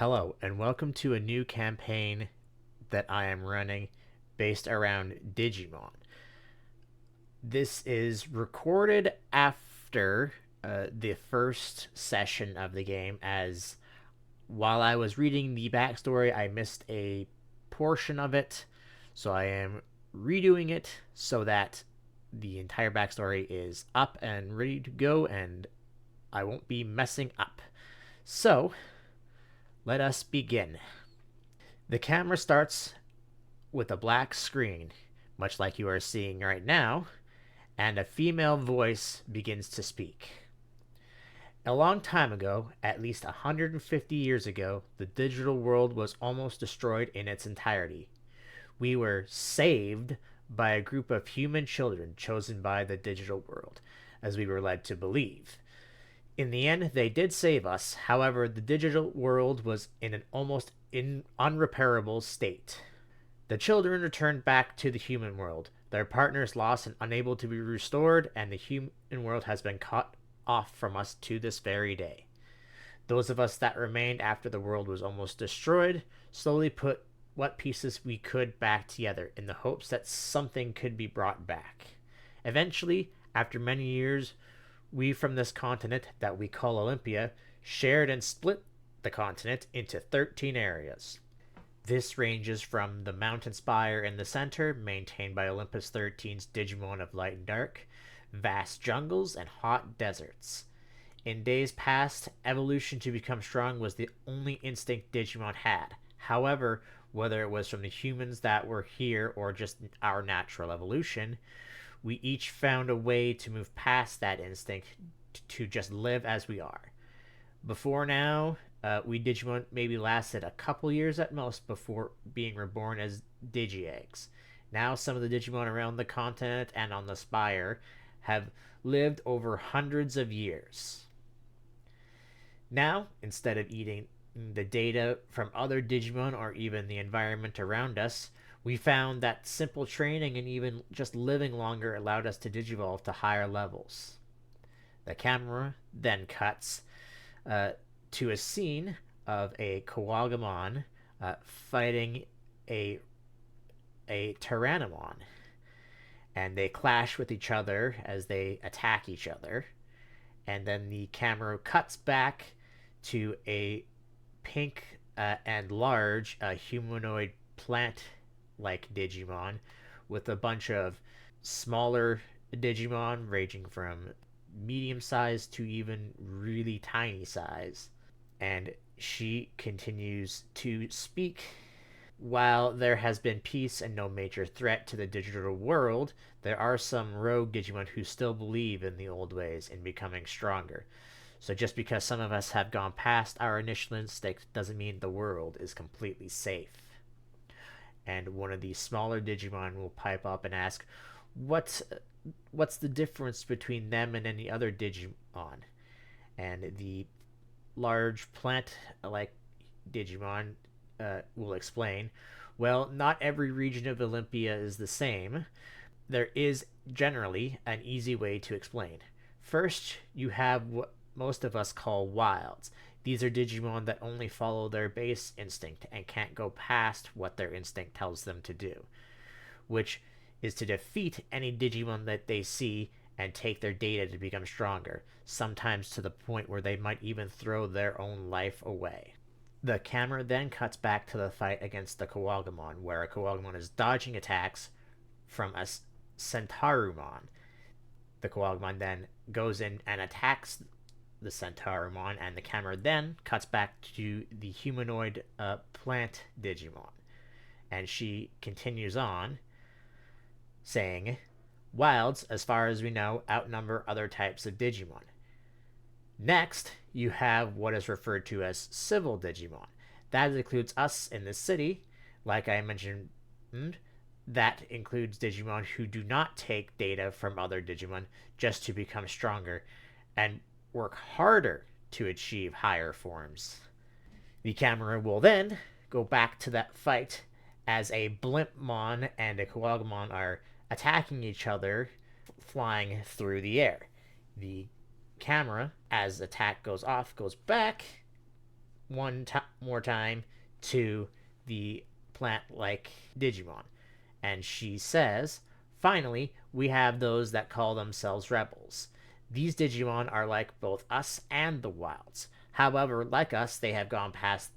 Hello, and welcome to a new campaign that I am running based around Digimon. This is recorded after the first session of the game, as while I was reading the backstory, I missed a portion of it, so I am redoing it so that the entire backstory is up and ready to go, and I won't be messing up. So, let us begin. The camera starts with a black screen, much like you are seeing right now, and a female voice begins to speak. A long time ago, at least 150 years ago, the digital world was almost destroyed in its entirety. We were saved by a group of human children chosen by the digital world, as we were led to believe. In the end, they did save us. However, the digital world was in an almost unrepairable state. The children returned back to the human world, their partners lost and unable to be restored, and the human world has been cut off from us to this very day. Those of us that remained after the world was almost destroyed slowly put what pieces we could back together in the hopes that something could be brought back. Eventually, after many years, we from this continent that we call Olympia shared and split the continent into 13 areas. This ranges from the mountain spire in the center, maintained by Olympus 13's Digimon of Light and Dark, vast jungles, and hot deserts. In days past, evolution to become strong was the only instinct Digimon had. However, whether it was from the humans that were here or just our natural evolution, we each found a way to move past that instinct to just live as we are. Before now, we Digimon maybe lasted a couple years at most before being reborn as Digi-Eggs. Now, some of the Digimon around the continent and on the Spire have lived over hundreds of years. Now, instead of eating the data from other Digimon or even the environment around us, we found that simple training and even just living longer allowed us to digivolve to higher levels. The camera then cuts to a scene of a Kawagamon fighting a Tyrannomon, and they clash with each other as they attack each other. And then the camera cuts back to a pink and large humanoid plant-like Digimon with a bunch of smaller Digimon ranging from medium size to even really tiny size. And she continues to speak. While there has been peace and no major threat to the digital world, there are some rogue Digimon who still believe in the old ways in becoming stronger. So just because some of us have gone past our initial instinct doesn't mean the world is completely safe. And one of these smaller Digimon will pipe up and ask, what's the difference between them and any other Digimon? And the large plant-like Digimon will explain, well, not every region of Olympia is the same. There is generally an easy way to explain. First, you have what most of us call wilds. These are Digimon that only follow their base instinct and can't go past what their instinct tells them to do, which is to defeat any Digimon that they see and take their data to become stronger, sometimes to the point where they might even throw their own life away. The camera then cuts back to the fight against the Kawagamon, where a Kawagamon is dodging attacks from a Centaurumon. The Kawagamon then goes in and attacks the Centaurumon, and the camera then cuts back to the humanoid plant Digimon. And she continues on, saying, wilds, as far as we know, outnumber other types of Digimon. Next, you have what is referred to as civil Digimon. That includes us in the city, like I mentioned. That includes Digimon who do not take data from other Digimon just to become stronger and work harder to achieve higher forms. The camera will then go back to that fight as a Blimpmon and a Kawagamon are attacking each other, flying through the air. The camera, as attack goes off, goes back more time to the plant-like Digimon, and she says, "Finally, we have those that call themselves rebels. These Digimon are like both us and the wilds. However, like us, they have gone past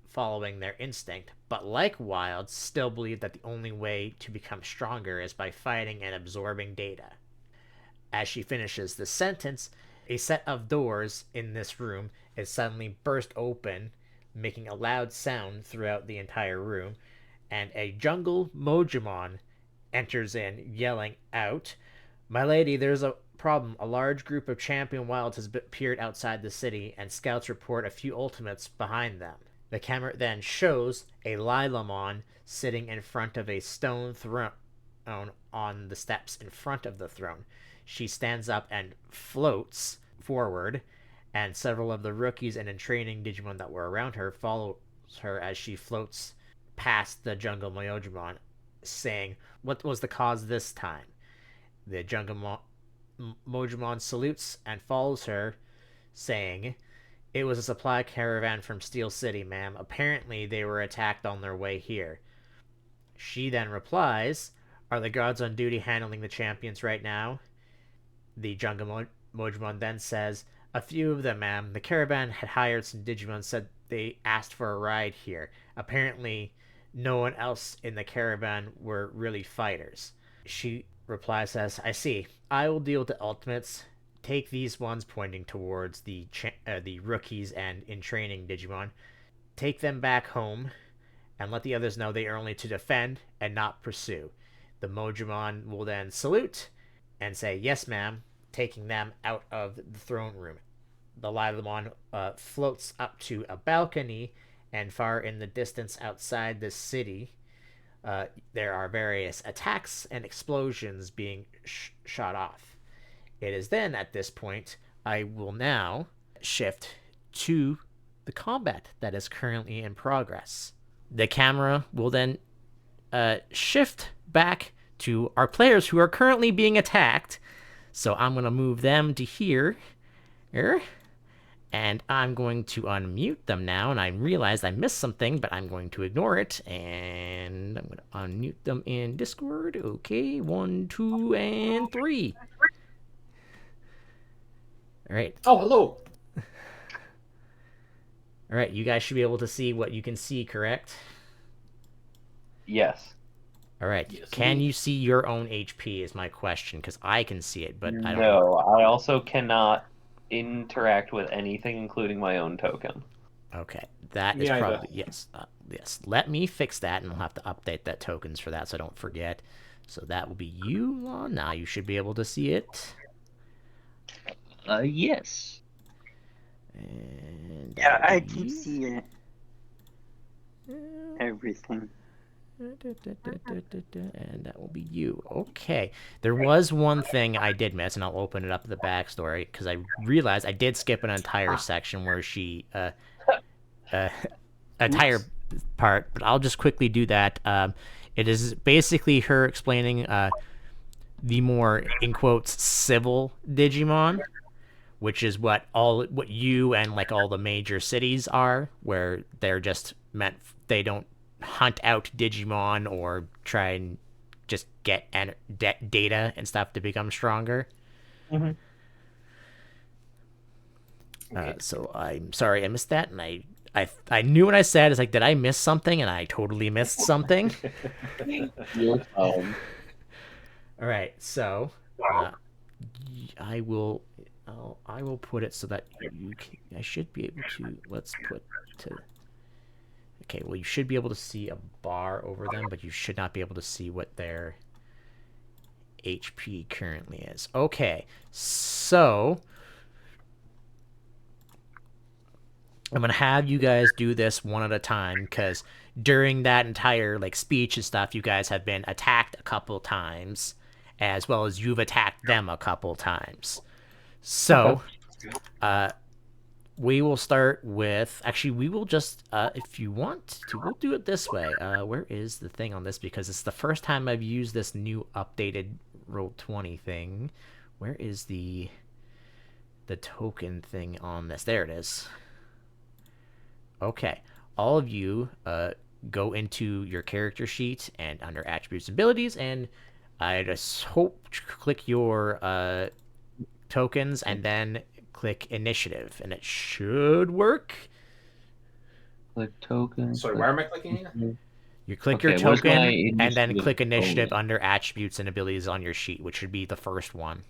following their instinct, but like wilds, still believe that the only way to become stronger is by fighting and absorbing data." As she finishes the sentence, a set of doors in this room is suddenly burst open, making a loud sound throughout the entire room, and a jungle Mojimon enters in, yelling out, "My lady, there's a problem. A large group of champion wilds has appeared outside the city, and scouts report a few ultimates behind them." The camera then shows a Lilamon sitting in front of a stone throne on the steps in front of the throne. She stands up and floats forward, and several of the rookies and in training Digimon that were around her follow her as she floats past the jungle Myojimon, saying, "What was the cause this time?" The jungle Mojimon salutes and follows her, saying, "It was a supply caravan from Steel City, ma'am. Apparently, they were attacked on their way here." She then replies, "Are the guards on duty handling the champions right now?" The jungle Mojimon then says, "A few of them, ma'am. The caravan had hired some Digimon, said they asked for a ride here. Apparently, no one else in the caravan were really fighters." She replies as, "I see. I will deal with the ultimates. Take these ones," pointing towards the rookies and in training Digimon. "Take them back home and let the others know they are only to defend and not pursue." The Mojimon will then salute and say, "Yes, ma'am," taking them out of the throne room. The Lilamon floats up to a balcony, and far in the distance outside the city, there are various attacks and explosions being shot off. It is then at this point I will now shift to the combat that is currently in progress. The camera will then shift back to our players who are currently being attacked. So I'm going to move them to here. And I'm going to unmute them now. And I realized I missed something, but I'm going to ignore it. And I'm going to unmute them in Discord. Okay, 1, 2, and 3. All right. Oh, hello. All right, you guys should be able to see what you can see, correct? Yes. All right. Yes, Can indeed. you see your own HP is my question, because I can see it, but I don't. No, I also cannot interact with anything, including my own token. Okay, that Me is either. probably yes. Yes, let me fix that, and I'll have to update that tokens for that, so I don't forget. So that will be you, Lon. Now you should be able to see it. Yes. And Yeah, I that'll be can you. see it. Everything. And that will be you. Okay. There was one thing I did miss, and I'll open it up the backstory because I realized I did skip an entire section where she entire part, but I'll just quickly do that. It is basically her explaining the more in quotes civil Digimon, which is what you and like all the major cities are, where they're just meant they don't hunt out Digimon or try and just get data and stuff to become stronger. Mm-hmm. So I'm sorry I missed that, and I knew what I said. It's like, did I miss something? And I totally missed something. You're fine. All right, so I will put it so that you can. I should be able to. Let's put to. Okay, well, you should be able to see a bar over them, but you should not be able to see what their HP currently is. Okay, so I'm gonna have you guys do this one at a time because during that entire like speech and stuff, you guys have been attacked a couple times, as well as you've attacked them a couple times. So, we will start with. Actually, we will just, if you want to, we'll do it this way. Where is the thing on this? Because it's the first time I've used this new updated Roll20 thing. Where is the token thing on this? There it is. Okay. All of you go into your character sheet and under attributes and abilities, and I just hope click your tokens and then click initiative, and it should work. Click token. Sorry, Click. where am I clicking again? You click your Okay, where's my token and then initiative click initiative bonus? under attributes and abilities on your sheet, which should be the first one.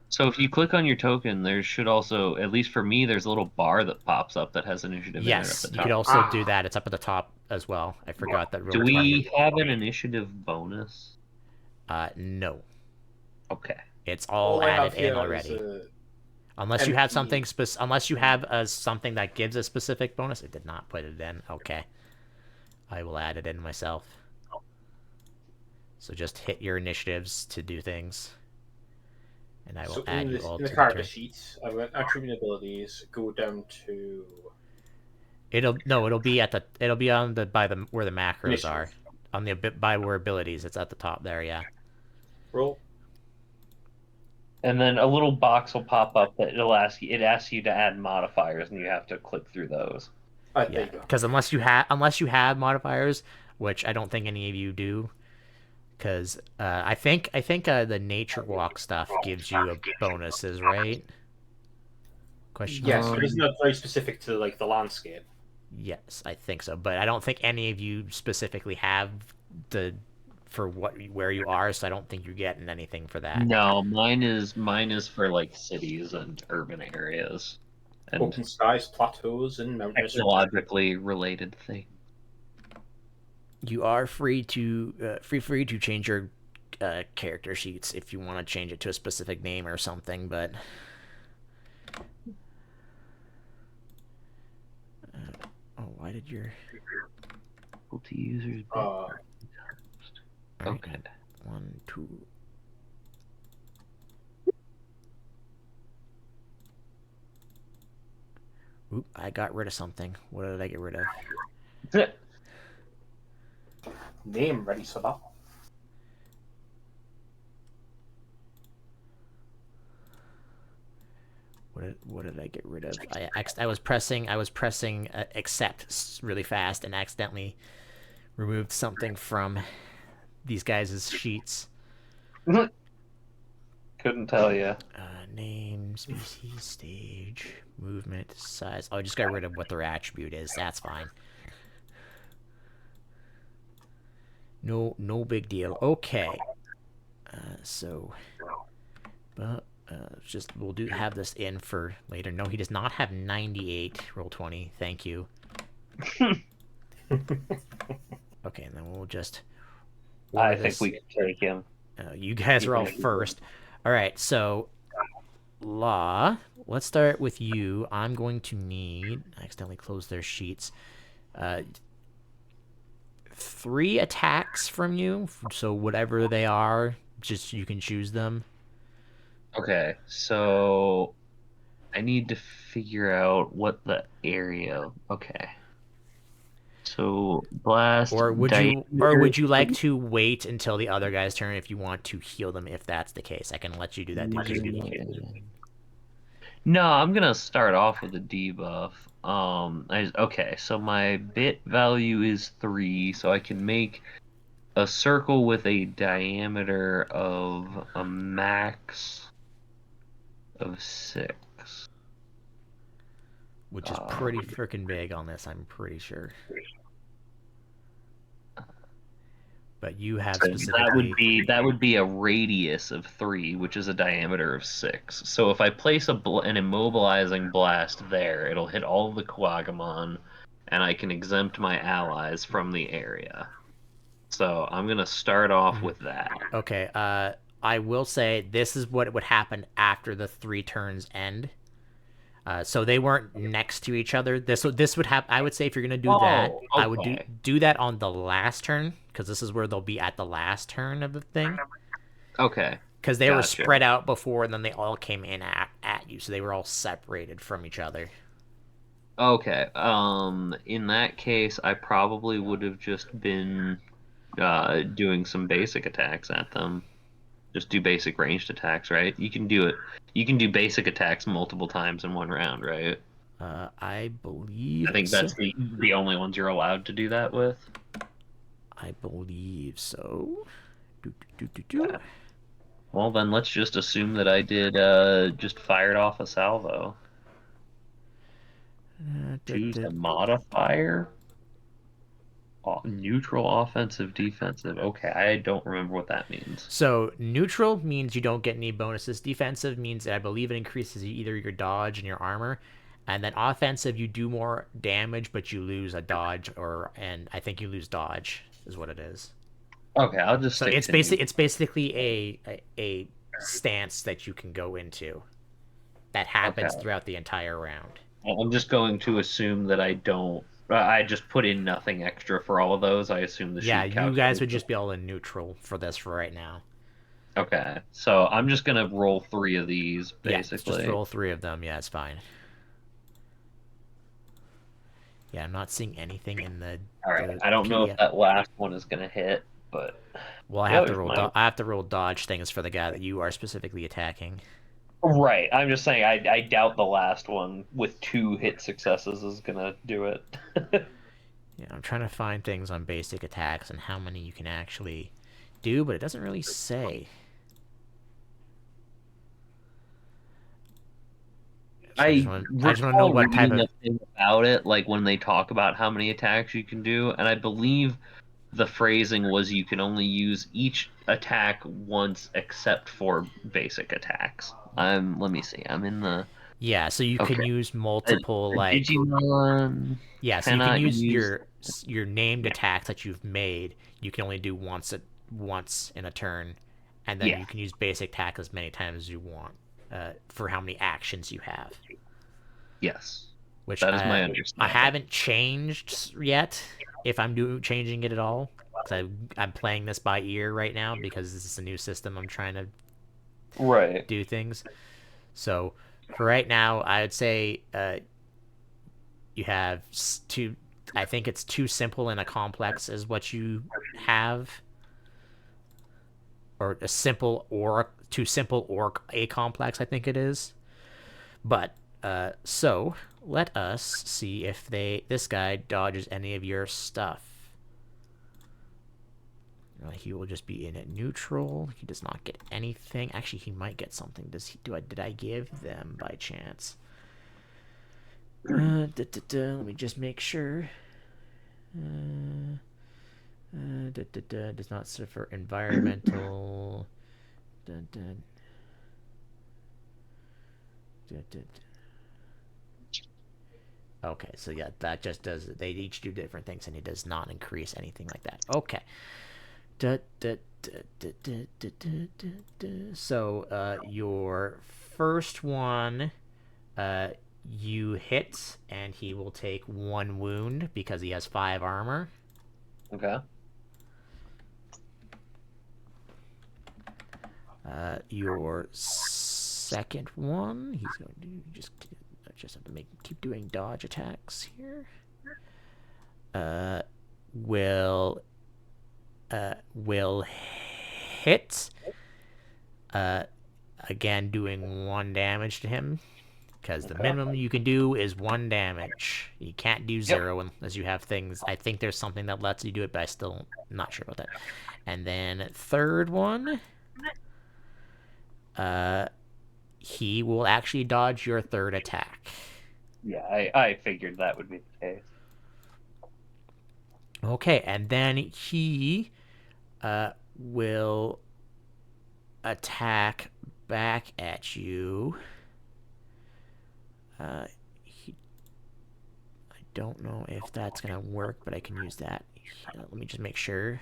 So if you click on your token, there should also, at least for me, there's a little bar that pops up that has initiative in it at Yes, the you could top. also do that. It's up at the top as well. I forgot that Do roll 20. we have an initiative bonus? No. Okay. It's all All I added have in here is already. a Unless you have MP. something unless you have something that gives a specific bonus. It did not put it in. Okay. I will add it in myself. So just hit your initiatives to do things. And I will So add in you this all in the to the character turn. sheet, I've got attribute abilities. Go down to It'll be at the it'll be on the by the where the macros are. initiative. On the by where abilities, it's at the top there, yeah. Roll. And then a little box will pop up that it asks you to add modifiers, and you have to click through those. There Yeah. you go. Because unless you have modifiers, which I don't think any of you do, because I think the nature walk stuff gives you a bonuses, right? Question Yes, mark. but it's not very specific to like the landscape. Yes, I think so, but I don't think any of you specifically have the for where you are, so I don't think you're getting anything for that. No, mine is for like cities and urban areas and Open skies, plateaus, and mountainous. technologically related things. You are free to change your character sheets if you want to change it to a specific name or something, but oh, why did your Difficulty users. Uh, all right, Okay. 1, 2. Oop, I got rid of something. What did I get rid of? name ready for that. What did I get rid of? I was pressing accept really fast and accidentally removed something from these guys' sheets. Couldn't tell you. Name, species, stage, movement, size. Oh, I just got rid of what their attribute is. That's fine. No big deal. Okay. So, but just we'll have this in for later. No, he does not have 98. Roll 20. Thank you. Okay, and then we'll just. I think we can take him. You guys are all first. All right, so Law. Let's start with you. I'm going to need. I accidentally closed their sheets. 3 attacks from you. So whatever they are, just you can choose them. Okay, so I need to figure out what the area. Okay. So blast. Or would you like to wait until the other guy's turn if you want to heal them? If that's the case, I can let you do that. No, I'm gonna start off with a debuff. Okay, so my bit value is 3, so I can make a circle with a diameter of a max of 6. Which is pretty freaking big on this, I'm pretty sure. But you have specifically that would be a radius of 3, which is a diameter of 6. So if I place an immobilizing blast there, it'll hit all of the Quagamon, and I can exempt my allies from the area. So I'm gonna start off with that. Okay. I will say this is what would happen after the 3 turns end. So they weren't next to each other. This would happen. I would say if you're gonna do that, Okay. I would do that on the last turn because this is where they'll be at the last turn of the thing. Okay. Because they were spread out before, and then they all came in at you, so they were all separated from each other. Okay. In that case, I probably would have just been doing some basic attacks at them. Just do basic ranged attacks, right? You can do it. You can do basic attacks multiple times in one round, right? I I believe think so. that's the only ones you're allowed to do that with. I believe so. Do, do, do, do, do. Okay. Well, then let's just assume that I did just fired off a salvo. Da, Choose da. a modifier. Neutral, offensive, defensive. Okay, I don't remember what that means. So neutral means you don't get any bonuses. Defensive means I believe it increases either your dodge and your armor. And then offensive, you do more damage, but you lose a dodge, and I think you lose dodge is what it is. Okay, I'll just So stick to neutral. it's basically a stance that you can go into that Okay. happens throughout the entire round. I'm just going to assume that I don't. I just put in nothing extra for all of those. I assume the Yeah, sheet you guys calculates would it. just be all in neutral for this for right now. Okay, so I'm just gonna roll 3 of these, Yeah, just basically. roll three of them. Yeah, it's fine. Yeah, I'm not seeing anything in All right, the I don't know if PDF. that last one is gonna hit, but Well, the others might. I have to roll dodge things for the guy that you are specifically attacking. Right, I'm just saying I doubt the last one with 2 hit successes is gonna do it. Yeah, I'm trying to find things on basic attacks and how many you can actually do, but it doesn't really say. So I I just want to know recall what type reading of. a thing about it, like when they talk about how many attacks you can do, and I believe the phrasing was you can only use each attack once except for basic attacks. Let me see. I'm in the Yeah, so you can okay. use A, multiple a like. Digimon Yeah, so you can cannot use use your named yeah, attacks that you've made. You can only do once in a turn, and then yeah, you can use basic attack as many times as you want for how many actions you have. yes. Which That is my I understanding. haven't changed yet. If I'm changing it at all, because I'm playing this by ear right now because this is a new system. I'm trying to Right. do things. So for right now, I would say you have two. I think it's too simple and a complex is what you have, or a simple or too simple or a complex. I think it is. But so let us see if this guy dodges any of your stuff. He will just be in at neutral. He does not get anything. Actually, he might get something. Did I give them by chance? Let me just make sure. Does not suffer environmental. Dun, dun, dun, dun. Okay, so yeah, that just does. They each do different things, and it does not increase anything like that. Okay. Da, da, da, da, da, da, da, da. So your first one, uh, you hit, and he will take 1 wound because he has 5 armor. Okay. Your second one, he's going to just have to keep doing dodge attacks here. Will will hit. Uh, Again, doing 1 damage to him because the Okay. minimum you can do is 1 damage. You can't do Yep. 0 unless you have things. I think there's something that lets you do it, but I still not sure about that. And then third one, uh, he will actually dodge your third attack. Yeah, I figured that would be the case. Okay, and then he will attack back at you. He, I don't know if that's gonna work, but I can use that. Let me just make sure.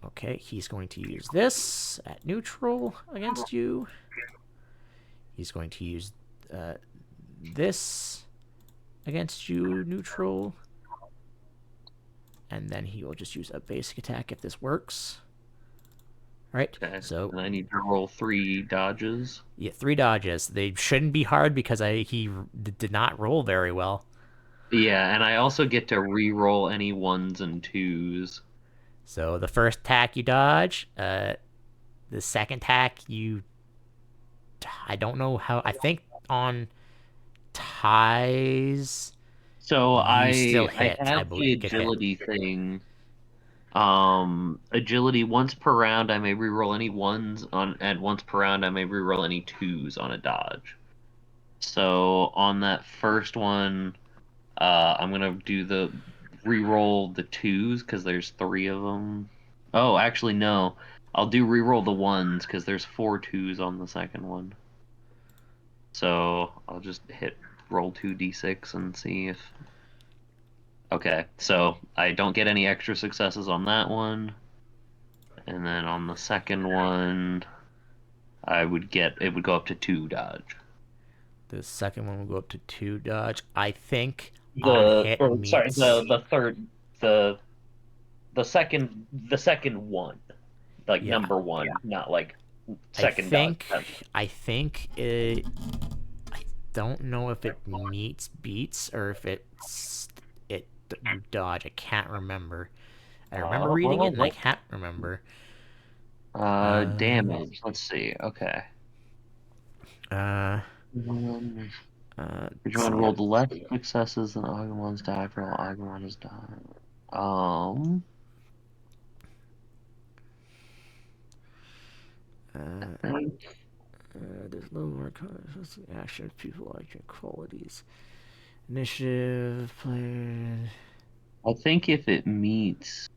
Okay, he's going to use this at neutral against you. He's going to use this against you, neutral. And then he will just use a basic attack if this works. All right, Okay. so And I need to roll 3 dodges. yeah, 3 dodges. They shouldn't be hard because he did not roll very well. Yeah, and I also get to re-roll any ones and twos. So the first attack you dodge. The second attack you. I don't know how. I think on ties, So you still I hit. I have believe the get hit. agility thing. Agility once per round I may reroll any ones on, and once per round I may reroll any twos on a dodge. So on that first one, I'm gonna do the reroll the twos because there's three of them. Oh, actually no, I'll do reroll the ones because there's four twos on the second one. So I'll just hit roll 2d6 and see if. Okay, so I don't get any extra successes on that one. And then on the second one, it would go up to 2 dodge. The second one will go up to 2 dodge. I think on The hit or sorry, meets. the third the the second one, like Yeah, number one, not like I second dodge. think. I think it. I don't know if it meets beats or if it you dodge. I can't remember. I remember reading it and I Well, can't remember. Uh, damage. Let's see. Okay. uh, Um, let's Digimon see. rolled less successes than Agumon's die for all Agumon has died. Uh, I think there's a little more action of people like your qualities. Initiative, player. I think if it meets,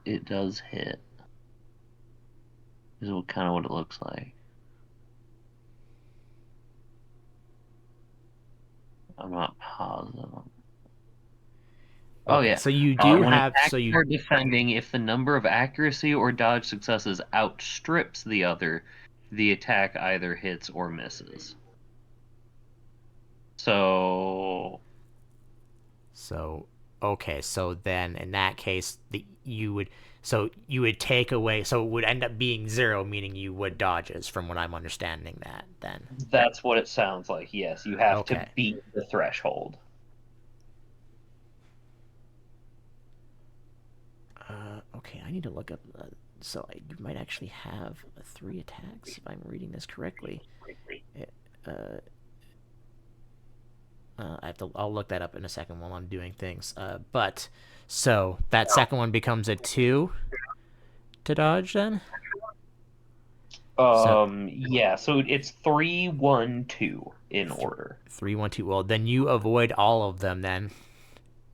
it does hit. Is kind of what it looks like. I'm not positive. Oh Okay, yeah. so you do When have. So attacking you. or defending, if the number of accuracy or dodge successes outstrips the other, the attack either hits or misses. So So okay, so then in that case, you would. So you would take away. So it would end up being 0, meaning you would dodges. From what I'm understanding, that then. that's what it sounds like. Yes, you have to Okay. beat the threshold. Okay, I need to look up. So you might actually have 3 attacks if I'm reading this correctly. Uh, I have to. I'll look that up in a second while I'm doing things. But so that second one becomes a 2 to dodge then. So Yeah, so it's 3, 1, 2 in order. 3, 1, 2. Well, then you avoid all of them then.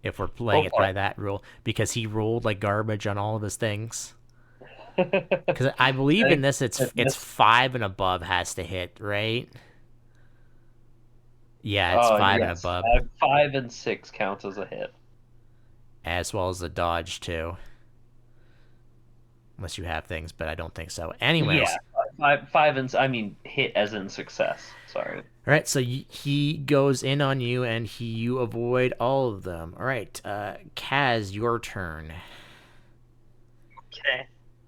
If we're playing it Okay. by that rule, because he rolled like garbage on all of his things. Because I believe in this, it's That's 5 and above has to hit, right? Yeah, it's 5 and yes. above, 5 and 6 counts as a hit. as well as the dodge too. Unless you have things, but I don't think so. Anyways, Yeah, 5 and I mean hit as in success. Sorry. all right. So he goes in on you, and you avoid all of them. All right, Kaz, your turn. Okay.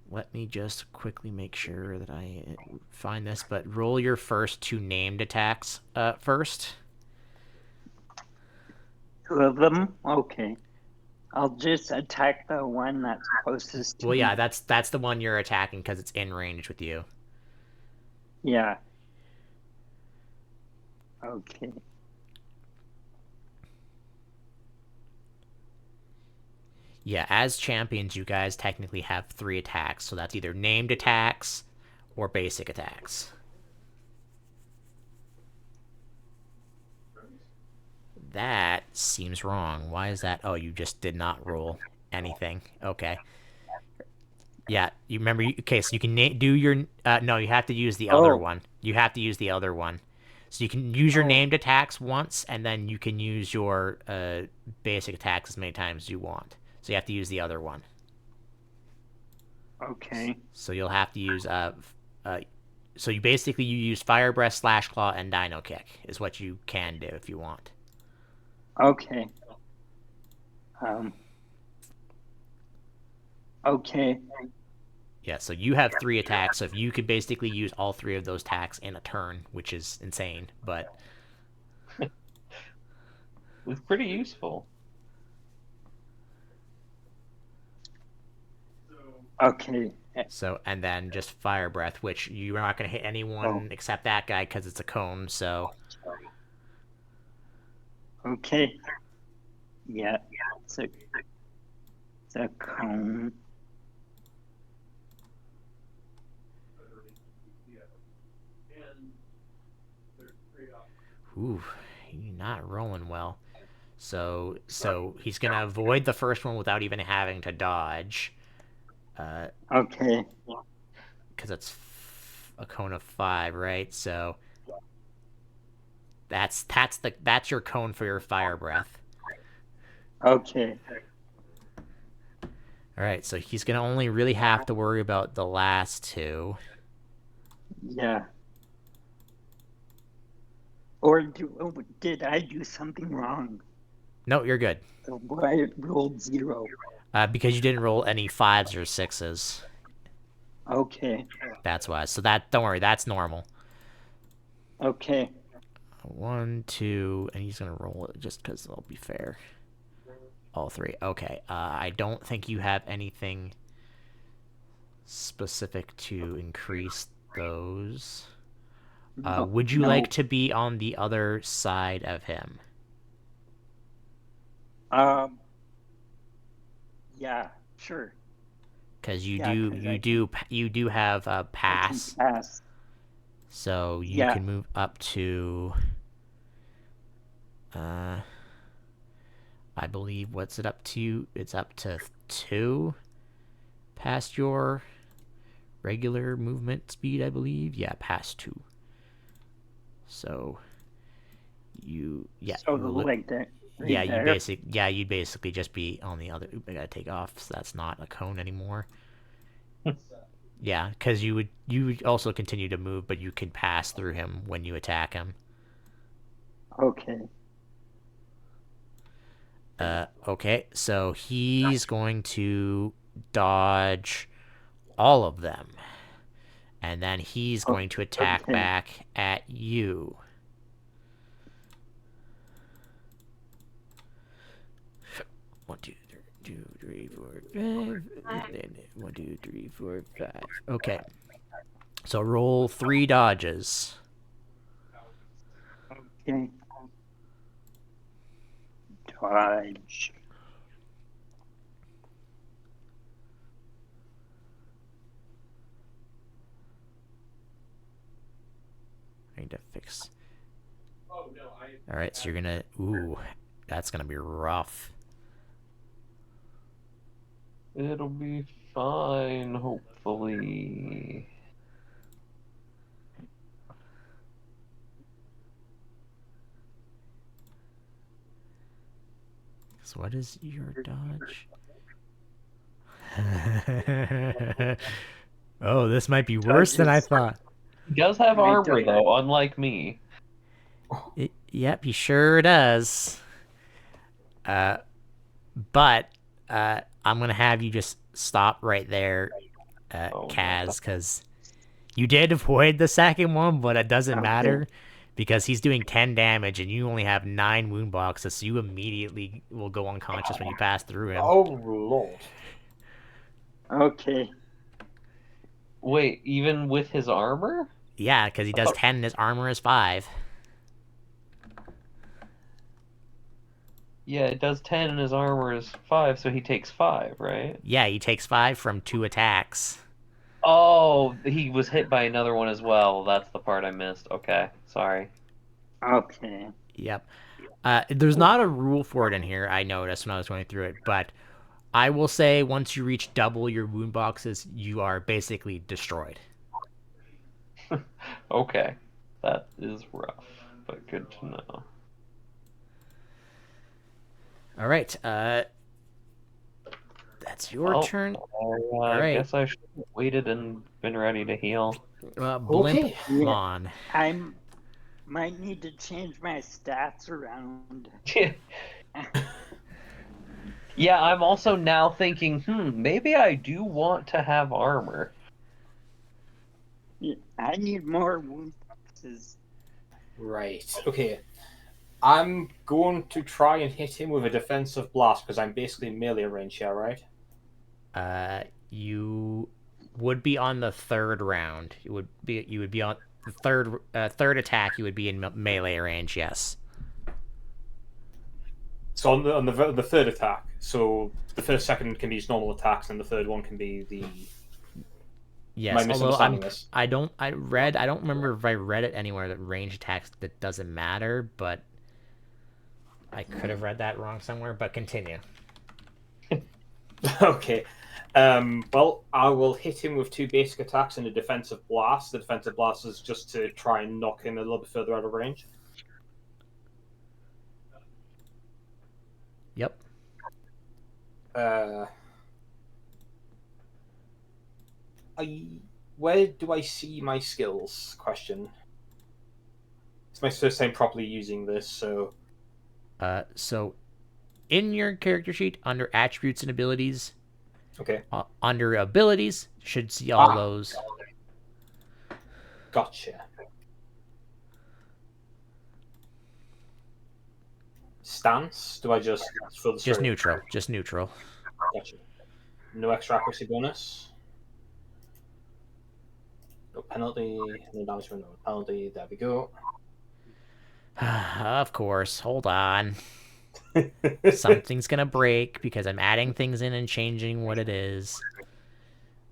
Let me just quickly make sure that I find this. But roll your first 2 named attacks first. 2 of them? Okay. I'll just attack the one that's closest to Well, me. yeah, that's the one you're attacking because it's in range with you. Yeah. Okay. Yeah, as champions, you guys technically have 3 attacks, so that's either named attacks or basic attacks. That seems wrong. Why is that? Oh, you just did not roll anything. Okay. Yeah, you remember. Okay, so you can do your. No, you have to use the other Oh. one. You have to use the other one. So you can use your Oh. named attacks once, and then you can use your basic attacks as many times as you want. So you have to use the other one. Okay. So you'll have to use so you basically you use Fire Breath, Slash Claw, and Dino Kick is what you can do if you want. Okay. Okay. Yeah, so you have 3 attacks, so if you could basically use all 3 of those attacks in a turn, which is insane, but It's pretty useful. Okay. so and then just Fire Breath, which you're not going to hit anyone except that guy because it's a cone. So Okay. Yeah. It's a cone. Ooh, you're not rolling well. So he's gonna avoid the first one without even having to dodge, Okay. because it's a cone of 5, right? So that's your cone for your fire breath. Okay. All right, so he's gonna only really have to worry about the last two. Yeah. Or did I do something wrong? No, you're good. Why it rolled 0? Because you didn't roll any 5s or 6s. Okay. That's why. So that don't worry, that's normal. Okay. 1, 2, and he's gonna roll it just because it'll be fair. All 3. Okay. I don't think you have anything specific to increase those. Would you No. like to be on the other side of him? Yeah, sure. Because Yeah, 'cause you do have a I can pass, pass. so you Yeah. can move up to. I believe what's it up to? It's up to 2 past your regular movement speed, I believe. Yeah, past 2. So So like that right there. you'd basically just be on the other. Oop, I gotta take off, so that's not a cone anymore. Yeah, because you would also continue to move, but you can pass through him when you attack him. Okay. Okay, so he's going to dodge all of them, and then he's going to attack Okay. back at you. One, two, three, four, five. 1, 2, 3, 4, 5. Okay. So roll 3 dodges. Okay. Dodge. I need to fix. Alright, so you're gonna. Ooh, that's gonna be rough. It'll be fine, hopefully. So what is your dodge? Oh, this might be worse than I thought. He does have I armor, don't- though, unlike me. Yep, he sure does. But I'm gonna have you just stop right there, Oh, Kaz, because you did avoid the second one, but it doesn't Okay. matter because he's doing 10 damage and you only have 9 wound boxes, so you immediately will go unconscious when you pass through him. Oh lord. Okay. Wait, even with his armor? Yeah, because he does 10 and his armor is 5. Yeah, it does 10 and his armor is 5, so he takes 5, right? Yeah, he takes 5 from 2 attacks. Oh, he was hit by another one as well. That's the part I missed. Okay, sorry. Okay. Yep. There's not a rule for it in here, I noticed when I was going through it, but I will say once you reach double your wound boxes, you are basically destroyed. Okay, that is rough, but good to know. All right. That's your turn. I right. guess I should have waited and been ready to heal. Blimp Okay. Yeah. on. I might need to change my stats around. Yeah, I'm also now thinking, maybe I do want to have armor. I need more wound boxes. Right. Okay. I'm going to try and hit him with a defensive blast because I'm basically melee range here, right? You would be on the third round. You would be on the third attack. You would be in melee range. Yes. So on the third attack, so the first second can be just normal attacks, and the third one can be the. Am I Yes, although misunderstanding this? I don't remember if I read it anywhere that range attacks that doesn't matter, but I could have read that wrong somewhere. But continue. Okay. Well, I will hit him with 2 basic attacks and a defensive blast. The defensive blast is just to try and knock him a little bit further out of range. Yep. Where do I see my skills? Question. It's my first time properly using this, so. So in your character sheet under attributes and abilities, Okay. under abilities should see all those. Gotcha. Stance? Do I just fill the Just straight? neutral. Just neutral. Gotcha. No extra accuracy bonus. No penalty. No damage from no penalty. There we go. Of course. Hold on. Something's gonna break because I'm adding things in and changing what it is.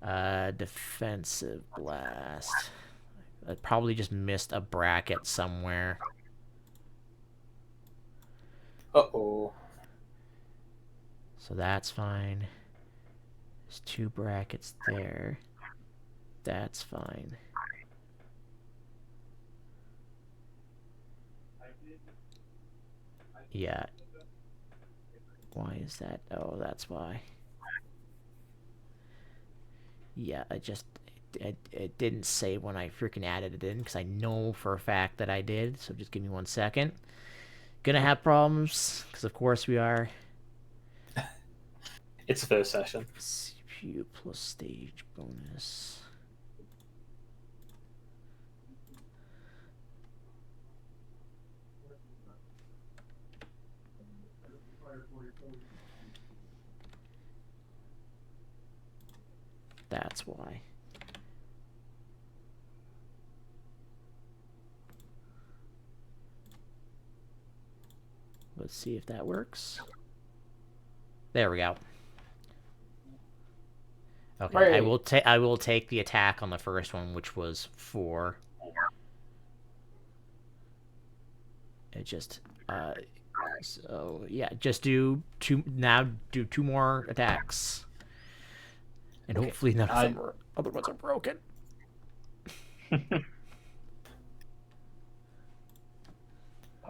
Defensive blast. I probably just missed a bracket somewhere. Uh-oh. So that's fine. There's 2 brackets there. That's fine. Yeah. Why is that? Oh, that's why. Yeah, it didn't say when I freaking added it in because I know for a fact that I did. So just give me 1 second. Gonna have problems because of course we are. It's the first session. CPU plus stage bonus. That's why. Let's see if that works. There we go. Okay, Right. I will take the attack on the first one, which was 4. It just so yeah, just do 2 now. Do 2 more attacks, and Okay. hopefully none of them are other ones are broken.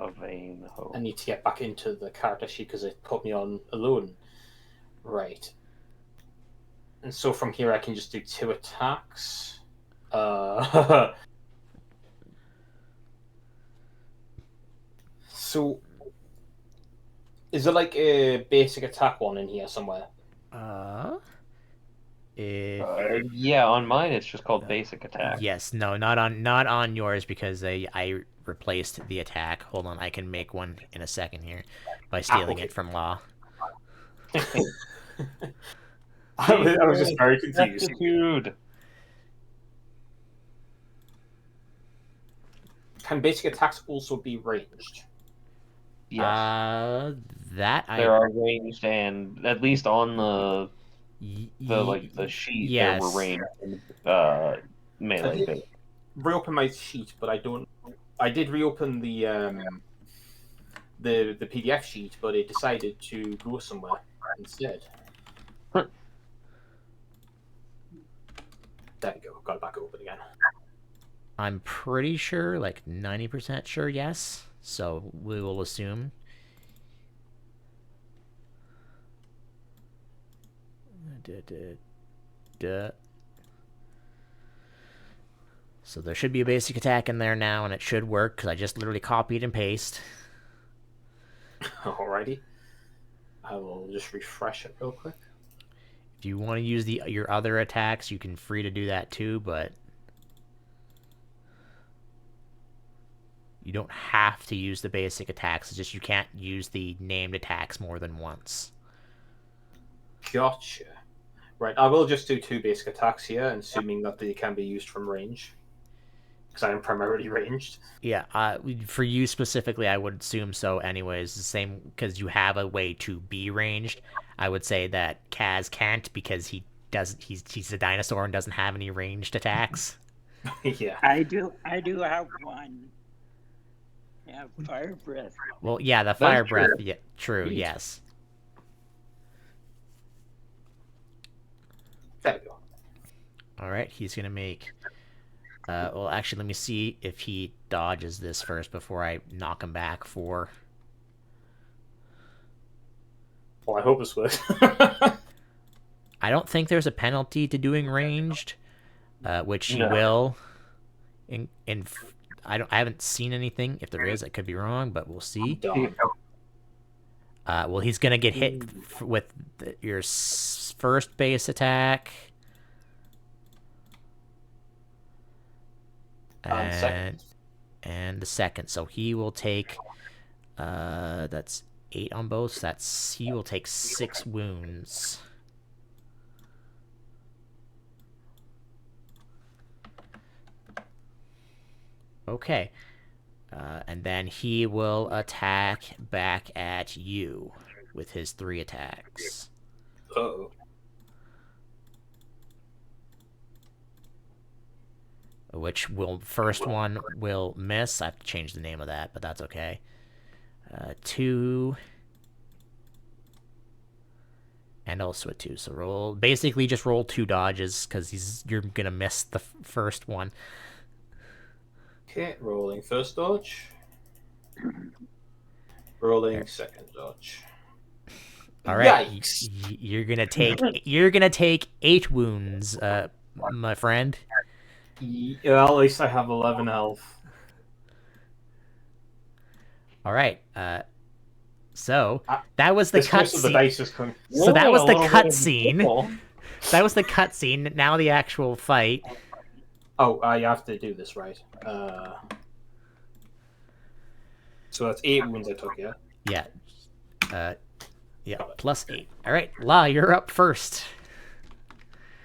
A vain hope. I need to get back into the character sheet because it put me on alone. Right. And so from here I can just do 2 attacks. So is there like a basic attack one in here somewhere? Yeah, on mine it's just called basic attack. Yes, no, not on yours because I replaced the attack. Hold on, I can make one in a second here by stealing okay. it from Law. I was just very confused. Aptitude. Can basic attacks also be ranged? Yes. That There are ranged, and at least on the sheet yes. there were ranged melee based. Reopen my sheet, but I don't. I did reopen the PDF sheet, but it decided to go somewhere instead. There we go. Got it back open again. I'm pretty sure, like 90% sure, yes. So we will assume. So there should be a basic attack in there now, and it should work because I just literally copied and pasted. Alrighty. I will just refresh it real quick. If you want to use your other attacks, you can free to do that too, but you don't have to use the basic attacks. It's just you can't use the named attacks more than once. Gotcha. Right, I will just do 2 basic attacks here, assuming that they can be used from range. because I am primarily ranged. Yeah, for you specifically, I would assume so. Anyways, the same because you have a way to be ranged. I would say that Kaz can't because he does. He's a dinosaur and doesn't have any ranged attacks. Yeah. I do have one. Yeah, fire breath. Well, yeah, the fire true. breath. Yeah, true. Neat. Yes. There we go. All right, he's gonna make. Well, actually, let me see if he dodges this first before I knock him back for. Well, I hope this works. I don't think there's a penalty to doing ranged, which he No. will. I haven't seen anything. If there is, I could be wrong, but we'll see. Darn. Well, he's gonna get hit with your first base attack. And second. And the second. So he will take that's 8 on both, so he will take 6 wounds. Okay. And then he will attack back at you with his 3 attacks. Uh-oh. Which first one will miss. I have to change the name of that, but that's okay. 2 and also a 2. So basically just roll 2 dodges because you're gonna miss the first one. Okay, rolling first dodge. Rolling second dodge. All right, Yikes. you're gonna take 8 wounds, my friend. Yeah, at least I have 11 health. All right. So that was the cutscene. So that was the cutscene. That was the cutscene. Now the actual fight. Oh, you have to do this right. So that's 8 wounds I took, yeah? Yeah. Yeah. Plus 8. All right, La, you're up first.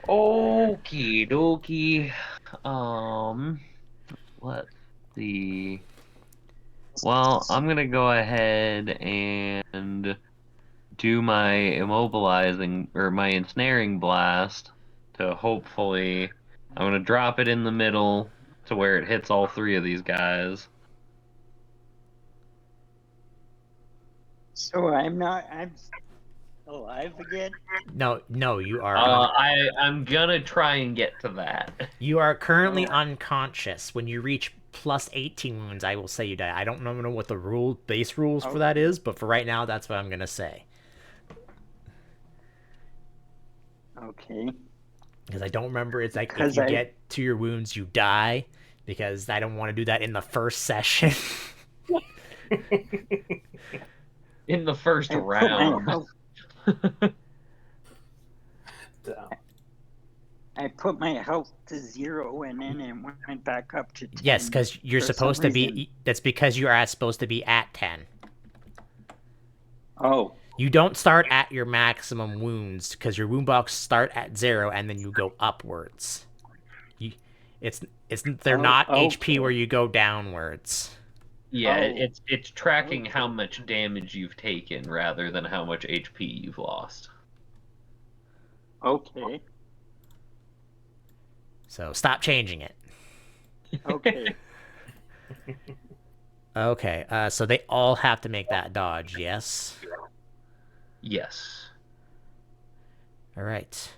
Okie dokie. Let's see. Well, I'm gonna go ahead and do my immobilizing or my ensnaring blast to hopefully. I'm gonna drop it in the middle to where it hits all 3 of these guys. So I'm alive again? No, you are. I'm gonna try and get to that. You are currently unconscious. When you reach plus 18 wounds, I will say you die. I don't know what the base rules for that is, but for right now, that's what I'm gonna say. Okay. Because I don't remember. It's like if you get to your wounds, you die. Because I don't want to do that in the first session. In the first round. I put my health to 0 and then it went back up to 10. Yes, because you're supposed to be. That's because you are supposed to be at 10. Oh. You don't start at your maximum wounds because your wound box start at 0 and then you go upwards. They're not HP where you go downwards. Yeah, it's tracking how much damage you've taken rather than how much HP you've lost. Okay. So stop changing it. Okay. Okay, so they all have to make that dodge, yes? Yes. All right.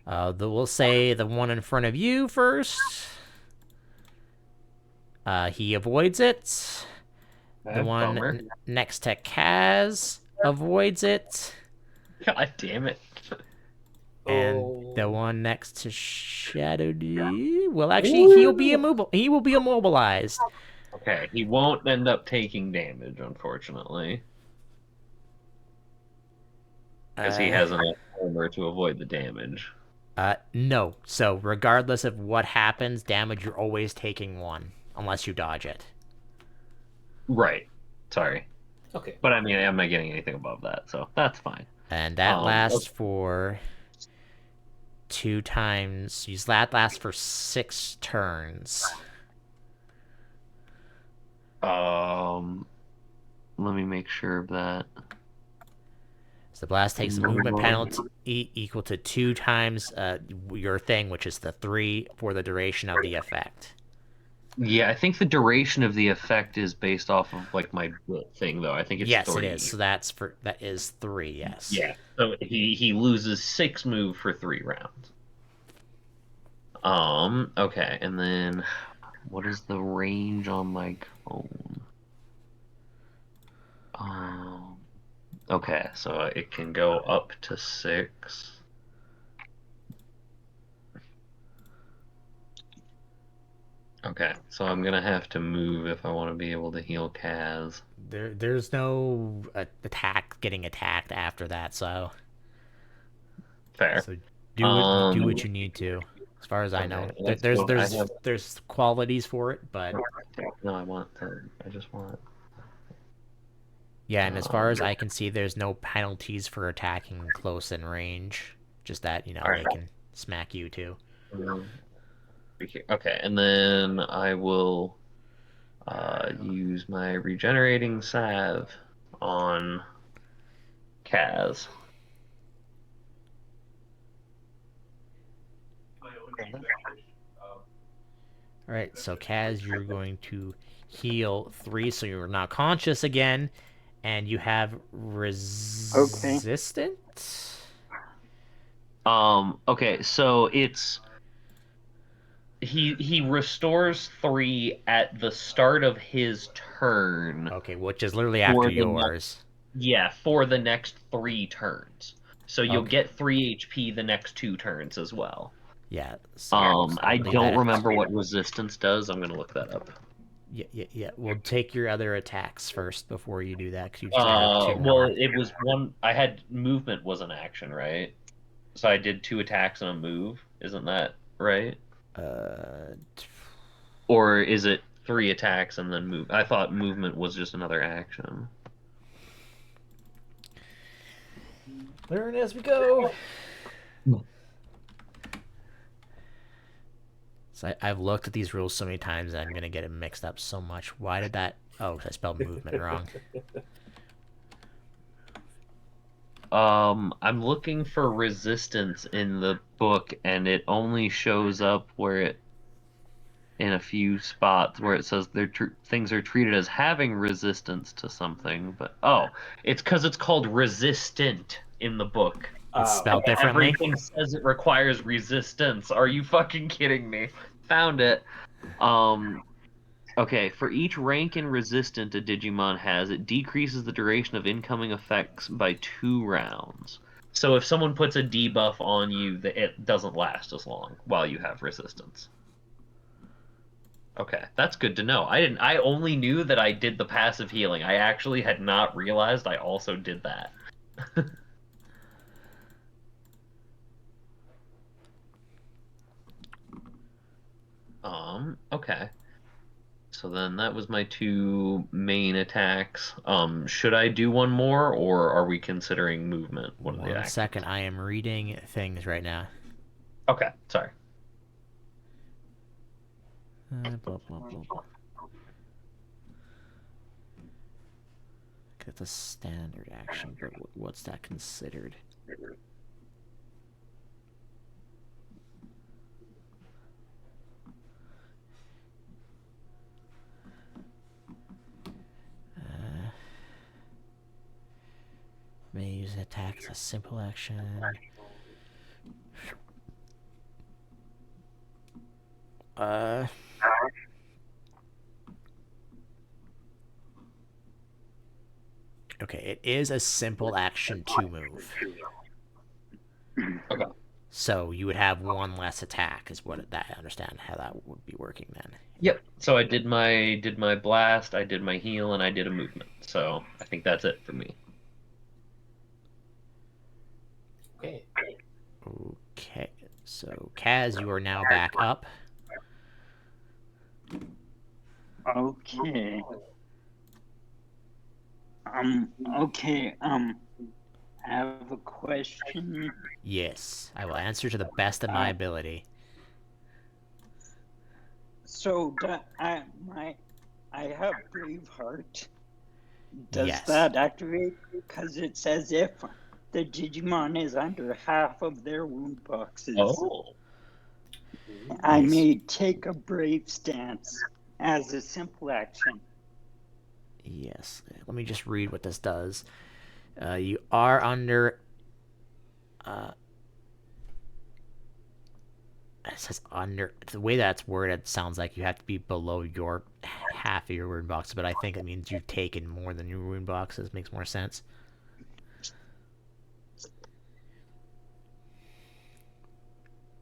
We'll say the one in front of you first. He avoids it. The one next to Kaz avoids it. God damn it. And the one next to Shadow D, well, actually, he will be immobilized. Okay, he won't end up taking damage, unfortunately. Because he has enough armor to avoid the damage. No. So, regardless of what happens, damage, you're always taking 1, unless you dodge it. Right. Sorry. Okay. But I mean, I'm not getting anything above that, so that's fine. And that lasts for 2 times. That lasts for 6 turns. Let me make sure of that. So the blast takes a movement penalty equal to 2 times your thing, which is the 3 for the duration of the effect. Yeah, I think the duration of the effect is based off of like my bit thing, though. I think it's Yes, it 3. is. So that is 3. Yes. Yeah. So he loses 6 move for 3 rounds. Okay, and then what is the range on my cone? Okay, so it can go up to 6. Okay, so I'm gonna have to move if I want to be able to heal Kaz. There's no getting attacked after that. Fair. So do what Okay, you need to. As far as I know, so I have there's qualities for it, but no. I just want. yeah, and as far as I can see, there's no penalties for attacking close and range. Just that All right. they can smack you too. Okay, and then I will use my regenerating salve on Kaz. All right, so Kaz, you're going to heal 3, so you're not conscious again, and you have resistant. Okay, so it's he restores 3 at the start of his turn Okay, which is literally after yours. for the next 3 turns. So you'll Okay. get 3 HP the next 2 turns as well. Yeah. So I don't remember what resistance does. I'm gonna look that up. Yeah. We'll take your other attacks first before you do that, because you still have 2 Well, more. it was one. I had movement was an action, right? So I did 2 attacks and a move. Isn't that right? Uh, Or is it 3 attacks and then move? I thought movement was just another action. learn as we go. So I've looked at these rules so many times, and I'm gonna get it mixed up so much. Why did that? Oh, I spelled movement wrong. I'm looking for resistance in the book, and it only shows up where it in a few spots where it says things are treated as having resistance to something. But it's because it's called resistant in the book. It's spelled differently. Everything says it requires resistance. Are you fucking kidding me? Found it. Okay, for each rank in resistant a Digimon has, it decreases the duration of incoming effects by 2 rounds. So if someone puts a debuff on you, it doesn't last as long while you have resistance. Okay, that's good to know. I only knew that I did the passive healing. I actually had not realized I also did that. Okay. So then that was my 2 main attacks. Should I do one more, or are we considering movement one of the One actions? second, I am reading things right now. Okay, sorry. Blah, blah, blah, blah. That's a standard action, but what's that considered? May use attack as a simple action. Okay, it is a simple action to move. Okay. So you would have 1 less attack, is what I understand how that would be working then. Yep. So I did my blast, I did my heal, and I did a movement. So I think that's it for me. Okay. Okay. So Kaz, you are now back up. Okay. Okay, I have a question. Yes, I will answer to the best of my ability. So, I have Braveheart. Does Yes. that activate? Because it says if the Digimon is under half of their wound boxes, Oh. I Yes. may take a brave stance as a simple action. Yes. Let me just read what this does. You are under. It says under. The way that's worded sounds like you have to be below your half of your wound box, but I think it means you've taken more than your wound boxes. Makes more sense.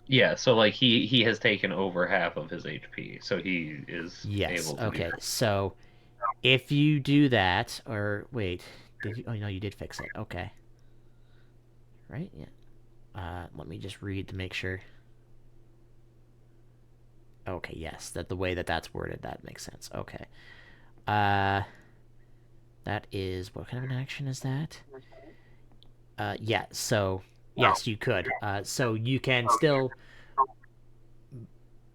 Yeah, so like he has taken over half of his HP, so he is Yes. able to Okay. do that. So if you do that, or wait, did you? Oh no, you did fix it. Okay. Right. Yeah. Let me just read to make sure. Okay. Yes. That the way that that's worded, that makes sense. Okay. Uh, that is what kind of an action is that? Yeah. So yes, you could. So you can still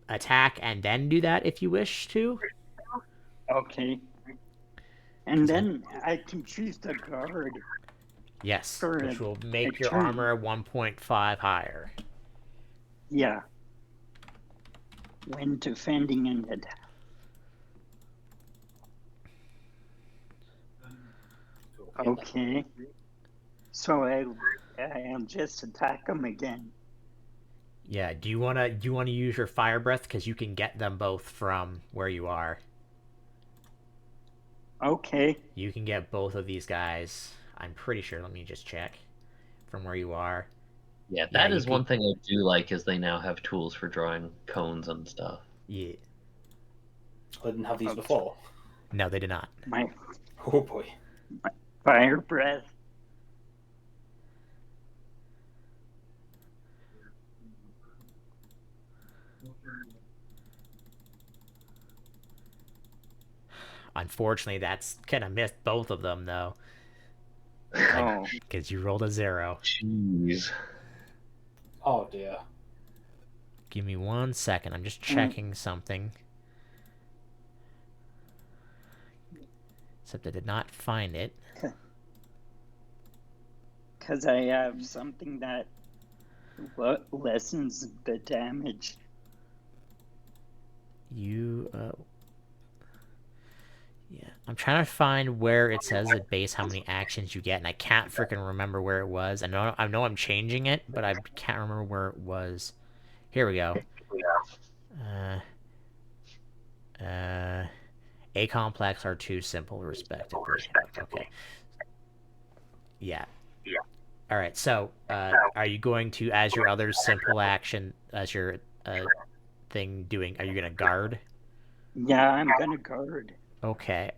attack and then do that if you wish to. Okay. And 'Cause then I can choose the guard yes, for which will a make your turn. armor 1.5 higher. Yeah. When defending an attack. Okay. So I'll just attack him again. Yeah. Do you wanna use your fire breath because you can get them both from where you are. Okay. You can get both of these guys. I'm pretty sure. Let me just check from where you are. Yeah, Yeah, that you is one can. thing I do like is they now have tools for drawing cones and stuff. Yeah. I didn't have these Okay. before. No, they did not. My Oh boy. fire breath. Unfortunately, that's gonna miss both of them though, Oh. because you rolled a 0. Jeez. Oh dear. Give me 1 second. I'm just checking something. Except I did not find it. Because I have something that lessens the damage. You yeah. I'm trying to find where it says at base how many actions you get, and I can't freaking remember where it was. I know I'm changing it, but I can't remember where it was. Here we go. A complex or 2 simple, respectively. Okay. Yeah. All right. So, are you going to, as your other simple action, as your thing doing, are you gonna guard? Yeah, I'm gonna guard. Okay.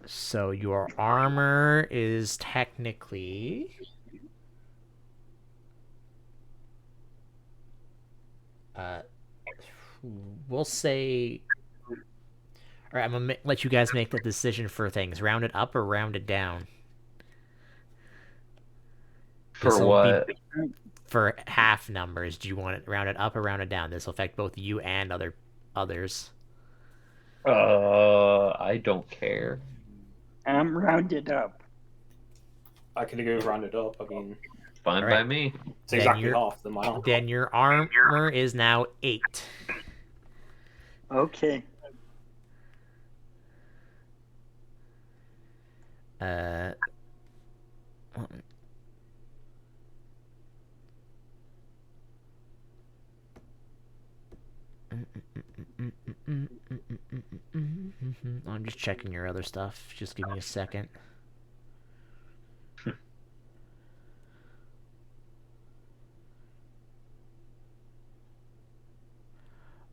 So your armor is technically. Uh, we'll say. All right, I'm gonna let you guys make the decision for things. Round it up or round it down. This For will be what? for half numbers. Do you want it rounded up or rounded down? This will affect both you and others. I don't care. I'm rounded up. I could go rounded up. I mean, Fine All by right. me. it's Then exactly your half. Then why not? then your armor is now 8. Okay. Uh. I'm just checking your other stuff. Just give me a second.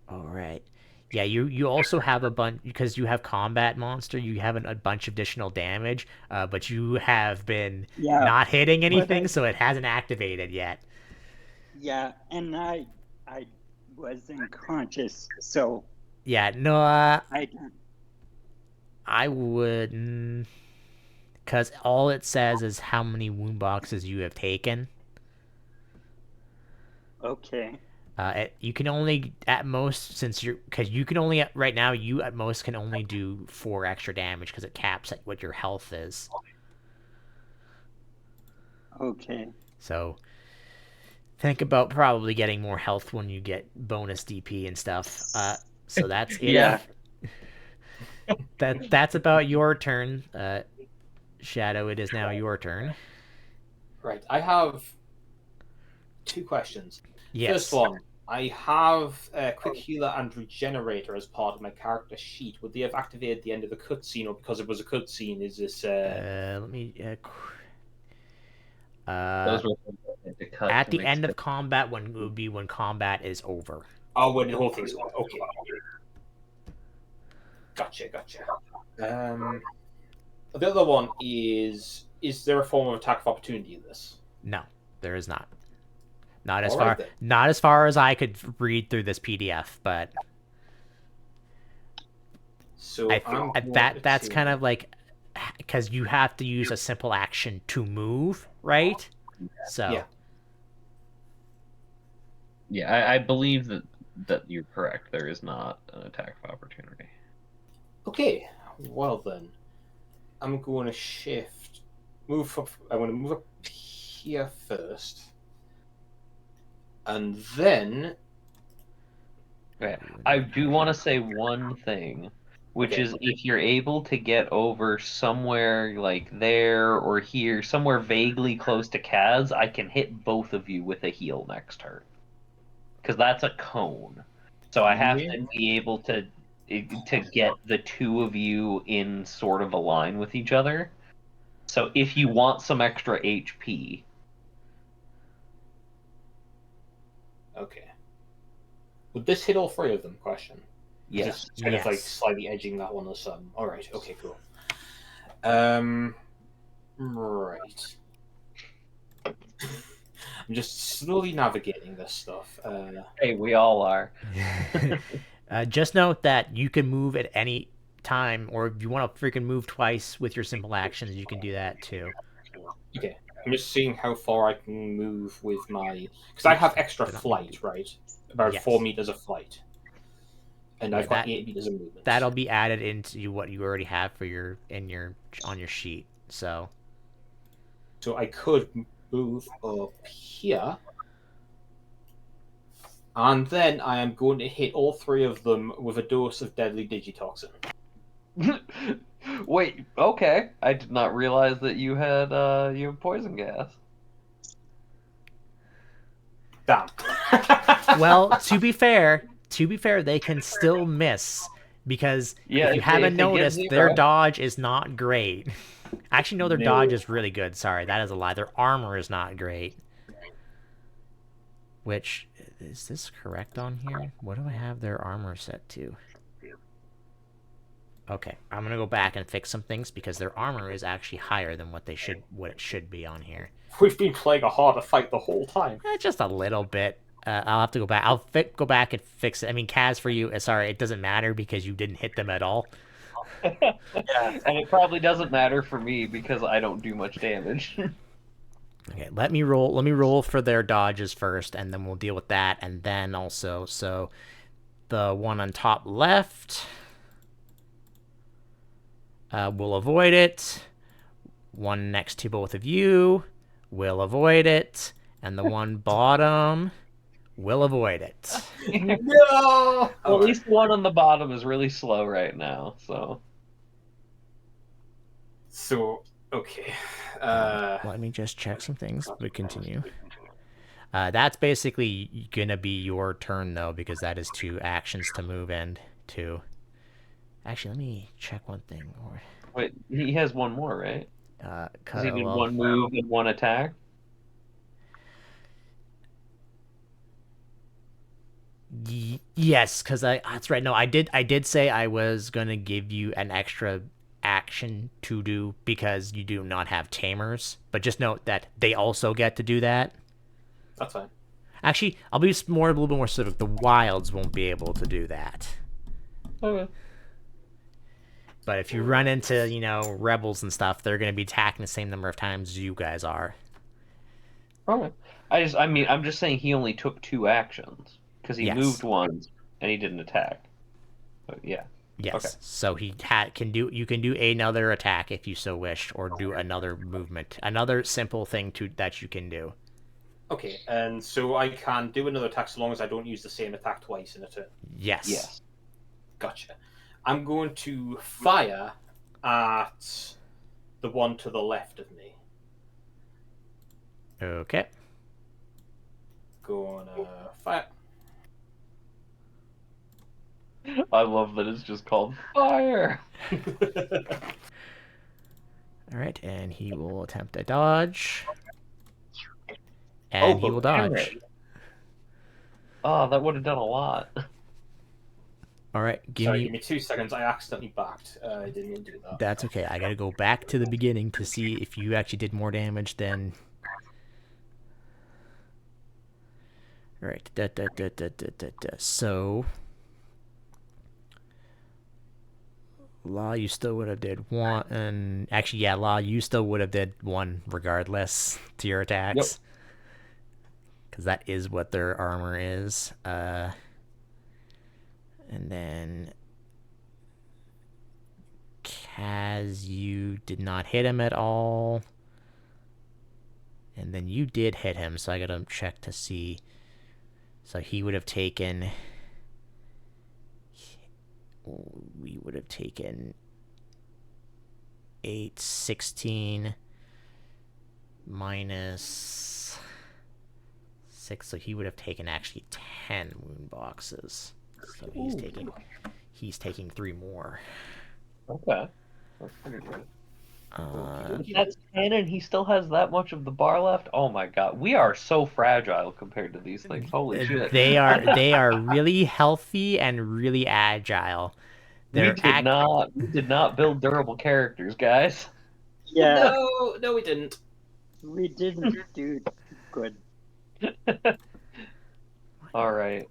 All right. Yeah, you also have a bunch because you have combat monster. You have a bunch of additional damage, but you have been Yeah, not hitting but anything, so it hasn't activated yet. and I was unconscious, so Yeah, no, I don't. I wouldn't, because all it says is how many wound boxes you have taken. Okay. You can only at most because you can only right now you at most can only do 4 extra damage because it caps at what your health is. Okay. So think about probably getting more health when you get bonus DP and stuff. So that's it. Yeah. That's about your turn. Shadow, it is now your turn. Right. I have 2 questions. Yes. First one, I have Quick Healer and Regenerator as part of my character sheet. Would they have activated at the end of the cutscene, or because it was a cutscene, is this... Let me... Those were to cut at to the make end sense. of combat, when it would be when combat is over. Oh, when the whole thing's over. Okay. Gotcha. The other one is there a form of attack of opportunity in this? No, there is not. Not as All far right, then. not as far as I could read through this PDF, but So that's kind of like because you have to use a simple action to move, right? So Yeah, I believe that you're correct. There is not an attack of opportunity. Okay, well then, I'm going to shift, move up. I'm going to move up here first, and then. Okay. I do want to say one thing, which Okay. is if you're able to get over somewhere like there or here, somewhere vaguely close to Kaz, I can hit both of you with a heal next turn. Because that's a cone. So I have to be able to get the 2 of you in sort of a line with each other. So if you want some extra HP. Okay. Would this hit all 3 of them? Question. Yes. It's kind of like Yes. slightly edging that one or something. All right. Okay. Cool. Right. I'm just slowly navigating this stuff. Hey, we all are. Just note that you can move at any time, or if you want to freaking move twice with your simple actions, you can do that too. Okay. I'm just seeing how far I can move with my... Because I have extra flight, right? About Yes. 4 meters of flight. And I've got that- 8 meters of movement. That'll be added into what you already have for on your sheet. So I could move up here. And then I am going to hit all 3 of them with a dose of deadly digitoxin. Wait, okay. I did not realize that you had poison gas. Damn. well, to be fair, they can still miss because if you haven't noticed, their dodge is not great. Actually, no, their dodge is really good. Sorry, that is a lie. Their armor is not great. Which, is this correct on here? What do I have their armor set to? Okay, I'm gonna go back and fix some things because their armor is actually higher than what it should be on here. We've been playing a harder fight the whole time. Just a little bit. I'll have to go back. I'll go back and fix it. I mean, Kaz, for you, sorry, it doesn't matter because you didn't hit them at all. Yeah, and it probably doesn't matter for me because I don't do much damage. Okay, let me roll for their dodges first, and then we'll deal with that, and then also, so the one on top left will avoid it. One next to both of you will avoid it, and the one bottom will avoid it. No! Well, at least the one on the bottom is really slow right now, so... Okay. Let me just check some things. We continue. That's basically gonna be your turn though, because that is 2 actions to move into. Actually, let me check one thing. Wait, he has one more, right? Does he do well, 1 move and 1 attack? Yes, because that's right. No, I did say I was gonna give you an extra action to do because you do not have tamers, but just note that they also get to do that. That's fine. Actually, I'll be a little bit more specific. The wilds won't be able to do that. Okay. But if you run into, rebels and stuff, they're going to be attacking the same number of times as you guys are. Okay. I'm just saying he only took 2 actions. because he Yes. moved once and he didn't attack. But yeah. Yes. Okay. So he you can do another attack if you so wish, or do another movement. Another simple thing that you can do. Okay, and so I can do another attack so long as I don't use the same attack twice in a turn. Yes. Yes. Gotcha. I'm going to fire at the one to the left of me. Okay. Gonna fire. I love that it's just called fire. All right, and he will attempt a dodge. And he will damn dodge. it. Oh, that would have done a lot. All right, give me 2 seconds. I accidentally backed. I didn't mean to do that. That's okay. I gotta go back to the beginning to see if you actually did more damage than. All right. So, Law, you still would have did one, and actually, yeah, Law, you still would have did one regardless to your attacks. Because that is what their armor is. And then Kaz, you did not hit him at all. And then you did hit him, so I gotta check to see. So he would have taken... We would have taken 8, 16 minus 6, so he would have taken actually 10 wound boxes. So he's taking 3 more. Okay. That's pretty good. Uh, That's 10 and he still has that much of the bar left? Oh my god. We are so fragile compared to these things. Holy shit. they are really healthy and really agile. We did not build durable characters, guys. Yeah, No, we didn't. we didn't do good. All right.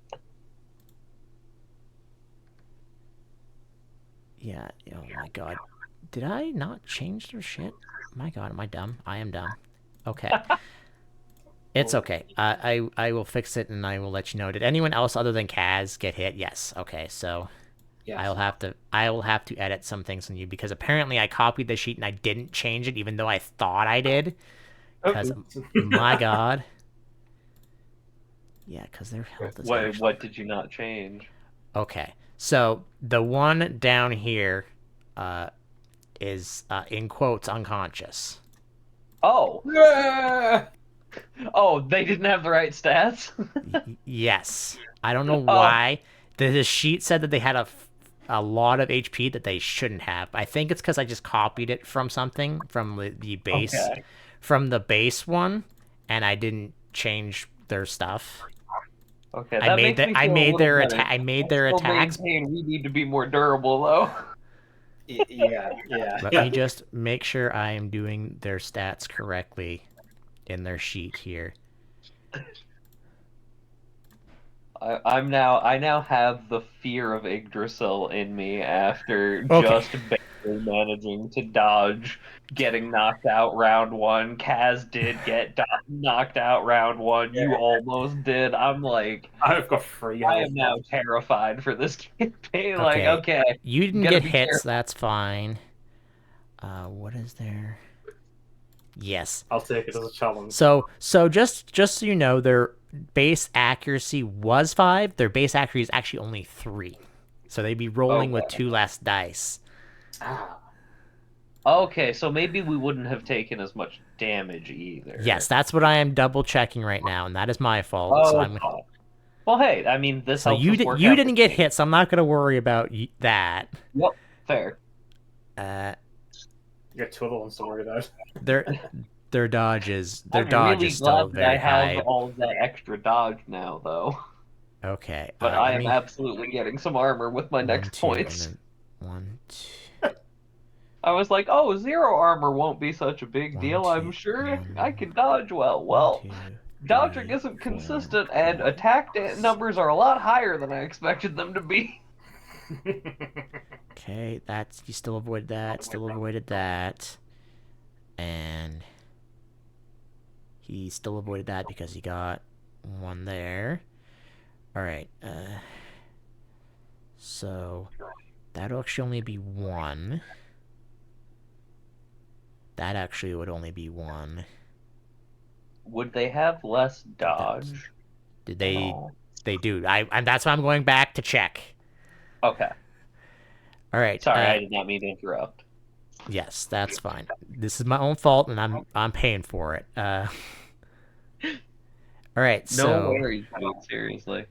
Yeah, oh my god. Did I not change their shit? My god, am I dumb? I am dumb. Okay. It's okay. I will fix it and I will let you know. Did anyone else other than Kaz get hit? Yes. Okay, so Yes. I will have to edit some things on you because apparently I copied the sheet and I didn't change it even though I thought I did. Because my god. Yeah, because their health is actually... What did you not change? Okay. So the one down here is in quotes unconscious. Oh. Yeah! Oh, they didn't have the right stats? Yes. I don't know why. The sheet said that they had a lot of HP that they shouldn't have. I think it's because I just copied it from something, from the base, from the base one, and I didn't change their stuff. Okay, I made their attacks. We need to be more durable, though. Yeah. Let me just make sure I am doing their stats correctly in their sheet here. I now have the fear of Yggdrasil in me after just barely managing to dodge getting knocked out round 1. Kaz did get knocked out round 1. You almost did. I'm like, I've got 3. I am now terrified for this campaign. Like, okay, you didn't get hits. That's fine. What is there? Yes. I'll take it as a challenge. So just so you know, their base accuracy was 5. Their base accuracy is actually only 3. So they'd be rolling with 2 less dice. Okay, so maybe we wouldn't have taken as much damage either. Yes, that's what I am double checking right now, and that is my fault. Oh, so I'm well, hey, I mean, this. So you didn't get hit, so I'm not gonna worry about that. Yep, fair. You got 2 other ones to worry about. Their dodge is really still glad very that I have high. all of that extra dodge now, though. Okay, but I am absolutely getting some armor with my next points. 1, 2. I was like, oh, 0 armor won't be such a big deal. I'm sure I can dodge well. Well, dodging isn't consistent, and attack numbers are a lot higher than I expected them to be. Okay, you still avoided that. Still avoided that, and he still avoided that because he got 1 there. All right. So that'll actually only be one. That actually would only be one. Would they have less dodge? Did at they? all? They do. That's why I'm going back to check. Okay. All right. Sorry, I did not mean to interrupt. Yes, that's fine. This is my own fault, and I'm paying for it. All right. No So worries, dude. Seriously.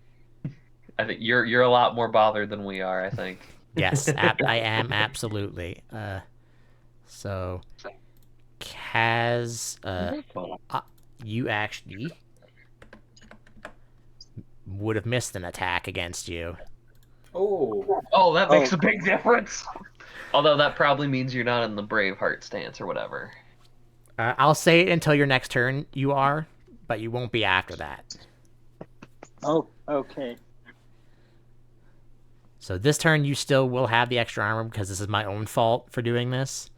I think you're a lot more bothered than we are, I think. yes, I am absolutely. So Kaz, you actually would have missed an attack against you. Oh, that makes a big difference. Although that probably means you're not in the Braveheart stance or whatever. I'll say it until your next turn. You are, but you won't be after that. Oh, okay. So this turn, you still will have the extra armor because this is my own fault for doing this.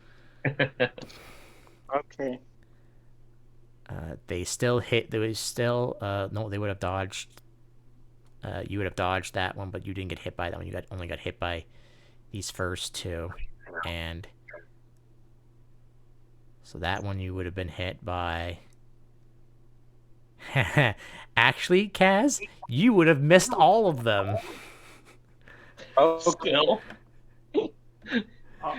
Okay. They still hit. There was still no. They would have dodged. You would have dodged that one, but you didn't get hit by that one. You only got hit by these first two, and so that one you would have been hit by. Actually, Kaz, you would have missed all of them. Okay.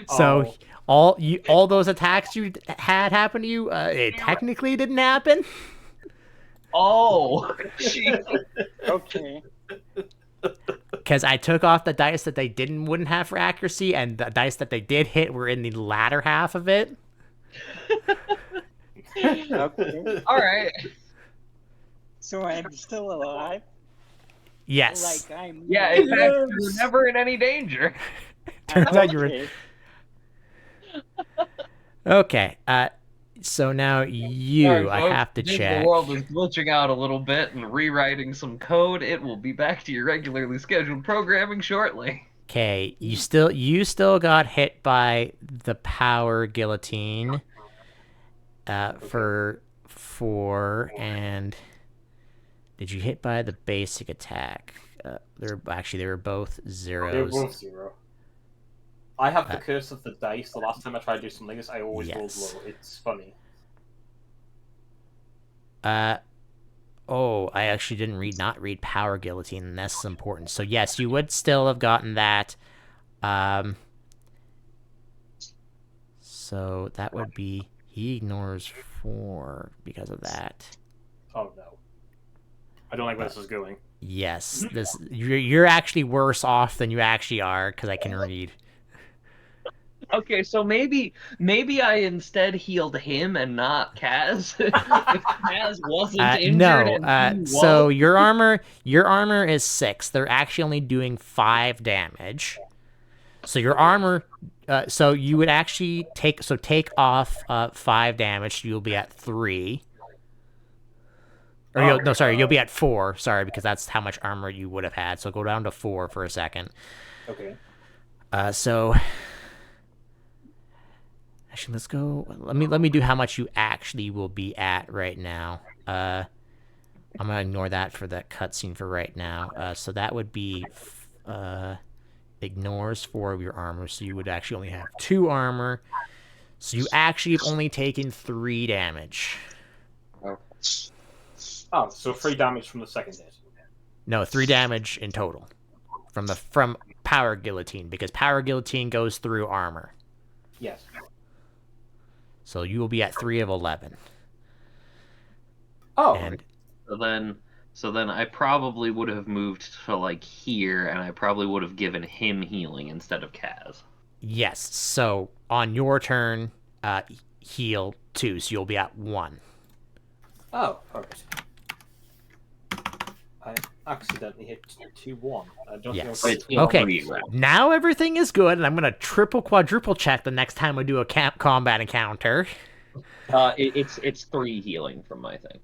So all those attacks you had happen to you, it technically didn't happen. Oh, jeez. Okay. Because I took off the dice that they wouldn't have for accuracy, and the dice that they did hit were in the latter half of it. Okay. All right. So I'm still alive? Yes. Like I'm. Yeah, in fact, you're never in any danger. Turns out you were. Okay. Okay. So now you, Sorry, I folks. have to Since check. The world is glitching out a little bit and rewriting some code. It will be back to your regularly scheduled programming shortly. Okay, you still got hit by the power guillotine. For 4, and did you hit by the basic attack? They were both zeros. They were both 0. I have the curse of the dice. The last time I tried to do something like this, I always rolled low. It's funny. Oh, I actually didn't not read power guillotine, and that's important. So yes, you would still have gotten that. So that would be he ignores 4 because of that. Oh no, I don't like where this is going. Yes, you're actually worse off than you actually are because I can read. Okay, so maybe I instead healed him and not Kaz. If Kaz wasn't injured, No. and he So was. your armor is 6. They're actually only doing 5 damage. So your armor. So you would actually take off 5 damage. So you'll be at 3. Or you'll be at 4. Sorry, because that's how much armor you would have had. So go down to 4 for a second. Okay. So actually, let's go. Let me do how much you actually will be at right now. I'm gonna ignore that for that cutscene for right now. So that would be ignores 4 of your armor, so you would actually only have 2 armor. So you actually have only taken 3 damage. Oh, so 3 damage from the second hit. No, 3 damage in total from power guillotine, because power guillotine goes through armor. Yes. So you will be at 3 of 11. Oh. And So then I probably would have moved to like here, and I probably would have given him healing instead of Kaz. yes, so on your turn, heal 2, so you'll be at 1. Oh, alright. I accidentally hit 2-1. I don't Yes. know. Okay. Now everything is good, and I'm gonna quadruple check the next time I do a combat encounter. It's 3 healing from my thing.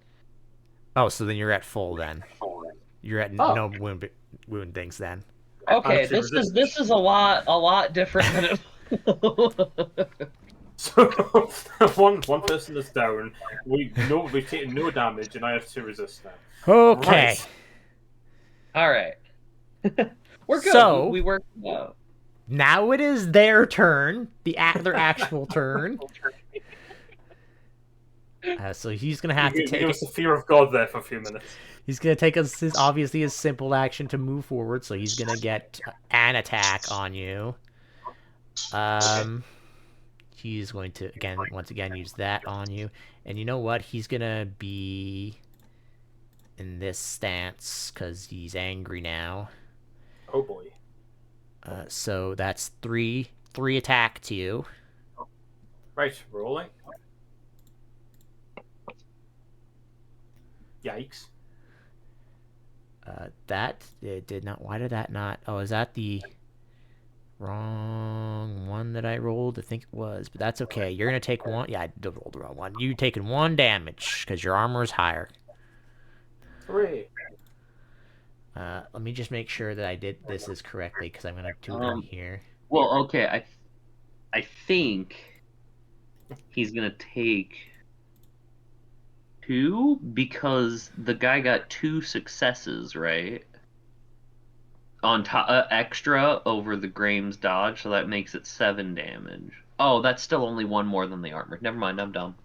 Oh, so then you're at full then. You're at no wound things then. Okay, this is a lot different than it. So one person is down. We've taken no damage, and I have 2 resist now. Okay. Right. All right. We're good. So We worked it out. now it is their turn, their actual turn. So he's gonna have to take There was the fear of God there for a few minutes. He's gonna take his obviously his simple action to move forward. So he's gonna get an attack on you. He's going to once again use that on you, and you know what? He's gonna be in this stance because he's angry now. Oh boy. So that's three attack to you. Right, rolling. Yikes. That it did not. Why did that not? Oh, is that the wrong one that I rolled? I think it was, but that's okay. You're gonna take one. Yeah, I rolled the wrong one. You taking 1 damage because your armor is higher. Hooray. Let me just make sure that I did this is correctly because I'm gonna do it in here. Well, okay. I think he's gonna take 2 because the guy got 2 successes, right? On top, extra over the Graham's dodge, so that makes it 7 damage. Oh, that's still only 1 more than the armor. Never mind, I'm dumb.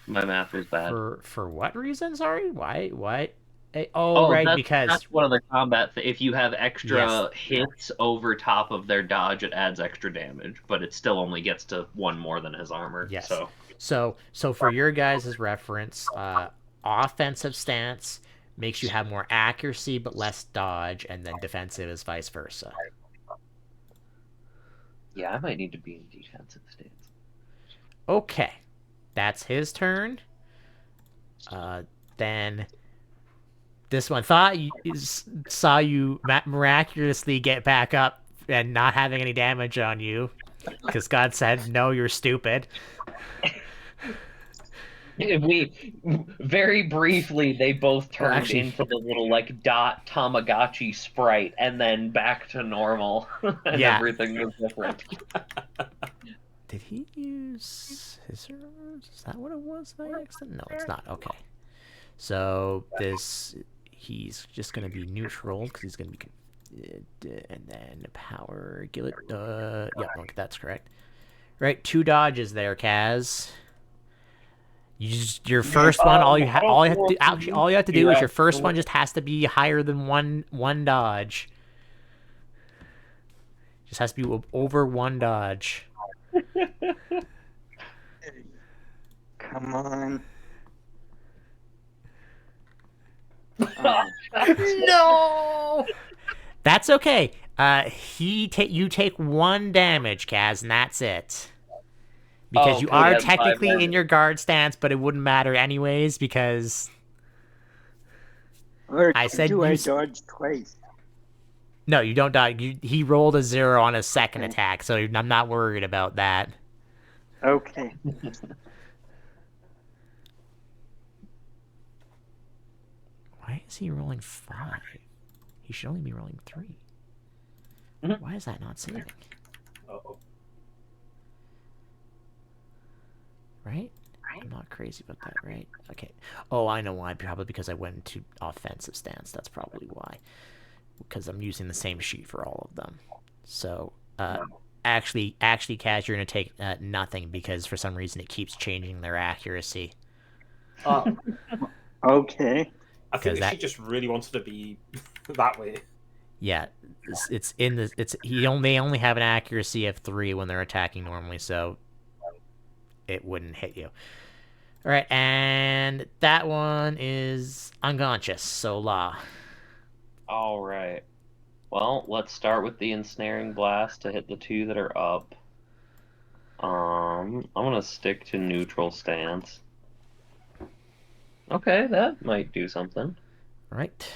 My math was bad. For what reason? Sorry, why? Oh, right, because that's one of the combat. If you have extra Yes. hits over top of their dodge, it adds extra damage, but it still only gets to 1 more than his armor. Yes. So So for your guys' reference, offensive stance makes you have more accuracy but less dodge, and then defensive is vice versa. yeah, I might need to be in defensive stance. Okay, that's his turn. Then this one saw you miraculously get back up and not having any damage on you, because God said, "No, you're stupid." We very briefly they both turned actually- into the little like dot Tamagotchi sprite, and then back to normal, and Yeah. everything was different. Did he use scissors? Is that what it was by accident? No, it's not. Okay. So he's just gonna be neutral because he's gonna be, and then power Gillet. Yep, okay, that's correct. Right, 2 dodges there, Kaz. Your first one. All you have to do is your first one just has to be higher than one dodge. Just has to be over 1 dodge. Come on. No. That's okay. You take 1 damage, Kaz, and that's it. Because you are technically in your guard stance, but it wouldn't matter anyways because Or I said do I you dodge twice? no, you don't die. He rolled a 0 on his second attack, so I'm not worried about that. Okay. Why is he rolling 5? He should only be rolling 3. Why is that not saving? Uh-oh. Right? I'm not crazy about that, right? Okay. Oh, I know why. Probably because I went into offensive stance. That's probably why. Because I'm using the same sheet for all of them. So, actually, Kaz, you're going to take nothing because for some reason it keeps changing their accuracy. Oh, Okay. I think Because she just really wanted to be that way. Yeah, it's in the they only have an accuracy of 3 when they're attacking normally, so it wouldn't hit you. All right, and that one is unconscious. So La. All right. Well, let's start with the ensnaring blast to hit the 2 that are up. I'm gonna stick to neutral stance. Okay, that might do something. All right.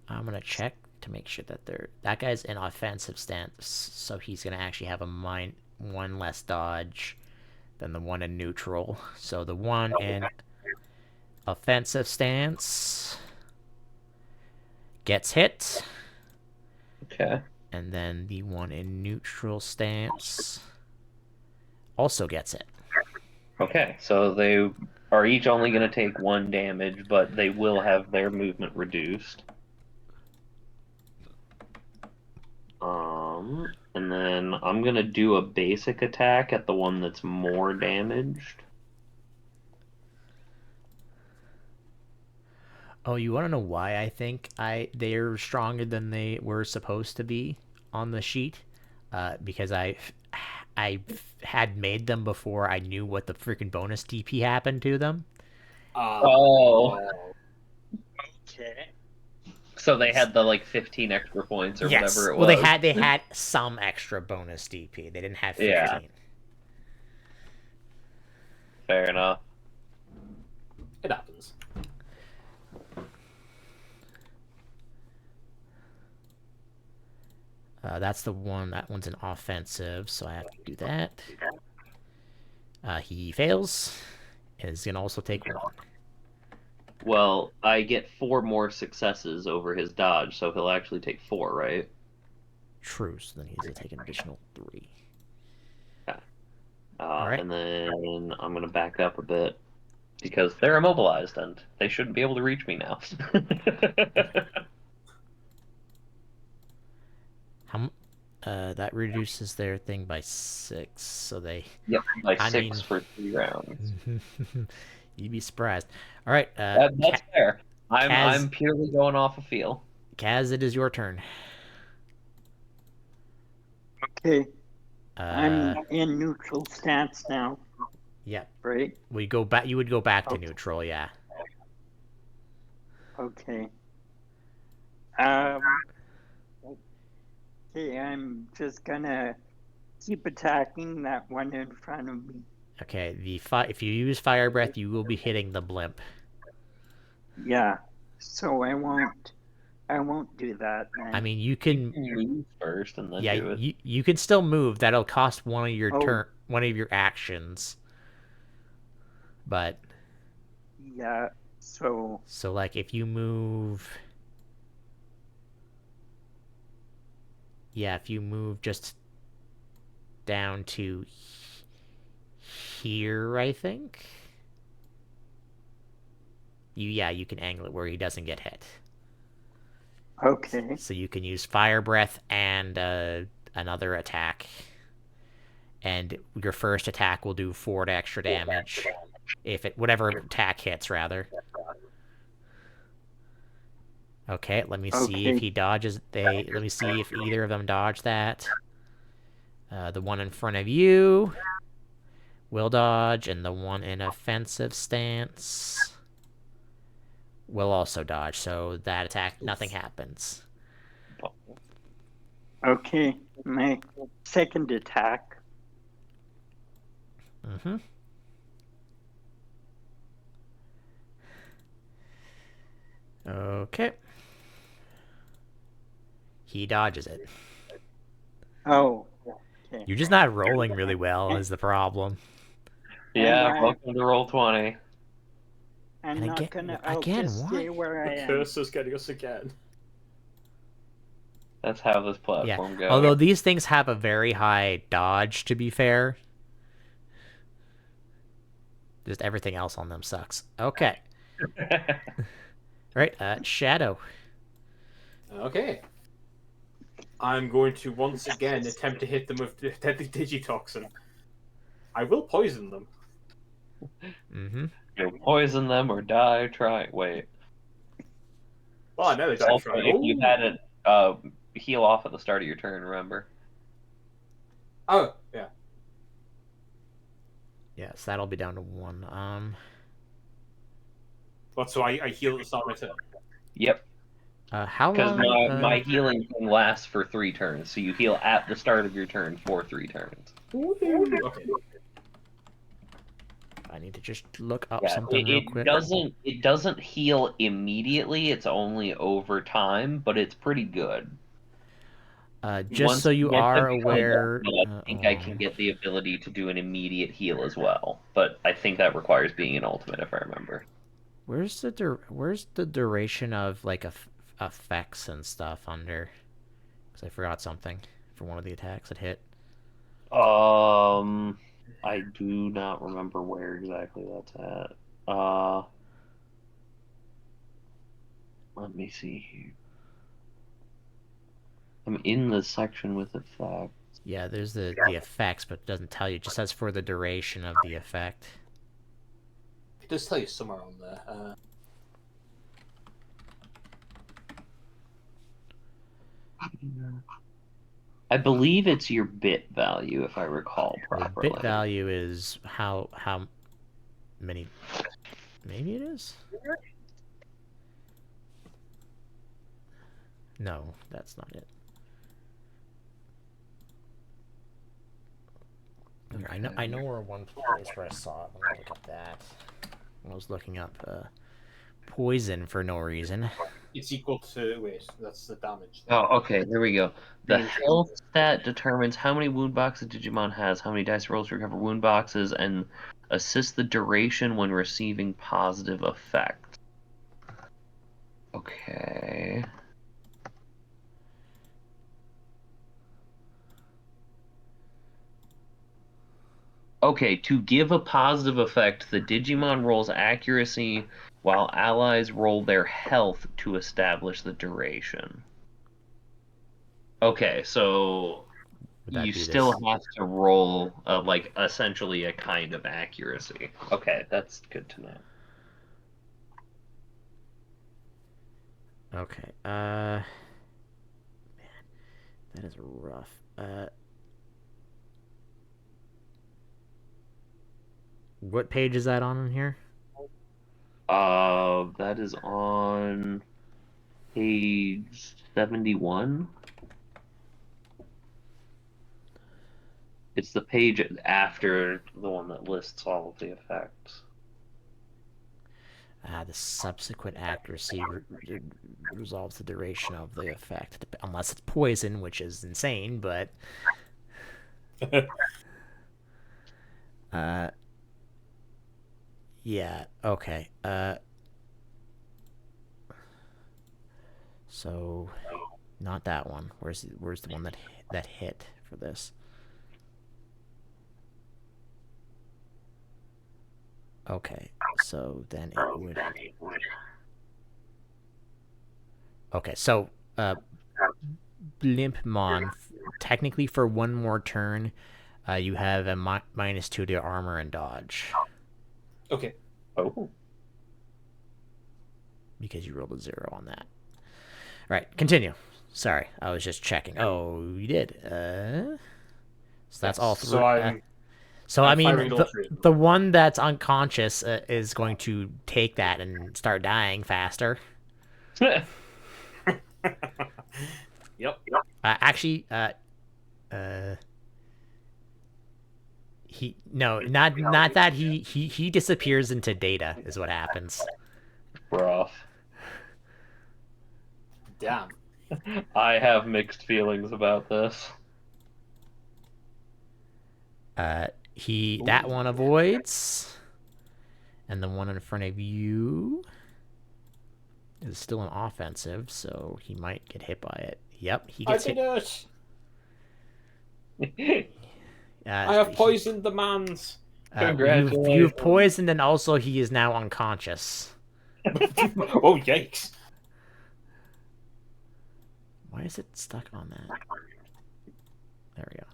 I'm gonna check to make sure that that guy's in offensive stance, so he's gonna actually have a 1 less dodge than the one in neutral. So the one in offensive stance gets hit. Okay. And then the one in neutral stance also gets it. Okay, so they are each only going to take 1 damage, but they will have their movement reduced. And then I'm going to do a basic attack at the one that's more damaged. Oh, you want to know why I think they're stronger than they were supposed to be on the sheet? Because I had made them before I knew what the freaking bonus DP happened to them. Oh. Okay. So they had the like 15 extra points or whatever it Well, was. they had some extra bonus DP. They didn't have 15. Yeah. Fair enough. It happens. That's the one. That one's an offensive, so I have to do that. He fails. Is gonna also take 1. Well, I get 4 more successes over his dodge, so he'll actually take 4, right? True. So then he's gonna take an additional 3. Yeah. Alright. And then I'm gonna back up a bit because they're immobilized and they shouldn't be able to reach me now. That reduces their thing by 6, so they. Yep, like I 6 mean- for 3 rounds. You'd be surprised. All right, That's fair. Kaz- I'm purely going off a feel. Kaz, it is your turn. Okay. Uh, I'm in neutral stance now, yeah. right? We go back. You would go back to Okay. neutral, yeah. Okay. Okay, I'm just gonna keep attacking that one in front of me. Okay. If you use fire breath, you will be hitting the blimp. Yeah. So I won't do that then. I mean, you can. Move first and then Yeah, do it. you can still move. That'll cost one of your Oh. one of your actions. But Yeah. So like if you move. Yeah, if you move just down to here, I think. You can angle it where he doesn't get hit. okay. So you can use fire breath and another attack. And your first attack will do 4 extra damage. Whatever attack hits, rather. Okay, let me see if he dodges. Let me see if either of them dodge that. The one in front of you will dodge, and the one in offensive stance will also dodge. So that attack, nothing happens. Okay. My second attack. Mm-hmm. Okay. He dodges it. Oh. Okay. You're just not rolling really well is the problem. Yeah, And welcome to Roll20. I'm And not again- gonna. again, just why? stay where I The am. curse is getting us again. That's how this Yeah. platform goes. Although these things have a very high dodge, to be fair. Just everything else on them sucks. Okay. Right, Shadow. Okay. I'm going to once again attempt to hit them with the deadly digitoxin. I will poison them. Mm-hmm. You'll poison them or die trying. Wait. Well, I know they died Also, trying. if you had it heal off at the start of your turn, remember? Oh, yeah. Yes, that'll be down to 1. What, so I heal at the start of my turn? Yep. How Because long? my healing thing lasts for 3 turns, so you heal at the start of your turn for 3 turns. Okay. I need to just look up Yeah, something real quick. it doesn't heal immediately. It's only over time, but it's pretty good. Just so you once are I become aware, I think I can get the ability to do an immediate heal as well, but I think that requires being an ultimate, if I remember. where's the duration of like effects and stuff under? Because I forgot something for one of the attacks that hit. I do not remember where exactly that's at. Uh, let me see here. I'm in the section with effect. Yeah, there's the effects, but it doesn't tell you. It just says for the duration of the effect. It does tell you somewhere on there. I believe it's your bit value, if I recall The properly. bit value is how many. Maybe it is. No, that's not it. Okay. I know where one place where I saw it. Let me look at that. I was looking up poison for no reason. It's equal to... Wait, that's the damage. Oh, okay, there we go. The health stat determines how many wound boxes Digimon has, how many dice rolls to recover wound boxes, and assists the duration when receiving positive effect. Okay. Okay, to give a positive effect, the Digimon rolls accuracy while allies roll their health to establish the duration. Okay, so you still have to roll like essentially a kind of accuracy. Okay, that's good to know. Okay. Man, that is rough. What page is that on in here? That is on page 71. It's the page after the one that lists all of the effects. The subsequent accuracy resolves the duration of the effect, unless it's poison, which is insane, but... yeah, okay. So, not that one. Where's the one that hit for this? Okay, so then it would... Okay, so Blimpmon, technically for one more turn, you have a -2 to your armor and dodge. Okay. Oh. Because you rolled a 0 on that. All right, continue. Sorry, I was just checking. Oh, you did. So that's all three. So I mean, the one that's unconscious is going to take that and start dying faster. Yep. Actually, not that he disappears into data is what happens. Rough. Damn. I have mixed feelings about this. That one avoids, and the one in front of you is still an offensive, so he might get hit by it. Yep, he gets hit. I have poisoned the man's. Congratulations. You've poisoned, and also he is now unconscious. Oh, yikes. Why is it stuck on that? There we go.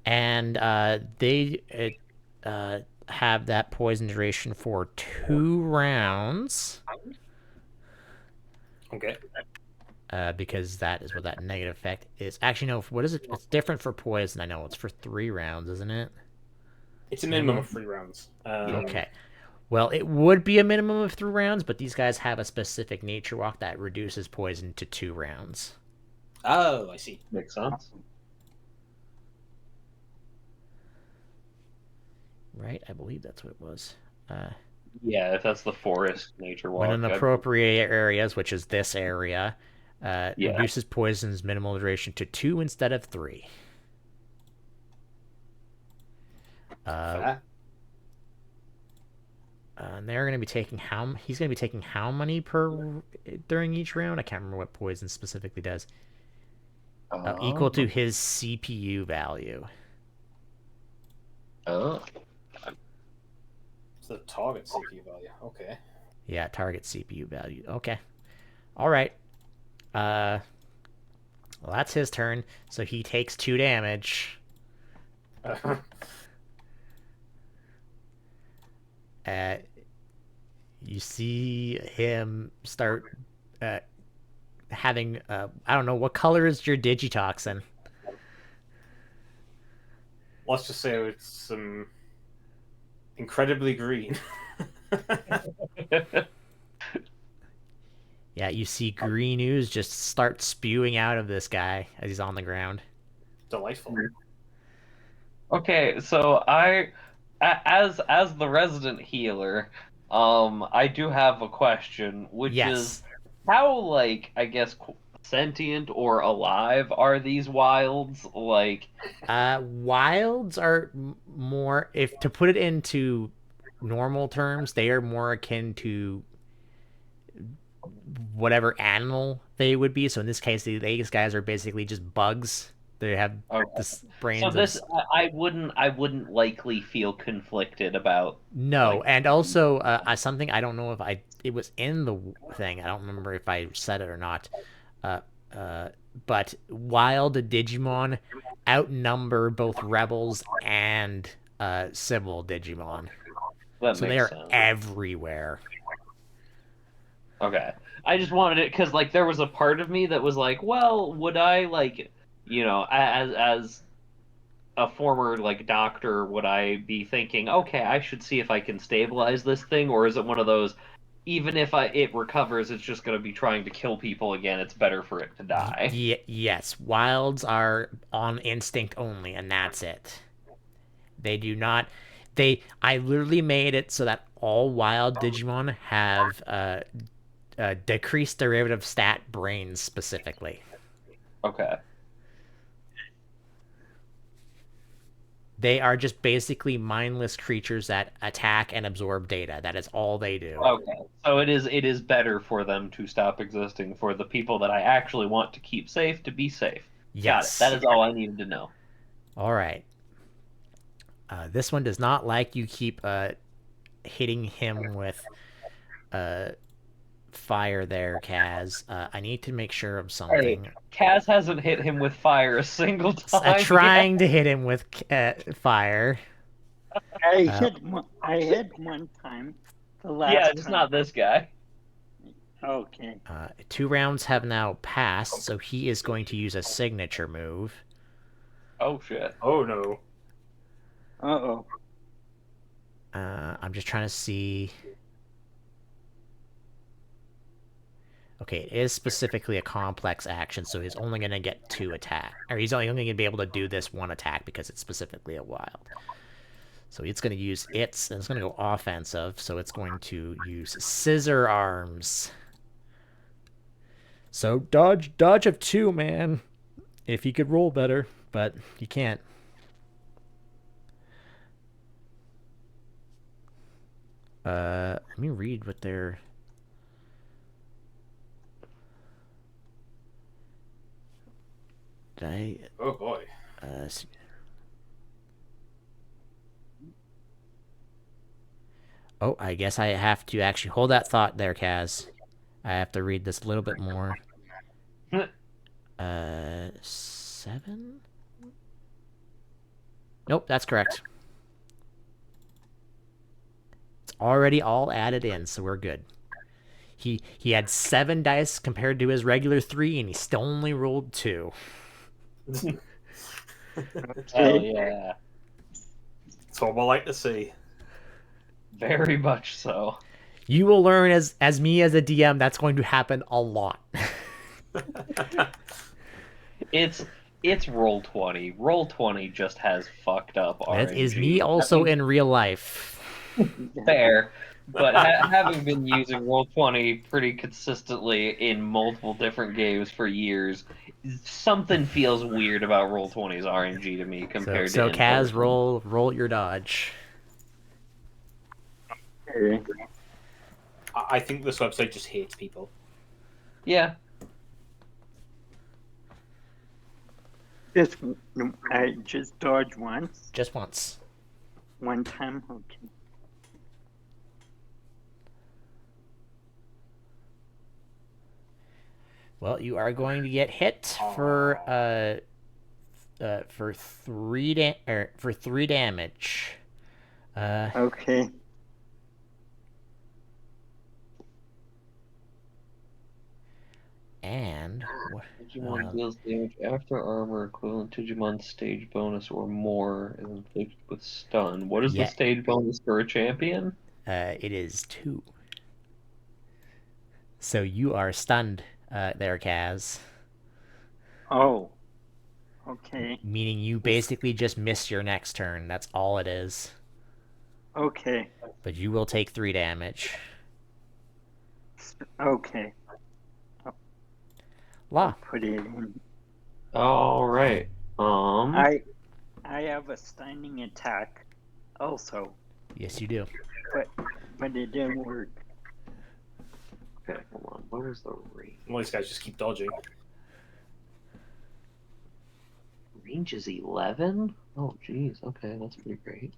And they have that poison duration for 2 rounds. Okay. Because that is what that negative effect is. Actually, no. What is it? It's different for poison. I know it's for 3 rounds, isn't it? It's a minimum of 3 rounds. Okay. Well, it would be a minimum of 3 rounds, but these guys have a specific nature walk that reduces poison to 2 rounds. Oh, I see. Makes sense. Right? I believe that's what it was. Yeah, if that's the forest nature walk. When in appropriate areas, which is this area, reduces poison's minimal duration to 2 instead of 3. And they're going to be taking he's going to be taking how many during each round? I can't remember what poison specifically does. Equal to his CPU value. Oh. It's the target CPU value. Okay. Yeah, target CPU value. Okay. All right. Well, that's his turn. So he takes 2 damage. Uh, you see him start having. I don't know, what color is your Digitoxin? Let's just say it's incredibly green. Yeah, you see green ooze just start spewing out of this guy as he's on the ground. Delightful. Okay, so as the resident healer, I do have a question, which is Yes. how, like, I guess sentient or alive are these wilds? Like, Wilds are more, if to put it into normal terms, they are more akin to whatever animal they would be. So in this case, these guys are basically just bugs. They have okay. the So brains of. this I wouldn't likely feel conflicted about, No, like, and also something I don't know if it was in the thing. I don't remember if I said it or not. Uh, uh, but wild Digimon outnumber both rebels and civil Digimon, that so they makes are sense. everywhere. Okay. I just wanted it because, like, there was a part of me that was like, well, would I, like, as a former, like, doctor, would I be thinking, okay, I should see if I can stabilize this thing, or is it one of those, even if it recovers, it's just going to be trying to kill people again, it's better for it to die? Yes, wilds are on instinct only, and that's it. They do not. I literally made it so that all wild Digimon have decreased derivative stat brains specifically. Okay. They are just basically mindless creatures that attack and absorb data. That is all they do. Okay. So it is better for them to stop existing for the people that I actually want to keep safe to be safe. Got it. That Yes. is all I needed to know. All right. This one does not like you keep hitting him with fire there, Kaz. I need to make sure of Hey, something. Kaz hasn't hit him with fire a single time yet. Trying to hit him with fire. I hit one time. The last Yeah, just time. not this guy. Okay. 2 rounds have now passed, so he is going to use a signature move. Oh shit. Oh no. Uh-oh. I'm just trying to see. Okay, it is specifically a complex action, so he's only going to get 2 attack. Or he's only going to be able to do this 1 attack because it's specifically a wild. So it's going to use and it's going to go offensive, so it's going to use scissor arms. So dodge of 2, man. If he could roll better, but he can't. Let me read what they're. Did I? Oh boy. Oh, I guess I have to actually hold that thought there, Kaz. I have to read this a little bit more. 7? Nope, that's correct. It's already all added in, so we're good. He had 7 dice compared to his regular 3, and he still only rolled 2. Hell yeah. That's what I like to see. Very much so. You will learn as me as a DM that's going to happen a lot. It's Roll20. Roll20 just has fucked up RNG. That is me also in real life. Fair, but having been using Roll20 pretty consistently in multiple different games for years, something feels weird about Roll20's RNG to me compared So to Kaz, in-person. roll your dodge. I think this website just hates people. Yeah. I just dodge once. Just once. One time? Okay. Well, you are going to get hit for three damage. Okay. And what? Digimon deals damage after armor equivalent to Digimon's stage bonus or more is inflicted with stun. What is the Yeah. stage bonus for a champion? It is 2. So you are stunned there, Kaz. Oh. Okay. Meaning you basically just miss your next turn. That's all it is. Okay. But you will take 3 damage. Okay. La. I'll put it in. All right. I have a stunning attack also, Yes, you do. but it didn't work. Okay, hold on. What was the range? Well, these guys just keep dodging. Range is 11? Oh, geez. Okay, that's pretty great.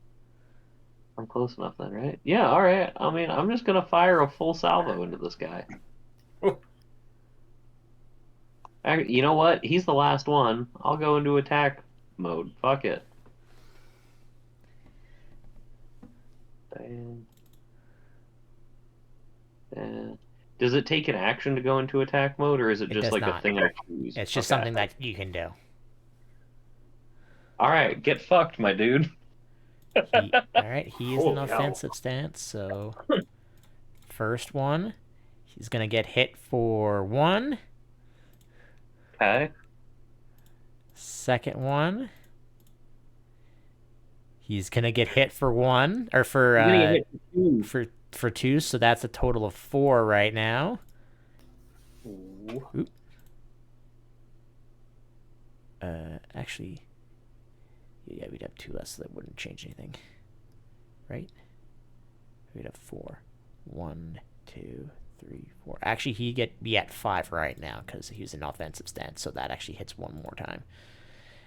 I'm close enough then, right? Yeah, all right. I mean, I'm just gonna fire a full salvo into this guy. You know what? He's the last one. I'll go into attack mode. Fuck it. Bam. Bam. Does it take an action to go into attack mode, or is it It just does like a not. thing I choose? It's just Okay. something that you can do. All right, get fucked, my dude. Alright, he is an Holy hell. offensive stance, so first one, he's gonna get hit for 1. Okay. Second one, he's gonna get hit for 1, or for You're gonna get hit for 2. for 2, so that's a total of 4 right now. Ooh. Oop. Actually, yeah, we'd have 2 less, so that wouldn't change anything, right? We'd have 4. 1, 2, 3, 4. Actually, he'd be at 5 right now because he's in offensive stance, so that actually hits 1 more time.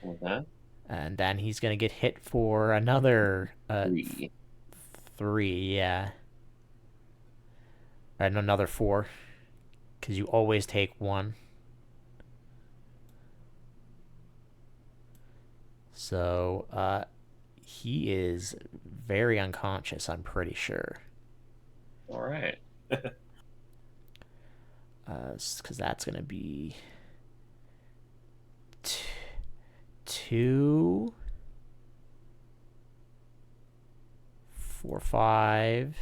Okay. And then he's gonna get hit for another 3. 3, yeah, and another 4, because you always take 1. So he is very unconscious, I'm pretty sure. All right. Because that's gonna be 2, 4, 5,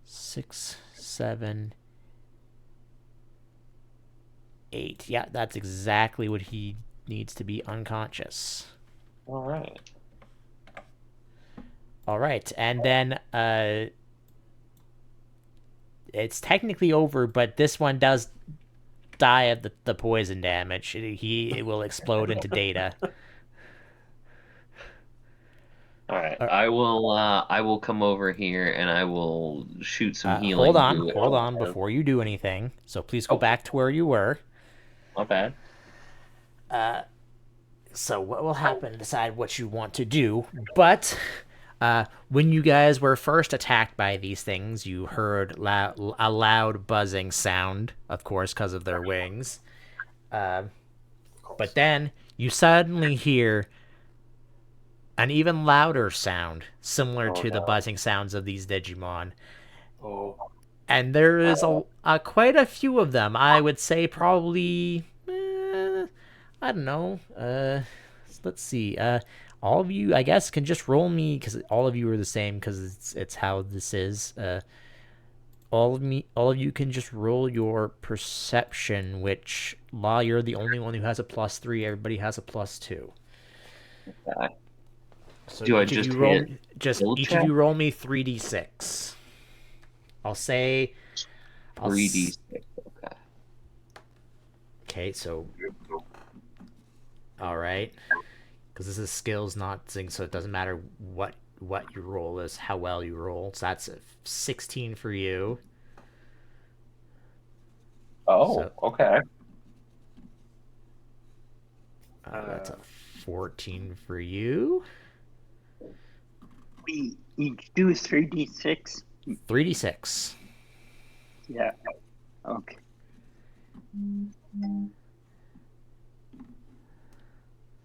6, 7, 8. Yeah, that's exactly what he needs to be unconscious. All right. All right, and then it's technically over, but this one does die of the poison damage. It will explode into data. All right. I will come over here and I will shoot some healing. Hold on before you do anything. So please go back to where you were. Not bad. So what will happen? Decide what you want to do. But when you guys were first attacked by these things, you heard a loud buzzing sound, of course, because of their wings. But then you suddenly hear an even louder sound, similar to the buzzing sounds of these Digimon. Oh. And there is quite a few of them. I would say probably, I don't know. Let's see. All of you, I guess, can just roll me, because all of you are the same, because it's how this is. All of you can just roll your perception, which, La, you're the only one who has a +3. Everybody has a +2. Okay. So Do I each of just you roll, hit just skill each check? of you roll me 3d6. I'll say 3d6. Okay. Okay, so all right, because this is skills, not things, so it doesn't matter what you roll is how well you roll. So that's a 16 for you. Oh, So- okay. That's a 14 for you. We each do 3d6. 3d6. Yeah. Okay.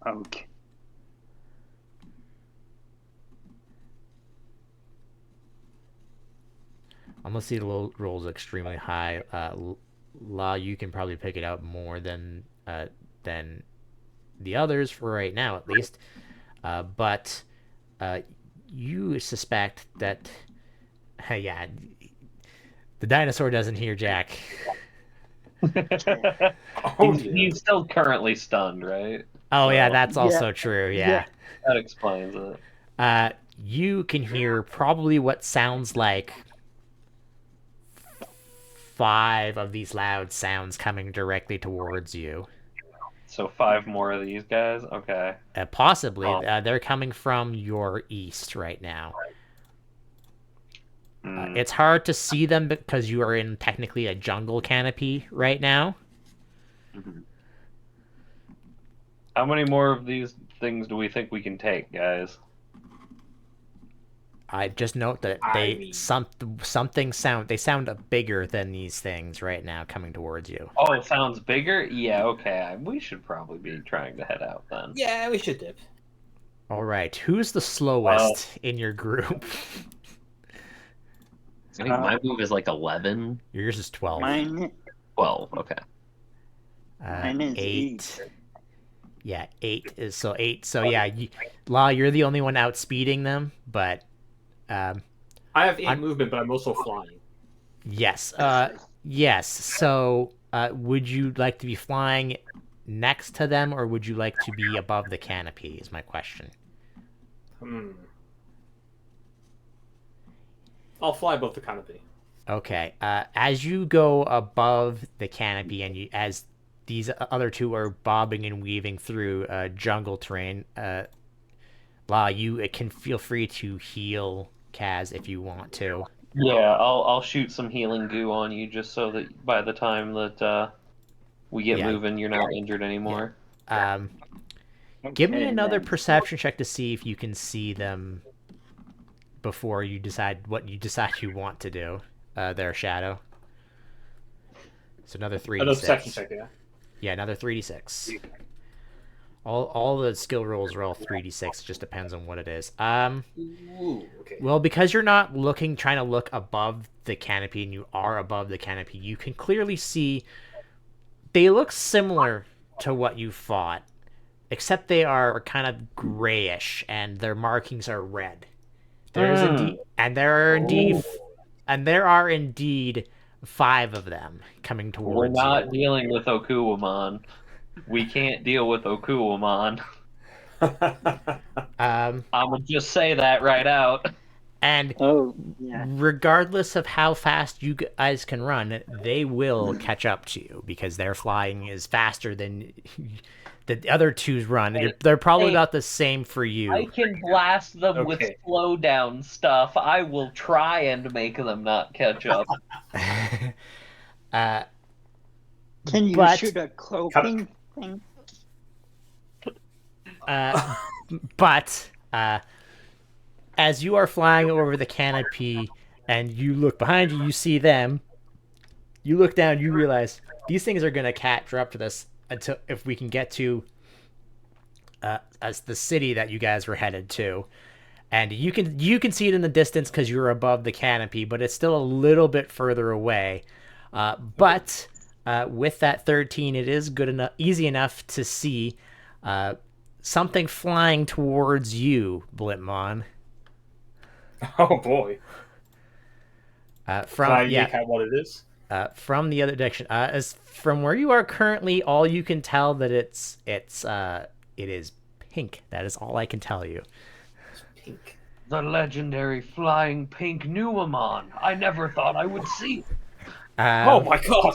Okay. Unless the roll's extremely high, La, you can probably pick it up more than the others for right now, at least. But you suspect that, yeah, the dinosaur doesn't hear Jack. Oh, dear. He's still currently stunned, right? Oh, So, yeah, that's also true. Yeah. that explains it. You can hear probably what sounds like 5 of these loud sounds coming directly towards you. So 5 more of these guys? Okay. Possibly. They're coming from your east right now. It's hard to see them because you are in technically a jungle canopy right now. Mm-hmm. How many more of these things do we think we can take, guys? I just note that they sound bigger than these things right now coming towards you. Oh, it sounds bigger? Yeah, okay. We should probably be trying to head out then. Yeah, we should dip. All right, who's the slowest in your group? I think my move is like 11. Yours is 12. Mine 12, okay. Mine is 8. Yeah, 8 is so 8. So yeah, Law, you're the only one outspeeding them, but I have 8 movement, but I'm also flying. yes. Yes. So would you like to be flying next to them, or would you like to be above the canopy? Is my question. I'll fly above the canopy. Okay. As you go above the canopy, and as these other two are bobbing and weaving through jungle terrain, La, you can feel free to heal Kaz if you want to. Yeah, I'll shoot some healing goo on you just so that by the time that we get moving, you're not injured anymore. Give me another perception check to see if you can see them before you decide what you want to do. Their shadow. So another 3d6. Another perception check, yeah. Yeah, another 3d6. All the skill rolls are all 3d6. It just depends on what it is. Ooh, okay. Well, because you're not trying to look above the canopy, and you are above the canopy, you can clearly see they look similar to what you fought, except they are kind of grayish, and their markings are red. There are indeed 5 of them coming towards you. We're not dealing with Okuwamon. We can't deal with Okuwamon. I'm gonna just say that right out. And regardless of how fast you guys can run, they will catch up to you because their flying is faster than the other two's run. They're probably about the same for you. I can blast them with slowdown stuff. I will try and make them not catch up. Can you shoot a cloaking thing? But as you are flying over the canopy and you look behind you, you see them. You look down, you realize these things are going to catch up to this until if we can get to as the city that you guys were headed to. And you can see it in the distance because you're above the canopy, but it's still a little bit further away. But with that 13, it is easy enough to see something flying towards you, Blipmon. Oh boy! From Can I make out what it is? From the other direction, as from where you are currently, all you can tell that it is pink. That is all I can tell you. It's pink. The legendary flying pink Nuamon. I never thought I would see. Oh my god!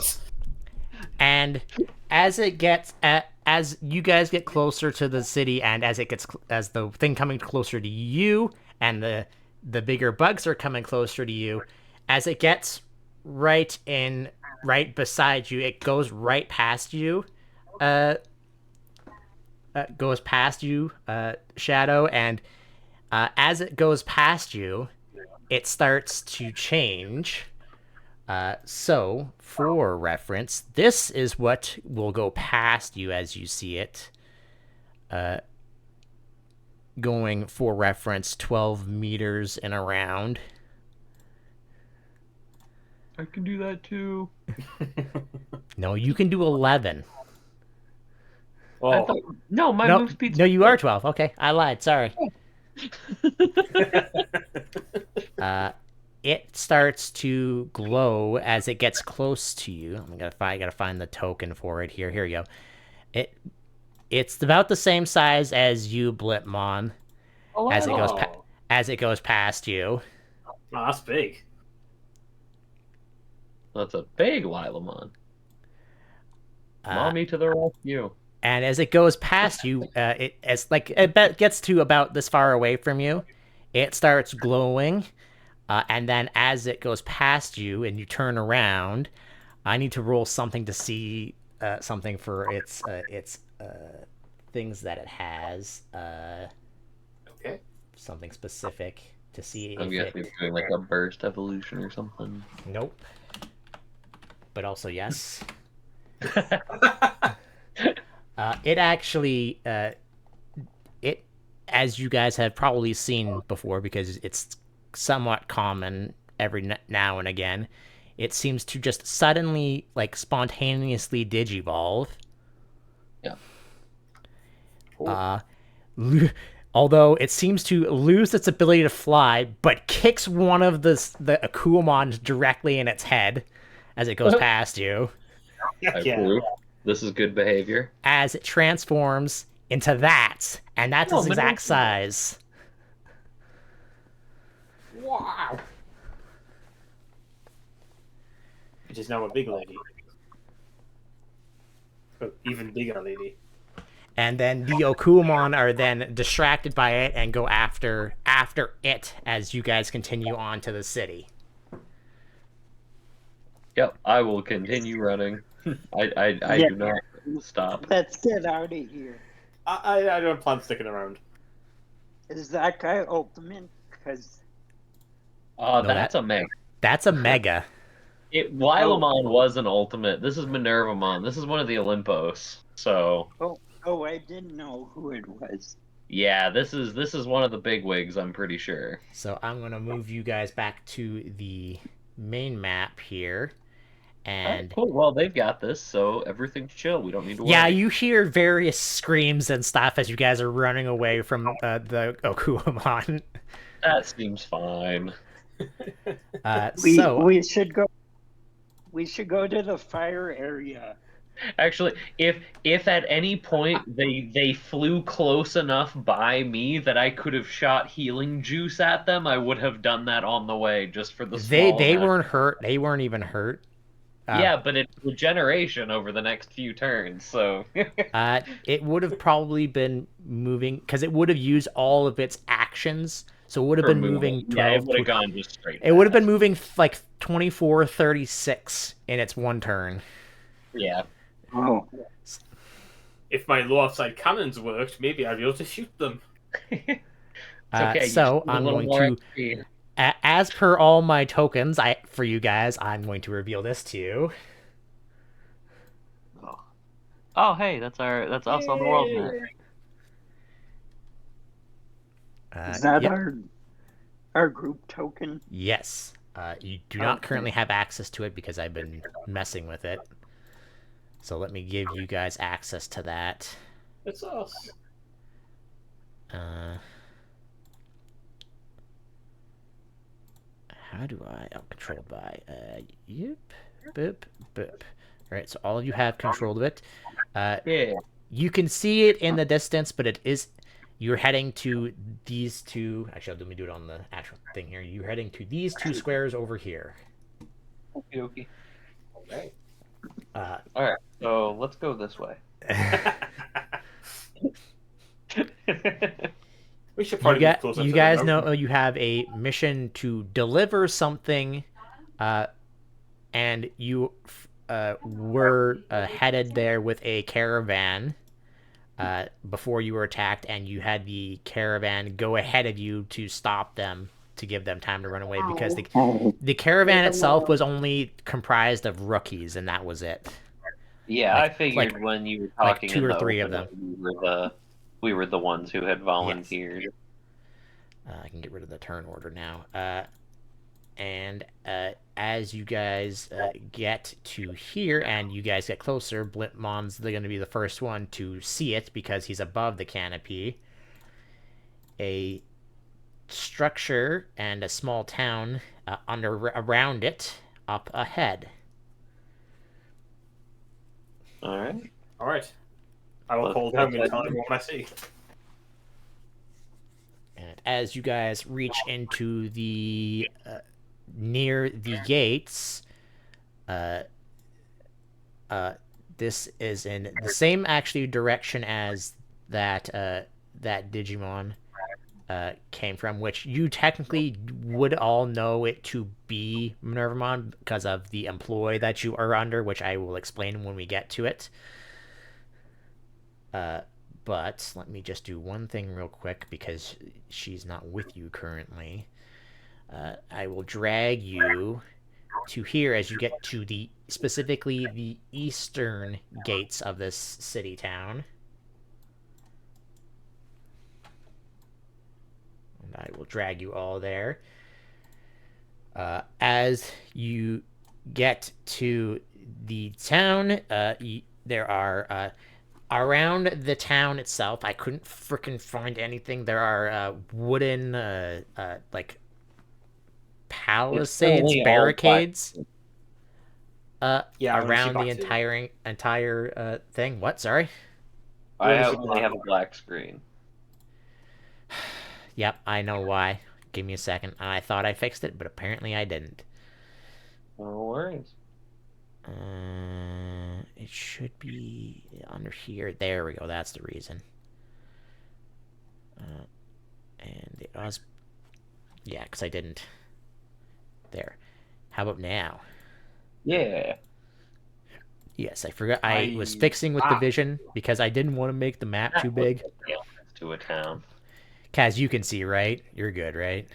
And as you guys get closer to the city, and as the thing coming closer to you, and the bigger bugs are coming closer to you, as it gets right beside you, it goes right past you. goes past you, Shadow, and as it goes past you, it starts to change. So, for reference, this is what will go past you as you see it. Going, for reference, 12 meters in a round. I can do that too. No, you can do 11. I Oh, thought, no, my No, move speed's no, you are 12. Okay, I lied. Sorry. It starts to glow as it gets close to you. I gotta find the token for it here. Here you go. It's about the same size as you, Blipmon, Oh, as it goes oh. as it goes past you. Oh, that's big. that's a big Lilamon. Uh, Mommy to the rescue. and as it goes past you, it gets to about this far away from you. It starts glowing, and then as it goes past you and you turn around, I need to roll something to see something for its things that it has. Okay. Something specific to see I'm if guessing it. it's doing like a burst evolution or something. Nope. But also yes. It actually it, as you guys have probably seen before because it's somewhat common every now and again, it seems to just suddenly like spontaneously digivolve. Yeah. Cool. Although it seems to lose its ability to fly, but kicks one of the Akuamons directly in its head as it goes past you, I Yeah. approve. This is good behavior. as it transforms into that, and that's No, its exact Minerva. size. Wow. Which is now a big lady. Oh, even bigger lady. And then the Okuamon are then distracted by it and go after it as you guys continue on to the city. Yep, I will continue running. I Yeah. do not stop. Let's get out of here. I don't plan sticking around. Is that guy ultimate? Because Oh, No, that's a mega. That's a mega. Lilamon was an ultimate. This is Minervamon. This is one of the Olympos. So I didn't know who it was. yeah, this is one of the big wigs, I'm pretty sure. So I'm gonna move you guys back to the main map here. Alright, And cool. Well, they've got this, so everything's chill. We don't need to worry. yeah, you hear various screams and stuff as you guys are running away from the Okuamon. That seems fine. We should go. We should go to the fire area. Actually, if at any point they flew close enough by me that I could have shot healing juice at them, I would have done that on the way just for the small They amount. weren't hurt. They weren't even hurt. Yeah, but it's regeneration over the next few turns, so It would have probably been moving because it would have used all of its actions. So it would have for been moving 12. Yeah, it would have gone just straight. It would have been moving like 24, 36 in its one turn. Yeah. Oh, If my low offside cannons worked, maybe I'd be able to shoot them. It's okay. you So just need a I'm little going more to, XP. as per all my tokens, for you guys, I'm going to reveal this to you. Oh, hey, that's us on the world map. is that Yep. our group token? Yes. You do not currently have access to it because I've been messing with it. So let me give you guys access to that. It's us. How do I? Oh, controlled by. Yep. Boop. Boop. All right. So all of you have control of it. Yeah. You can see it in the distance, but it is. You're heading to these two. Actually, let me do it on the actual thing here. You're heading to these two squares over here. Okay. Okay. All right. So let's go this way. We should probably move closer You to guys the know you have a mission to deliver something, and you were headed there with a caravan. before you were attacked, and you had the caravan go ahead of you to stop them to give them time to run away because the caravan itself was only comprised of rookies, and that was it. Yeah, I figured when you were talking two in or the three of open, them. we were the ones who had volunteered. Yes. I can get rid of the turn order now. And as you guys get to here and you guys get closer, Blipmon's going to be the first one to see it because he's above the canopy. A structure and a small town around it up ahead. All right. All right. I will call down and tell everyone what I see. And as you guys reach into the near the gates, this is in the same actually direction as that that Digimon came from, which you technically would all know it to be Minervamon because of the employ that you are under, which I will explain when we get to it. But let me just do one thing real quick because she's not with you currently. I will drag you to here as you get to specifically the eastern gates of this city town. And I will drag you all there. As you get to the town, there are around the town itself. I couldn't freaking find anything. There are wooden like palisades, barricades around the entire thing. What? Sorry. I only have a black screen. Yep, I know why. Give me a second. I thought I fixed it, but apparently I didn't. No worries. It should be under here. There we go. That's the reason. And it was... Yeah, because I didn't... There. How about now? Yeah. Yes, I forgot. I was fixing with the vision because I didn't want to make the map too big. To a town. Kaz, you can see, right? You're good, right?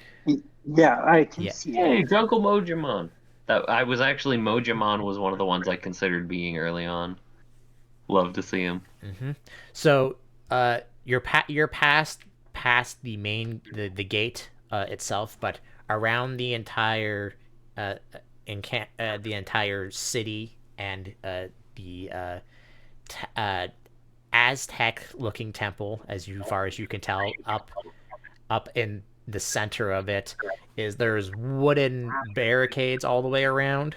Yeah, I can see. Hey, Jungle Mojimon. I was actually Mojimon was one of the ones I considered being early on. Love to see him. Mm-hmm. So, you're past the main the gate itself, but around the entire the entire city and the Aztec-looking temple, as far as you can tell, up in the center of it there's wooden barricades all the way around.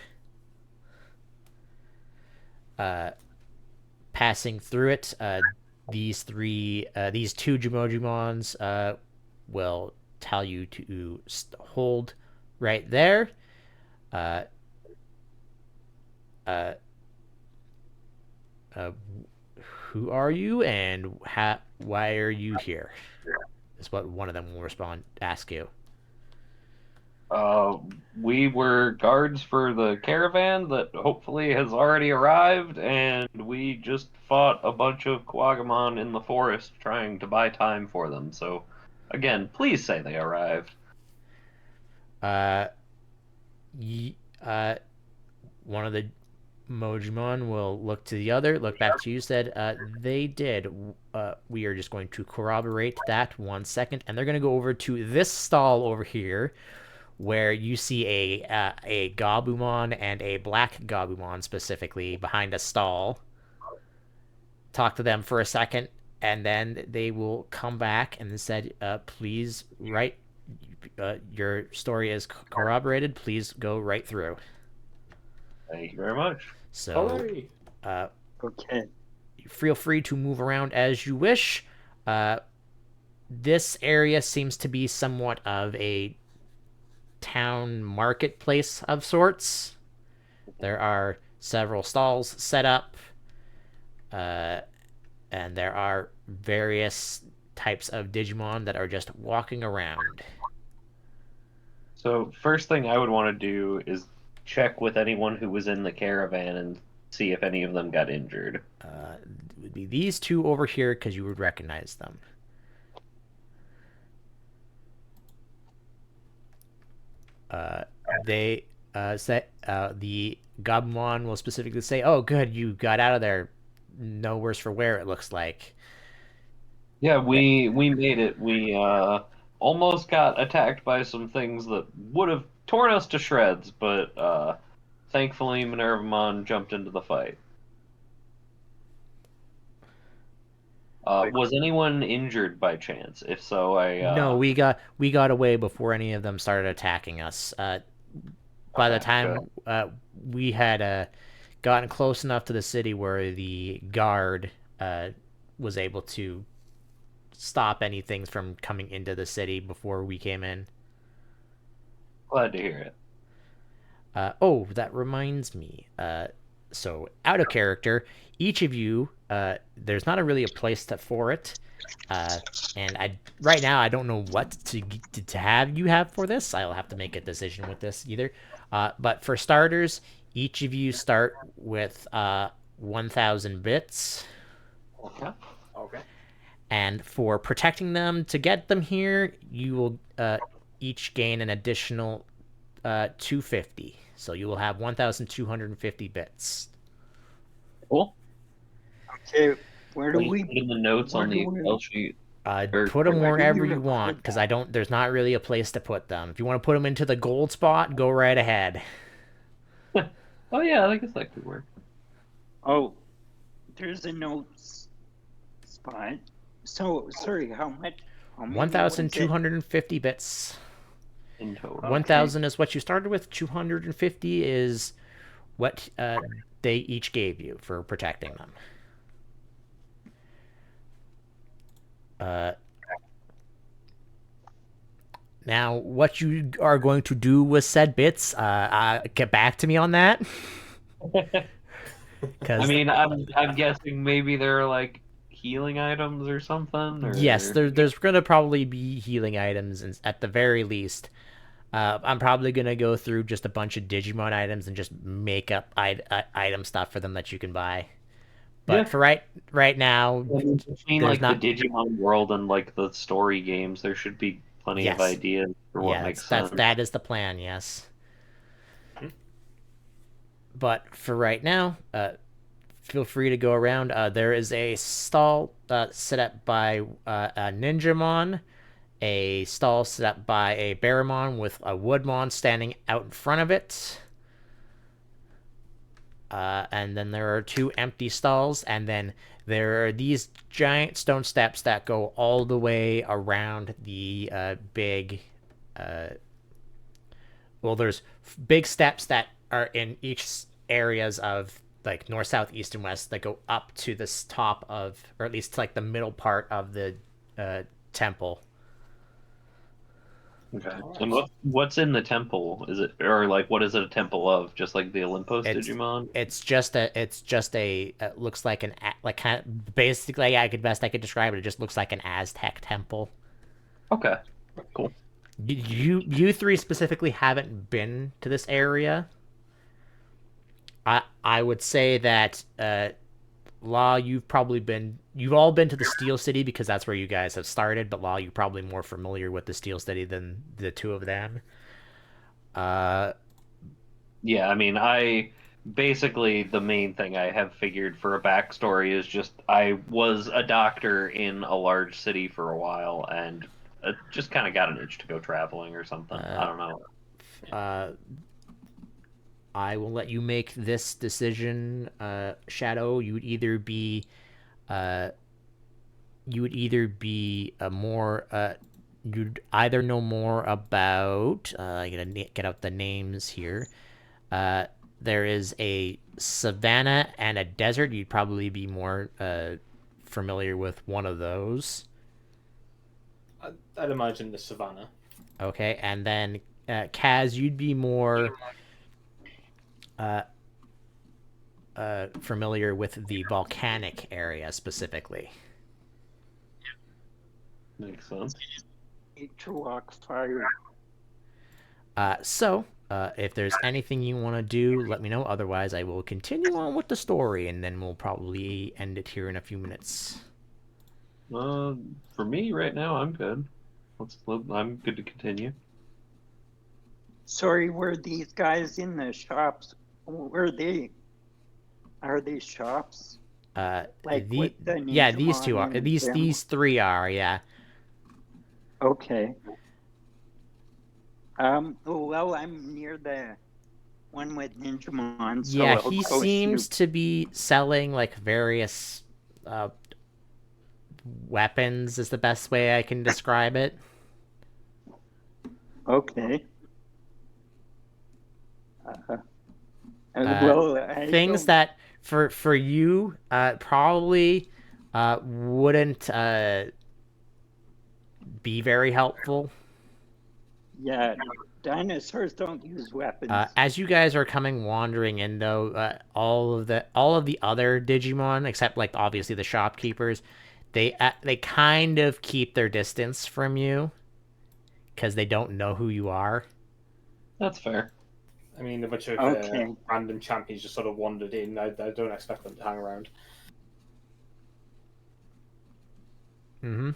Passing through it, these two Jumojimons will tell you to hold right there. Who are you and why are you here? Is what one of them will ask you. We were guards for the caravan that hopefully has already arrived, and we just fought a bunch of Quagamon in the forest trying to buy time for them. So, again, please say they arrived. One of the Mojimon will look back to you, said, they did. We are just going to corroborate that 1 second, and they're going to go over to this stall over here, where you see a Gabumon and a black Gabumon specifically behind a stall. Talk to them for a second, and then they will come back and said, please write. Your story is corroborated. Please go right through. Thank you very much. So, okay. Feel free to move around as you wish. This area seems to be somewhat of a town marketplace of sorts. There are several stalls set up, and there are various types of Digimon that are just walking around. So, first thing I would want to do is check with anyone who was in the caravan and see if any of them got injured. It would be these two over here because you would recognize them. They say the Gabumon will specifically say, "Oh, good, you got out of there. No worse for wear. It looks like." Yeah, we made it. We almost got attacked by some things that would have torn us to shreds, but thankfully Minervamon jumped into the fight. Was anyone injured by chance? If so, No, we got away before any of them started attacking us. By the okay, time we had gotten close enough to the city where the guard was able to stop anything from coming into the city before we came in. glad to hear it. Oh, that reminds me. So out of character, each of you, there's not really a place for it, and I right now I don't know what to have you have for this. I'll have to make a decision with this either. But for starters, each of you start with 1,000 bits. Okay. Okay. And for protecting them to get them here, you will each gain an additional 250. So you will have 1,250 bits. Cool. Okay, where do Please we put in the notes on the Excel sheet. Put them where do wherever we you want, record because that? there's not really a place to put them. If you want to put them into the gold spot, go right ahead. Oh yeah, I guess that could work. Oh, there's a notes spot. So sorry, how much? How many was it? 1,250 bits. In total. Okay. 1,000 is what you started with. 250 is what they each gave you for protecting them. Now, what you are going to do with said bits, get back to me on that. I mean, I'm guessing maybe they're like healing items or something, or yes, there's going to probably be healing items, and at the very least. I'm probably going to go through just a bunch of Digimon items and just make up item stuff for them that you can buy. But Yeah. for right now, Between there's like not. the Digimon world and like the story games, there should be plenty of Yes. ideas for what Yeah, makes sense. that is the plan. Yes. But for right now, feel free to go around. There is a stall set up by a Ninjamon, a stall set up by a Barramon with a Woodmon standing out in front of it. And then there are two empty stalls, and then there are these giant stone steps that go all the way around the big. Well, there's big steps that are in each areas of like north, south, east, and west that go up to this top of, or at least to like the middle part of the temple. Okay. Alright. And what's in the temple? Is it, or like what is it a temple of? Just like the Olympos It's Digimon? it's just a it looks like like kind of basically I could describe it. It just looks like an Aztec temple. Okay. Cool. You three specifically haven't been to this area. I would say that Law, you've all been to the Steel City because that's where you guys have started, but Law, you're probably more familiar with the Steel City than the two of them. Yeah, I mean, I basically the main thing I have figured for a backstory is just I was a doctor in a large city for a while and just kind of got an itch to go traveling or something. I don't know. I will let you make this decision, Shadow. You would either be a more you'd either know more about I gotta get out the names here. There is a savanna and a desert. You'd probably be more familiar with one of those. I'd imagine the savannah. Okay, and then Kaz, you'd be more familiar with the volcanic area specifically. Makes sense. Need to walk fire. So If there's anything you want to do, let me know. Otherwise, I will continue on with the story, and then we'll probably end it here in a few minutes. For me right now, I'm good. I'm good to continue. Sorry, were these guys in the shops? Were they? Are they shops? Like with the Yeah, these two Digimon are. and These three are. Yeah. Okay. Well, I'm near the one with Digimon, so Yeah, I'll he go see. seems to be selling like various weapons. Is the best way I can describe it. Okay. Well, I Things don't. that for you probably wouldn't be very helpful. Yeah, dinosaurs don't use weapons. As you guys are coming wandering in, though, all of the other Digimon, except like obviously the shopkeepers, they kind of keep their distance from you because they don't know who you are. That's fair. I mean, a bunch of Okay. random champions just sort of wandered in. I don't expect them to hang around. Mm-hmm.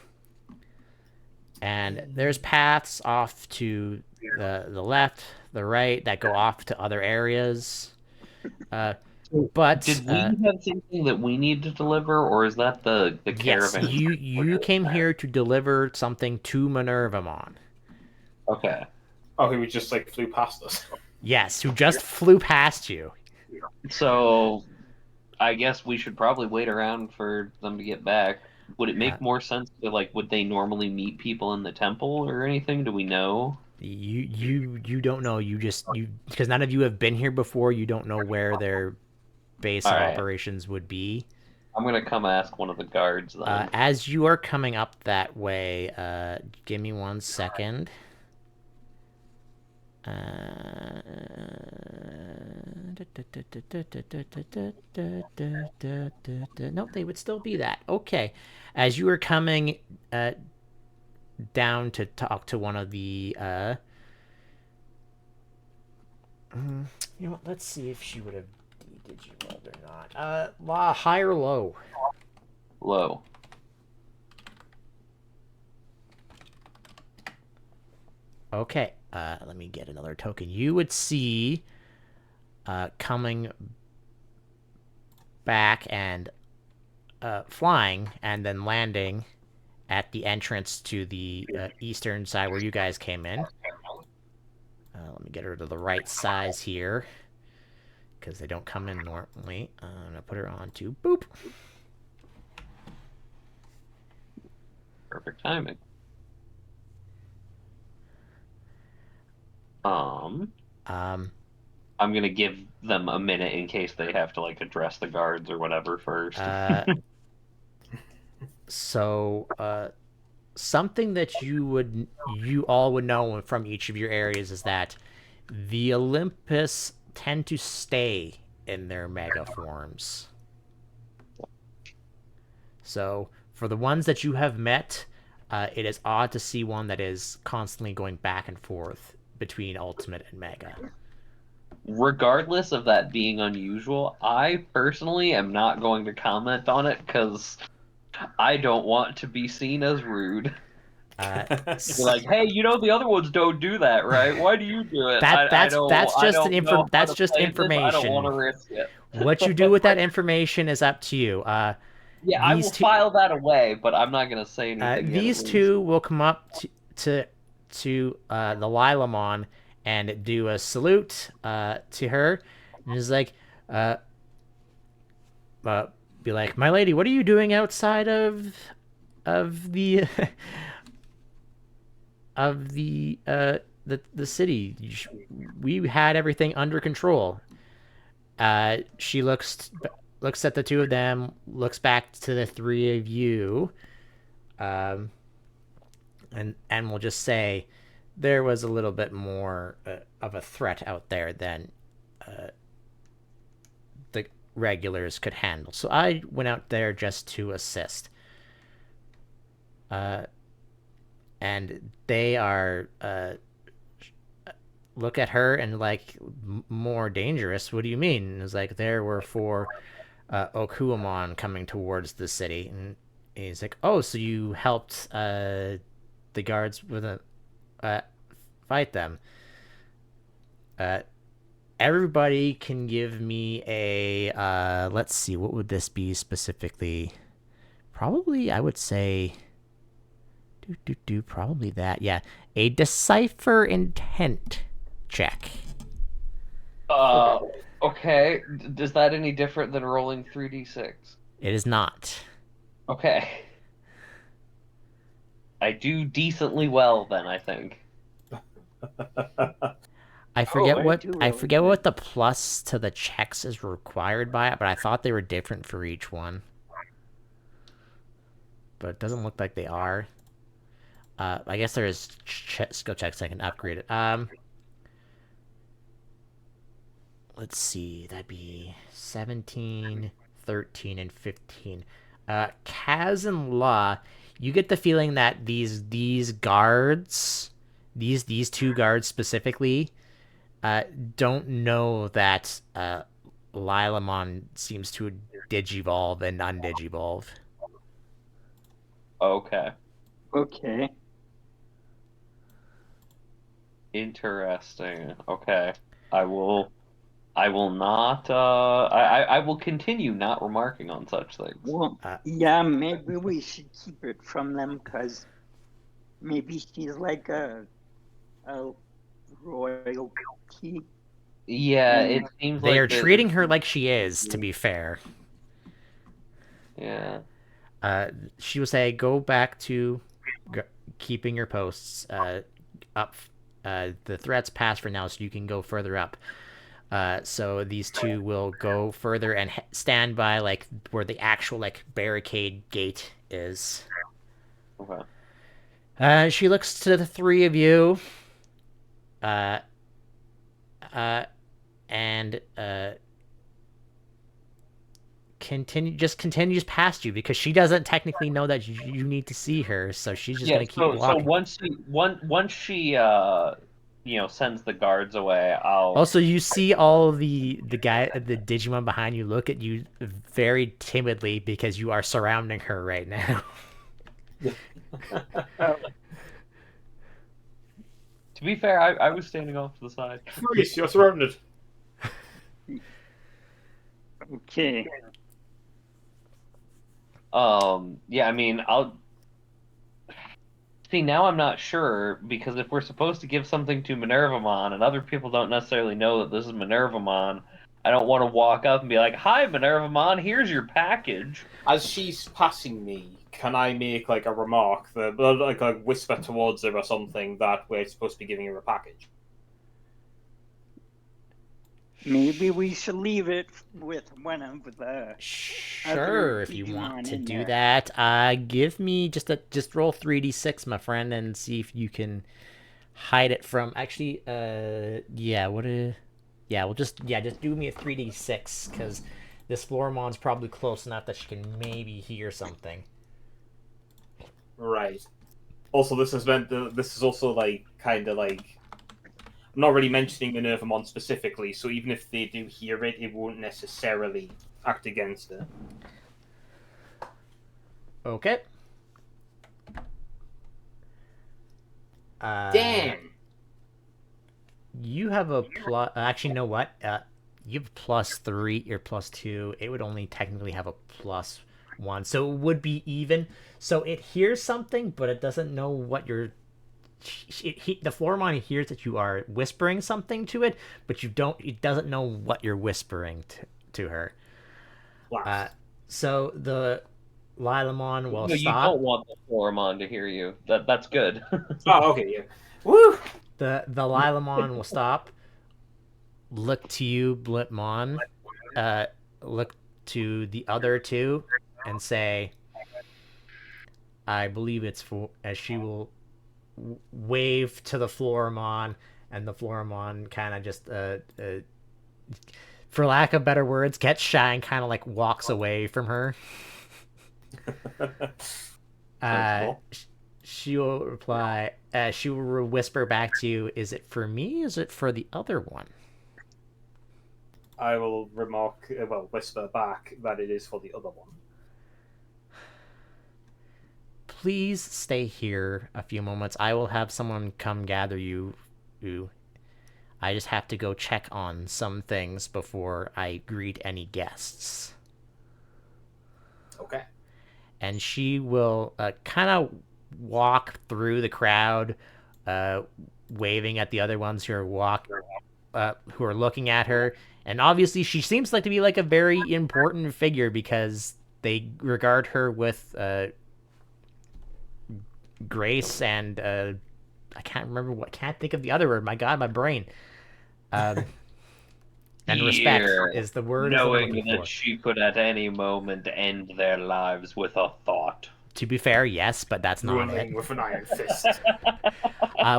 And there's paths off to the left, the right that go off to other areas. But Did we have something that we need to deliver, or is that the yes, caravan? you came here to deliver something to Minervamon. Okay. Oh, who just like flew past us. Yes, who just flew past you. So I guess we should probably wait around for them to get back. Would it make more sense to would they normally meet people in the temple or anything? Do we know? You don't know. You because none of you have been here before. You don't know where their base All of right. operations would be. I'm gonna come ask one of the guards then. As you are coming up that way, give me 1 second. Nope, they would still be that. Okay. As you are coming down to talk to one of the you know what, let's see if she would have Digivolved or not. High or low? Low. Okay, let me get another token. You would see coming back and flying and then landing at the entrance to the eastern side where you guys came in. Let me get her to the right size here because they don't come in normally. I'm going to put her on to boop. Perfect timing. I'm gonna give them a minute in case they have to address the guards or whatever first. So something that you all would know from each of your areas is that the Olympus tend to stay in their mega forms. So for the ones that you have met, it is odd to see one that is constantly going back and forth between Ultimate and Mega. Regardless of that being unusual, I personally am not going to comment on it because I don't want to be seen as rude. Be like, hey, the other ones don't do that, right? Why do you do it? That's just information. I don't want to information. risk it. What you do with that information is up to you. Yeah, I will file that away, but I'm not going to say anything. These two will come up to the Lilamon and do a salute to her, and he's like, be like, my lady, what are you doing outside of the of the city? We had everything under control. She looks at the two of them, looks back to the three of you, and we'll just say there was a little bit more of a threat out there than the regulars could handle. So I went out there just to assist. And they are look at her and like, more dangerous. What do you mean? And it's like, there were 4 Okuamon coming towards the city, and he's like, oh, so you helped the guards with a fight them. Uh, Everybody can give me a let's see, what would this be specifically? Probably, I would say, probably that. Yeah, a decipher intent check. Okay. Is that any different than rolling 3d6? It is not. Okay. I do decently well then, I think. I forget I forget what the plus to the checks is required by it, but I thought they were different for each one. But it doesn't look like they are. I guess there is skill checks I can upgrade it. Let's see, that'd be 17, 13, and 15. Kaz and La, you get the feeling that these guards, these 2 guards specifically, don't know that Lilamon seems to digivolve and undigivolve. Okay. Okay. Interesting. Okay. I will not I will continue not remarking on such things. Well, yeah, maybe we should keep it from them because maybe she's like a royalty. Yeah, it seems They like are treating her like she is, to be fair. Yeah. She will say, go back to keeping your posts up. The threat's passed for now, so you can go further up. So these 2 will go further and stand by like where the actual like barricade gate is. Okay. She looks to the 3 of you. And continues past you because she doesn't technically know that you need to see her, so she's just gonna keep walking. So once she sends the guards away, I'll Also, you see all the Digimon behind you look at you very timidly because you are surrounding her right now. To be fair, I was standing off to the side. Freeze, you're surrounded. Okay. Yeah, I mean, I'll see, now I'm not sure, because if we're supposed to give something to Minervamon and other people don't necessarily know that this is Minervamon, I don't want to walk up and be like, "Hi, Minervamon, here's your package." As she's passing me, can I make like a remark, like a whisper towards her or something that we're supposed to be giving her a package? Maybe we should leave it with one of the. Sure, if you want to do that. Give me just roll 3d6, my friend, and see if you can hide it from. Actually, just do me a 3d6 because this Floramon's probably close enough that she can maybe hear something. Right. Also, this is also like kind of like. I'm not really mentioning Minervamon specifically, so even if they do hear it, it won't necessarily act against it. Okay. Damn! You have a plus... Actually, you know what? You have +3 or +2. It would only technically have a +1, so it would be even. So it hears something, but it doesn't know what you're... the Floramon hears that you are whispering something to it, but it doesn't know what you're whispering to her. So the Lilamon will stop. You don't want the Floramon to hear you. That's good. Oh, okay, yeah. Woo! The Lilamon will stop, look to you, Blipmon, look to the other 2, and say, I believe it's for... As she will wave to the Floramon, and the Floramon kind of just, for lack of better words, gets shy and kind of like walks away from her. Cool. She will reply. She will whisper back to you. Is it for me? Is it for the other one? I will whisper back that it is for the other one. Please stay here a few moments. I will have someone come gather you. I just have to go check on some things before I greet any guests. Okay. And she will kind of walk through the crowd, waving at the other ones who are looking at her. And obviously, she seems like to be like a very important figure because they regard her with grace and I can't think of the other word. My God, my brain. And respect is the word I'm knowing looking that for. she could at any moment end their lives with a thought. To be fair, yes, but that's not it. Ruling with an iron fist.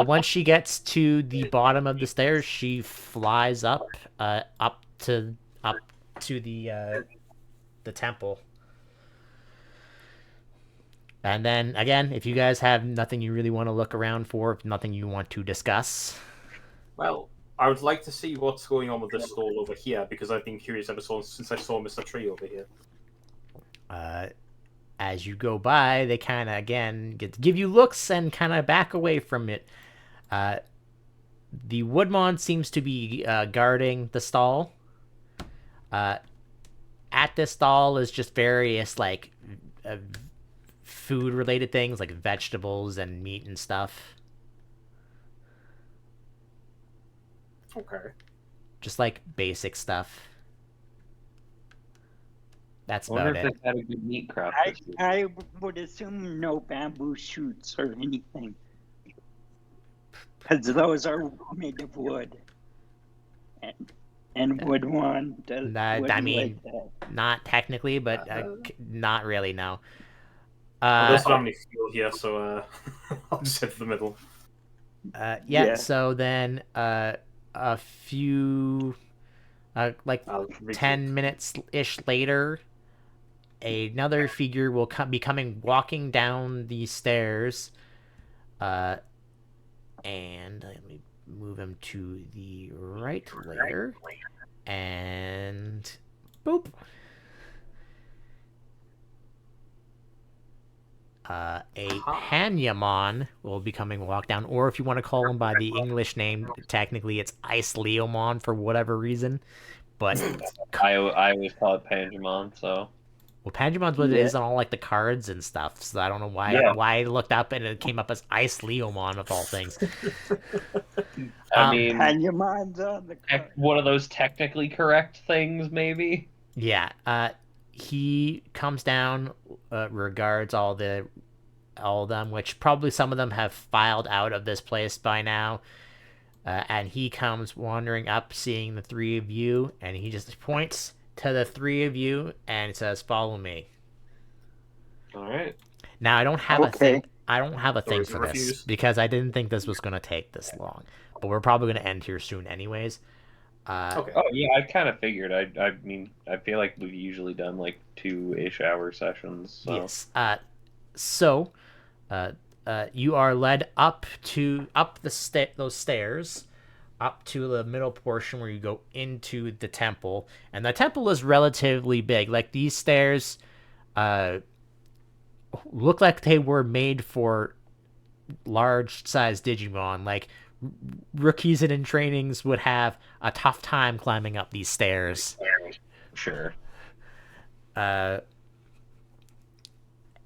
Once she gets to the bottom of the stairs, she flies up to the temple. And then again, if you guys have nothing you really want to look around for, nothing you want to discuss, Well, I would like to see what's going on with this stall over here because I've been curious since I saw Mr. Tree over here. as you go by, they kind of again give you looks and kind of back away from it. The Woodmon seems to be guarding the stall. At this stall is just various like food related things like vegetables and meat and stuff. Okay. Just like basic stuff. That's I wonder about if it. they had a good meat crop. I would assume no bamboo shoots or anything. Because those are made of wood. And wood one does. I mean, like not technically, but not really, no. There's not many fuel here, so I'll just head to the middle. Yeah, so then a few, like 10 minutes-ish later, another figure will be coming walking down these stairs. And let me move him to the right later. And boop. A Panyamon will be coming walk down, or if you want to call him by the English name, technically it's Ice Leomon for whatever reason. But I always call it Panjamon, so. Well, Panjamon's what it is on all like the cards and stuff, so I don't know why I looked up and it came up as Ice Leomon of all things. I mean, Panyamon's on the card. one of those technically correct things, maybe. Yeah, he comes down, regards all of them, which probably some of them have filed out of this place by now. And he comes wandering up, seeing the three of you, and he just points to the three of you and says, "Follow me." All right. Now I don't have a thing. I don't have a thing Doors for this refuse. because I didn't think this was going to take this long. But we're probably going to end here soon, anyways. Okay. Oh yeah, I kind of figured. I mean, I feel like we've usually done like 2-ish hour sessions. So. Yes. So, you are led up those stairs, up to the middle portion where you go into the temple, and the temple is relatively big. Like these stairs, look like they were made for large-sized Digimon. Like rookies and in trainings would have a tough time climbing up these stairs. Sure.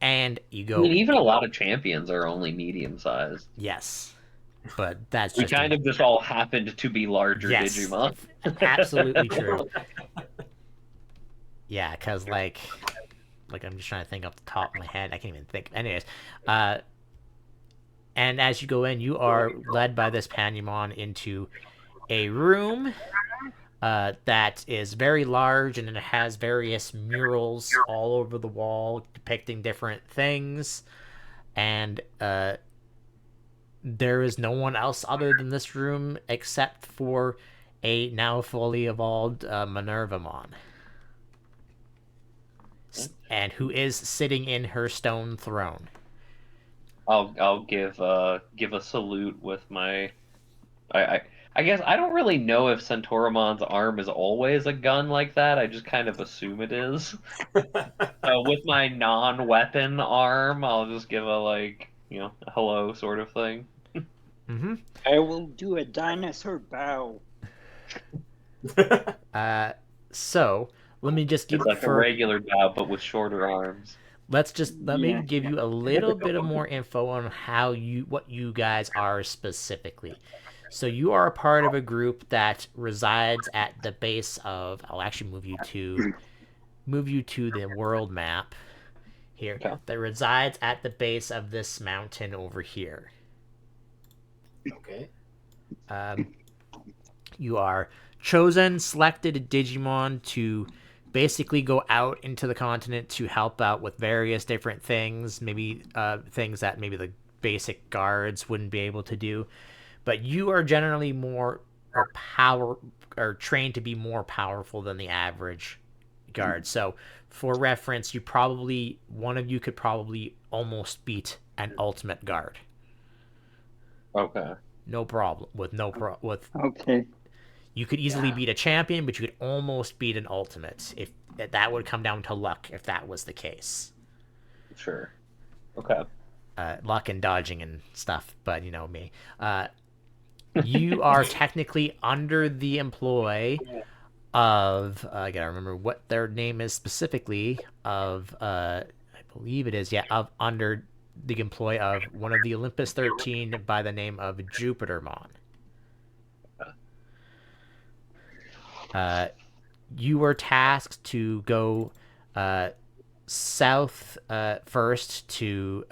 And you go. I mean, even a lot of champions are only medium sized. Yes, but that's We just kind of just all happened to be larger Digimon. Absolutely true. Yeah, because like I'm just trying to think off the top of my head. I can't even think. Anyways, and as you go in, you are led by this Panumon into a room that is very large, and it has various murals all over the wall depicting different things. And there is no one else other than this room except for a now fully evolved Minervamon. And who is sitting in her stone throne. I'll give a salute with my I I guess I don't really know if Centauromon's arm is always a gun like that. I just kind of assume it is. So with my non-weapon arm, I'll just give a a hello sort of thing. Mm-hmm. I will do a dinosaur bow. So let me just give It's like a for regular bow, but with shorter arms. let me Yeah. give you a little bit of more info on what you guys are specifically. So you are a part of a group that resides at the base of. I'll actually move you to the world map here. Okay. That resides at the base of this mountain over here. Okay. You are chosen, selected Digimon to basically go out into the continent to help out with various different things, maybe things that maybe the basic guards wouldn't be able to do. But you are generally more or trained to be more powerful than the average guard. So, for reference, one of you could probably almost beat an ultimate guard. Okay. No problem with Okay. you could easily beat a champion, but you could almost beat an ultimate. If that would come down to luck, if that was the case, Sure. Okay. luck and dodging and stuff. But you know me. You are technically under the employ of I gotta remember what their name is specifically of I believe it is of under the employ of one of the Olympus 13 by the name of Jupitermon. You were tasked to go south first to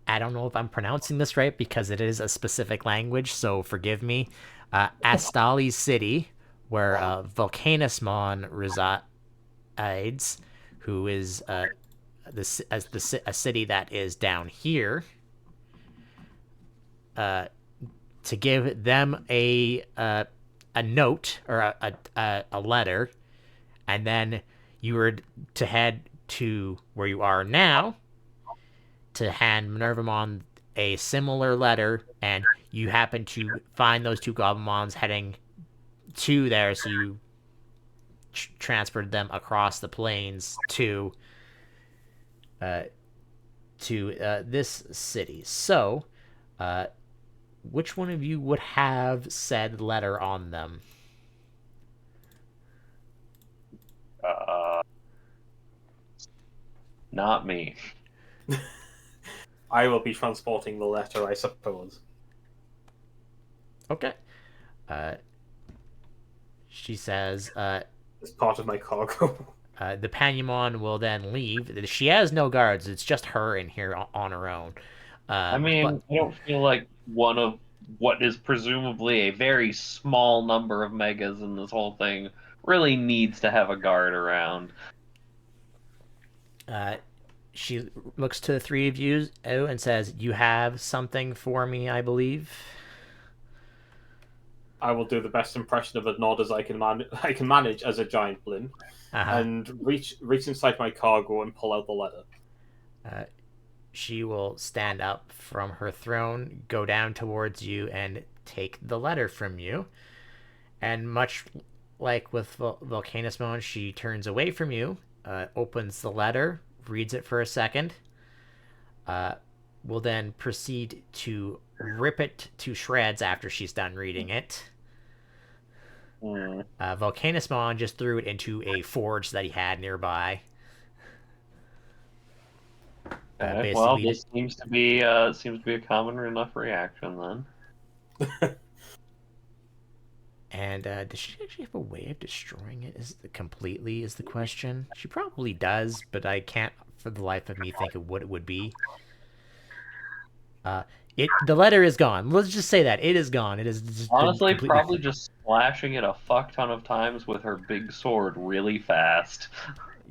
I don't know if I'm pronouncing this right because it is a specific language, so forgive me. Astali City, where Volcanusmon resides, who is a city that is down here, to give them a note or a letter, and then you were to head to where you are now to hand Minervamon a similar letter, and you happen to find those two Goblimons heading to there, so you transferred them across the plains uh, to this city. So, which one of you would have said letter on them? Not me. I will be transporting the letter, I suppose. Okay. She says, As part of my cargo. the Panumon will then leave. She has no guards. It's just her in here on her own. I But mean, I don't feel like one of what is presumably a very small number of megas in this whole thing really needs to have a guard around. she looks to the three of you and says, "You have something for me, I believe." I will do the best impression of a nod as I can manage as a giant blimp, Uh-huh. and reach inside my cargo and pull out the letter. She will stand up from her throne, go down towards you, and take the letter from you. And much like with Volcanusmon, she turns away from you, opens the letter, reads it for a second, will then proceed to rip it to shreds after she's done reading it. Volcanusmon just threw it into a forge that he had nearby. Okay, well, Basically, this seems to be a common enough reaction then. and does she actually have a way of destroying it? Completely is the question. She probably does, but I can't for the life of me think of what it would be. The letter is gone. Let's just say that it is gone. It has just been Honestly, completely. probably just slashing it a fuck ton of times with her big sword really fast.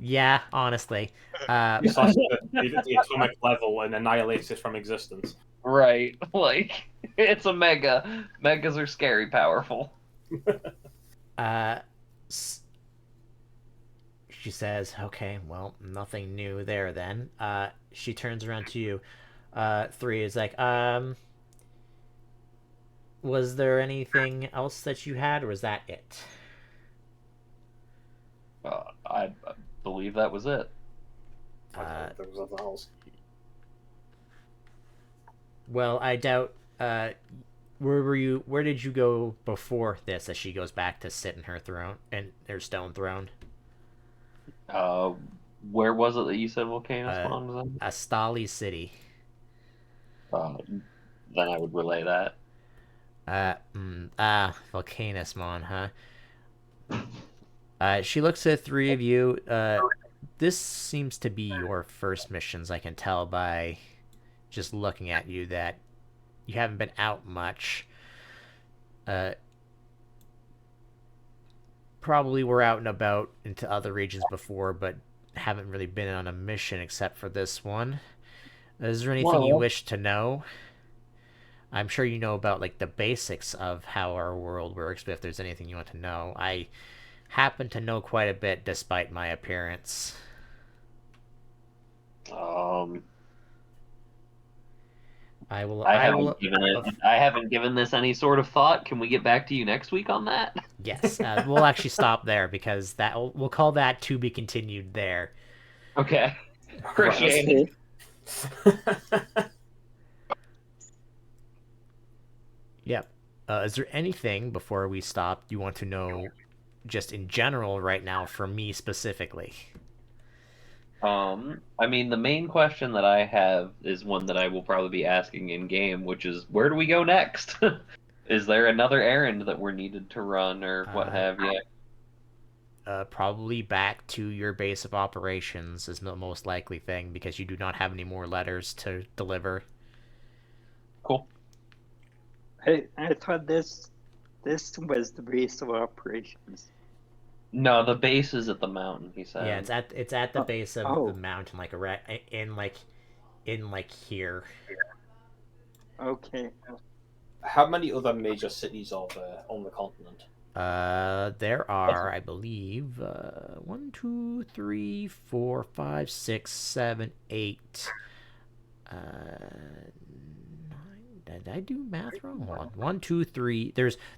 Yeah, honestly. You slash the atomic level and annihilates it from existence. Right, like it's a mega. Megas are scary powerful. she says, "Okay, well, nothing new there then." She turns around to you. Three is like, was there anything else that you had, or was that it? I believe that was it. There was other else. Well, I doubt. Where were you? Where did you go before this? As she goes back to sit in her throne and her stone throne. Uh, where was it that you said Volcano Spawn was in? Astali City. Then I would relay that. Volcanusmon, huh? She looks at three of you. This seems to be your first missions. I can tell by just looking at you that you haven't been out much. Probably were out and about into other regions before, but haven't really been on a mission except for this one. Is there anything you wish to know? I'm sure you know about like the basics of how our world works, but if there's anything you want to know, I happen to know quite a bit despite my appearance. I will. I haven't given this any sort of thought. Can we get back to you next week on that? Yes, we'll actually stop there because we'll call that to be continued there. Okay, appreciate it. Yep. Is there anything before we stop you want to know, just in general right now, for me specifically? I mean, the main question that I have is one that I will probably be asking in game, which is where do we go next? Is there another errand that we're needed to run or what have you? Probably back to your base of operations is the most likely thing because you do not have any more letters to deliver. Cool. I thought this was the base of operations. No, the base is at the mountain. He said. Yeah, it's at the base of the mountain, like in here. Okay. How many other major cities are there on the continent? There are, I believe, 1, 2, 3, 4, 5, 6, 7, 8. 9. Did I do math wrong? Hold on. 1, 2, 3.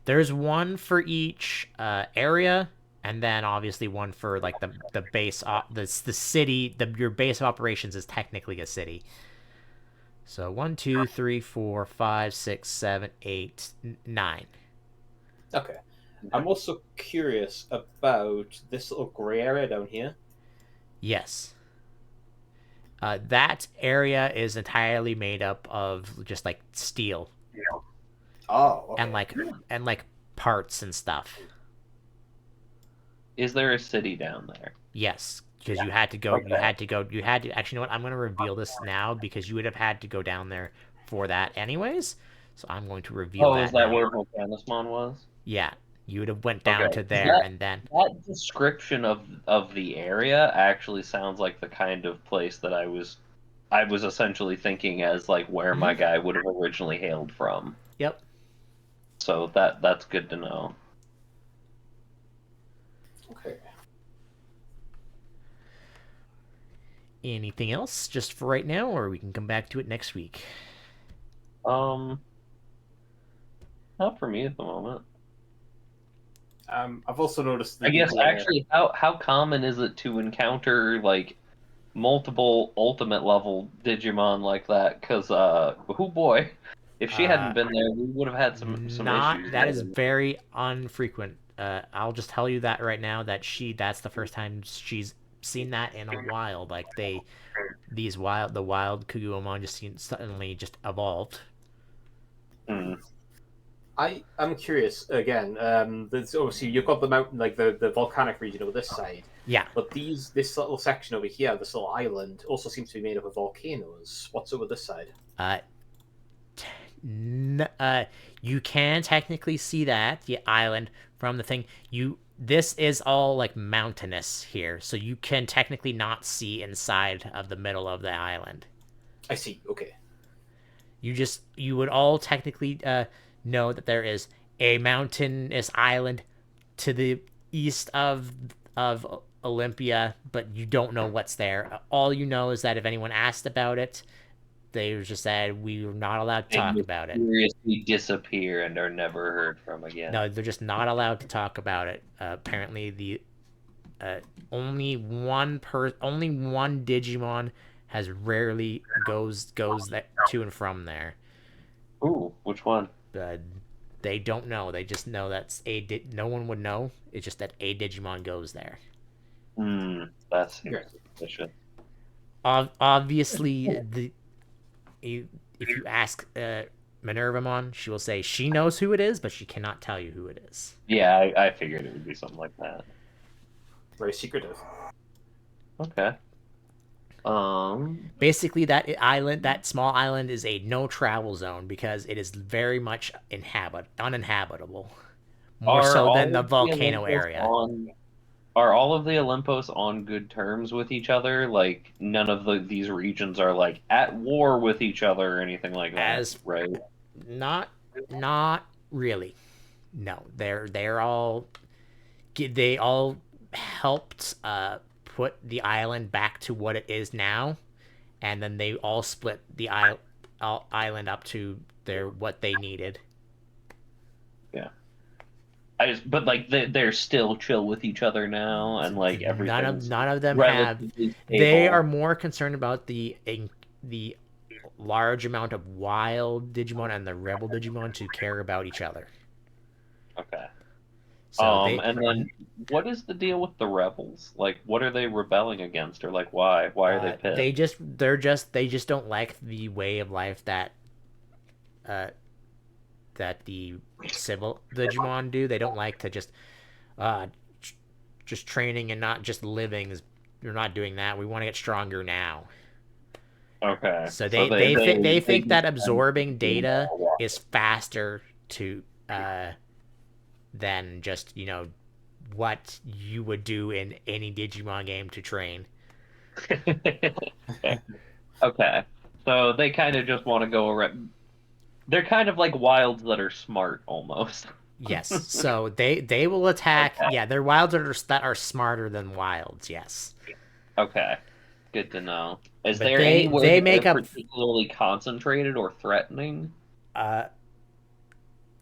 There's one for each area, and then obviously one for like the base, the city. Your base of operations is technically a city. So 1, 2, 3, 4, 5, 6, 7, 8, 9. Okay. I'm also curious about this little gray area down here. Yes. That area is entirely made up of just like steel. Oh, okay. And like parts and stuff. Is there a city down there? Yes, because you had to go. Okay. You had to. Actually, you know what? I'm going to reveal this now because you would have had to go down there for that anyways. So I'm going to reveal that. Oh, is that where Volcanismon was? Yeah, you would have went down to there and then. That description of the area actually sounds like the kind of place that I was essentially thinking as like where my guy would have originally hailed from. Yep. So that's good to know. Okay. Anything else just for right now, or we can come back to it next week? Not for me at the moment. I've also noticed. I guess actually, how common is it to encounter like multiple ultimate level Digimon like that? Because oh boy, if she hadn't been there, we would have had some issues. That is very infrequent. I'll just tell you that right now that's the first time she's seen that in a while. Like the wild Kugumon just suddenly just evolved. I'm curious again. There's obviously you've got the mountain, like the volcanic region over this side. Yeah. But this little section over here, this little island, also seems to be made up of volcanoes. What's over this side? You can technically see that the island from the thing. This is all like mountainous here, so you can technically not see inside of the middle of the island. I see. Okay. You would all technically know that there is a mountainous island to the east of Olympia, but you don't know what's there. All you know is that if anyone asked about it, they just said we were not allowed to They talk about it. mysteriously disappear and are never heard from again. No, they're just not allowed to talk about it. Apparently, the only one Digimon has rarely goes that to and from there. Ooh, which one? Uh, they don't know. They just know that's no one would know. It's just that a Digimon goes there. That's Yeah. suspicious. Obviously, if you ask Minervamon, she will say she knows who it is, but she cannot tell you who it is. Yeah, I figured it would be something like that. Very secretive. Okay. Basically, that small island, is a no travel zone because it is very much uninhabitable, more so than the volcano area. Are all of the Olympos on good terms with each other? Like none of these regions are like at war with each other or anything like that, right? Not really. No, they all helped put the island back to what it is now, and then they all split the island up to what they needed. Yeah. But like they're still chill with each other now, and like everything's None of them have. relatively They stable. are more concerned about the large amount of wild Digimon and the rebel Digimon to care about each other. Okay. So And then what is the deal with the rebels? Like, what are they rebelling against, or like why? Why are they pissed? they just don't like the way of life that the civil Digimon do. They don't like to uh just training and not just living. They're not doing that. We want to get stronger now. Okay. So they think that absorbing data more. is faster to than just what you would do in any Digimon game to train. Okay. So they kind of just want to go around. They're kind of like wilds that are smart almost. Yes. So they will attack. Okay. Yeah, they're wilds that are smarter than wilds. Yes. Okay. Good to know. Is But there anywhere they that make they're up particularly concentrated or threatening?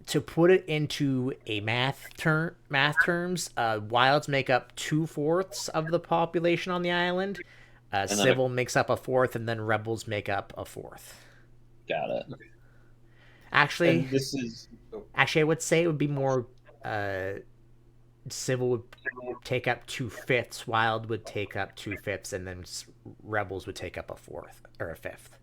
to put it into a math terms. Wilds make up 2/4 of the population on the island. And then Civil makes up a fourth, and then rebels make up a fourth. got it. Actually, And this is I would say it would be more. Civil would take up 2/5, Wild would take up 2/5, and then Rebels would take up a fourth or a fifth.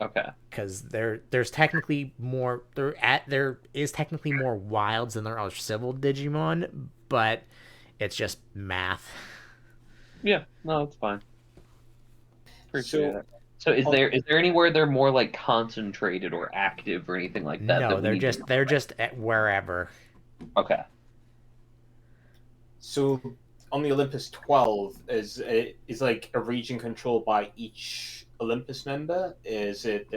Okay. Because there's technically more there is technically more Wilds than there are Civil Digimon, but it's just math. Yeah. No, it's fine. Appreciate so it. So is there anywhere they're more like concentrated or active or anything like that? No, that we need to they're just at wherever. Okay. So on the Olympus 12 is like a region controlled by each Olympus member. Is it?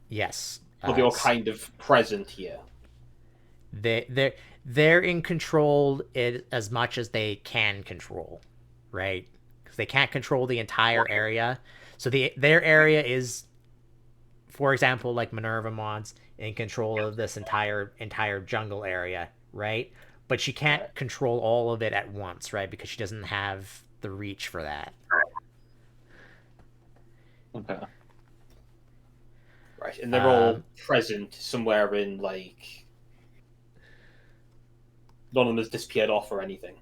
Yes. Are they all kind of present here? They're in control as much as they can control, right? Because they can't control the entire area. So their area is, for example, like Minervamon's in control of this entire jungle area, right? But she can't control all of it at once, right? Because she doesn't have the reach for that. Okay. Right, and they're all present somewhere in like. None of them has disappeared off or anything,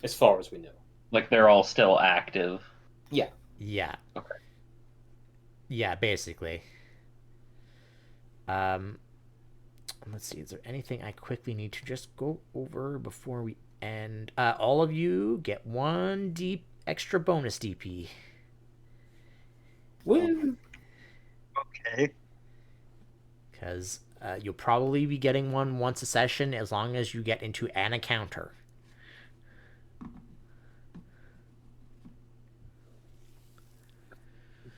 as far as we know. Like they're all still active. Yeah. Yeah. Okay. Yeah, basically. Let's see. Is there anything I quickly need to just go over before we end? All of you get one extra bonus DP. Woo! Okay. Because you'll probably be getting one once a session as long as you get into an encounter.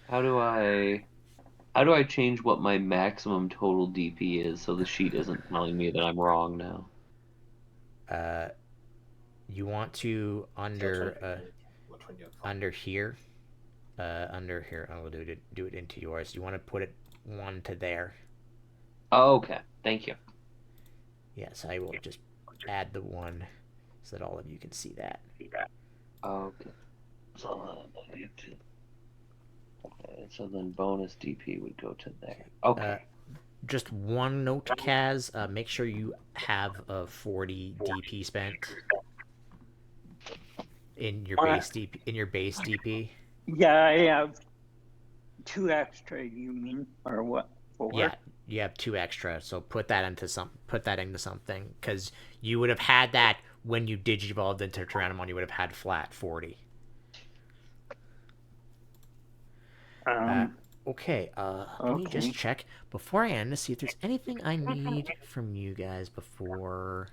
How do I change what my maximum total DP is so the sheet isn't telling me that I'm wrong now? You want to Which one do you have? under here, under here. I will do it into yours. You want to put it one to there. Oh, okay. Thank you. Yes, I will just add the one so that all of you can see that. Okay. So, so then bonus DP would go to there. Okay. Just one note, Kaz. Make sure you have a 40 DP spent in your base DP. In your base DP. Yeah, I have 2 extra. You mean, or what? 4? Yeah, you have 2 extra. So put that into something because you would have had that when you digivolved into Tyrannomon. You would have had flat 40. Okay, let me just check before I end to see if there's anything I need from you guys before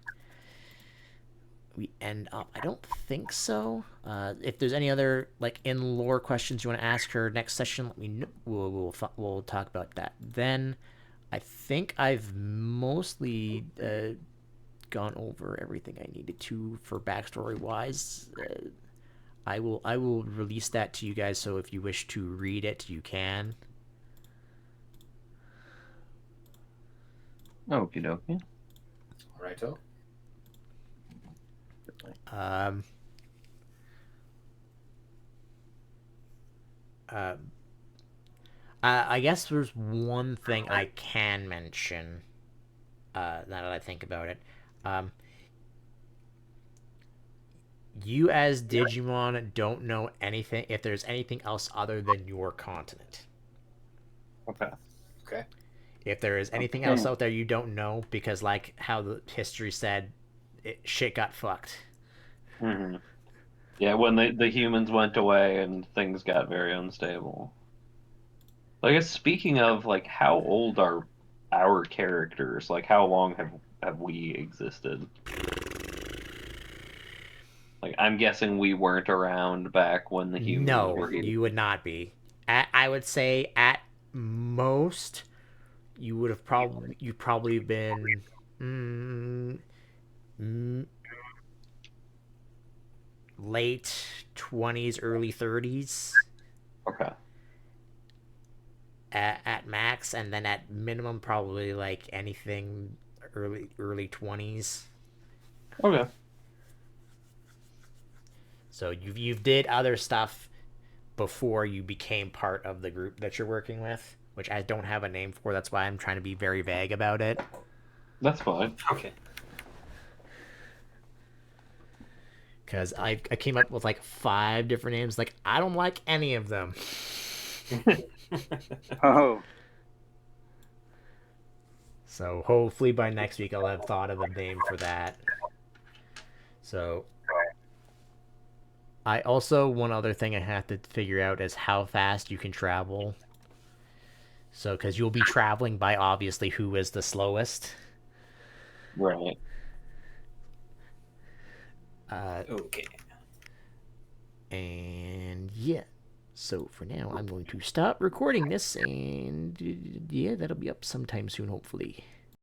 we end up. I don't think so. If there's any other like in lore questions you want to ask her next session, let me know. We'll talk about that then. I think I've mostly gone over everything I needed to for backstory wise. I will release that to you guys, so if you wish to read it, you can. Okie dokie. Righto. I guess there's one thing I can mention. Now that I think about it, you as Digimon don't know anything if there's anything else other than your continent. Okay. Okay. If there is anything else out there you don't know, because like how the history said, shit got fucked. Mm-hmm. Yeah, when the humans went away and things got very unstable. I guess speaking of like, how old are our characters? Like, how long have we existed? Like, I'm guessing we weren't around back when the humans were here. You would not be. I would say at most you would have probably been late 20s, early 30s. Okay. At max, and then at minimum probably like anything early 20s. Okay. So you've did other stuff before you became part of the group that you're working with, which I don't have a name for. That's why I'm trying to be very vague about it. That's fine. Okay. Because I came up with like 5 different names. Like, I don't like any of them. Oh, So hopefully by next week I'll have thought of a name for that. So I also, one other thing I have to figure out is how fast you can travel. So, because you'll be traveling by obviously who is the slowest. Right. Okay. And yeah. So for now, I'm going to stop recording this, and yeah, that'll be up sometime soon, hopefully.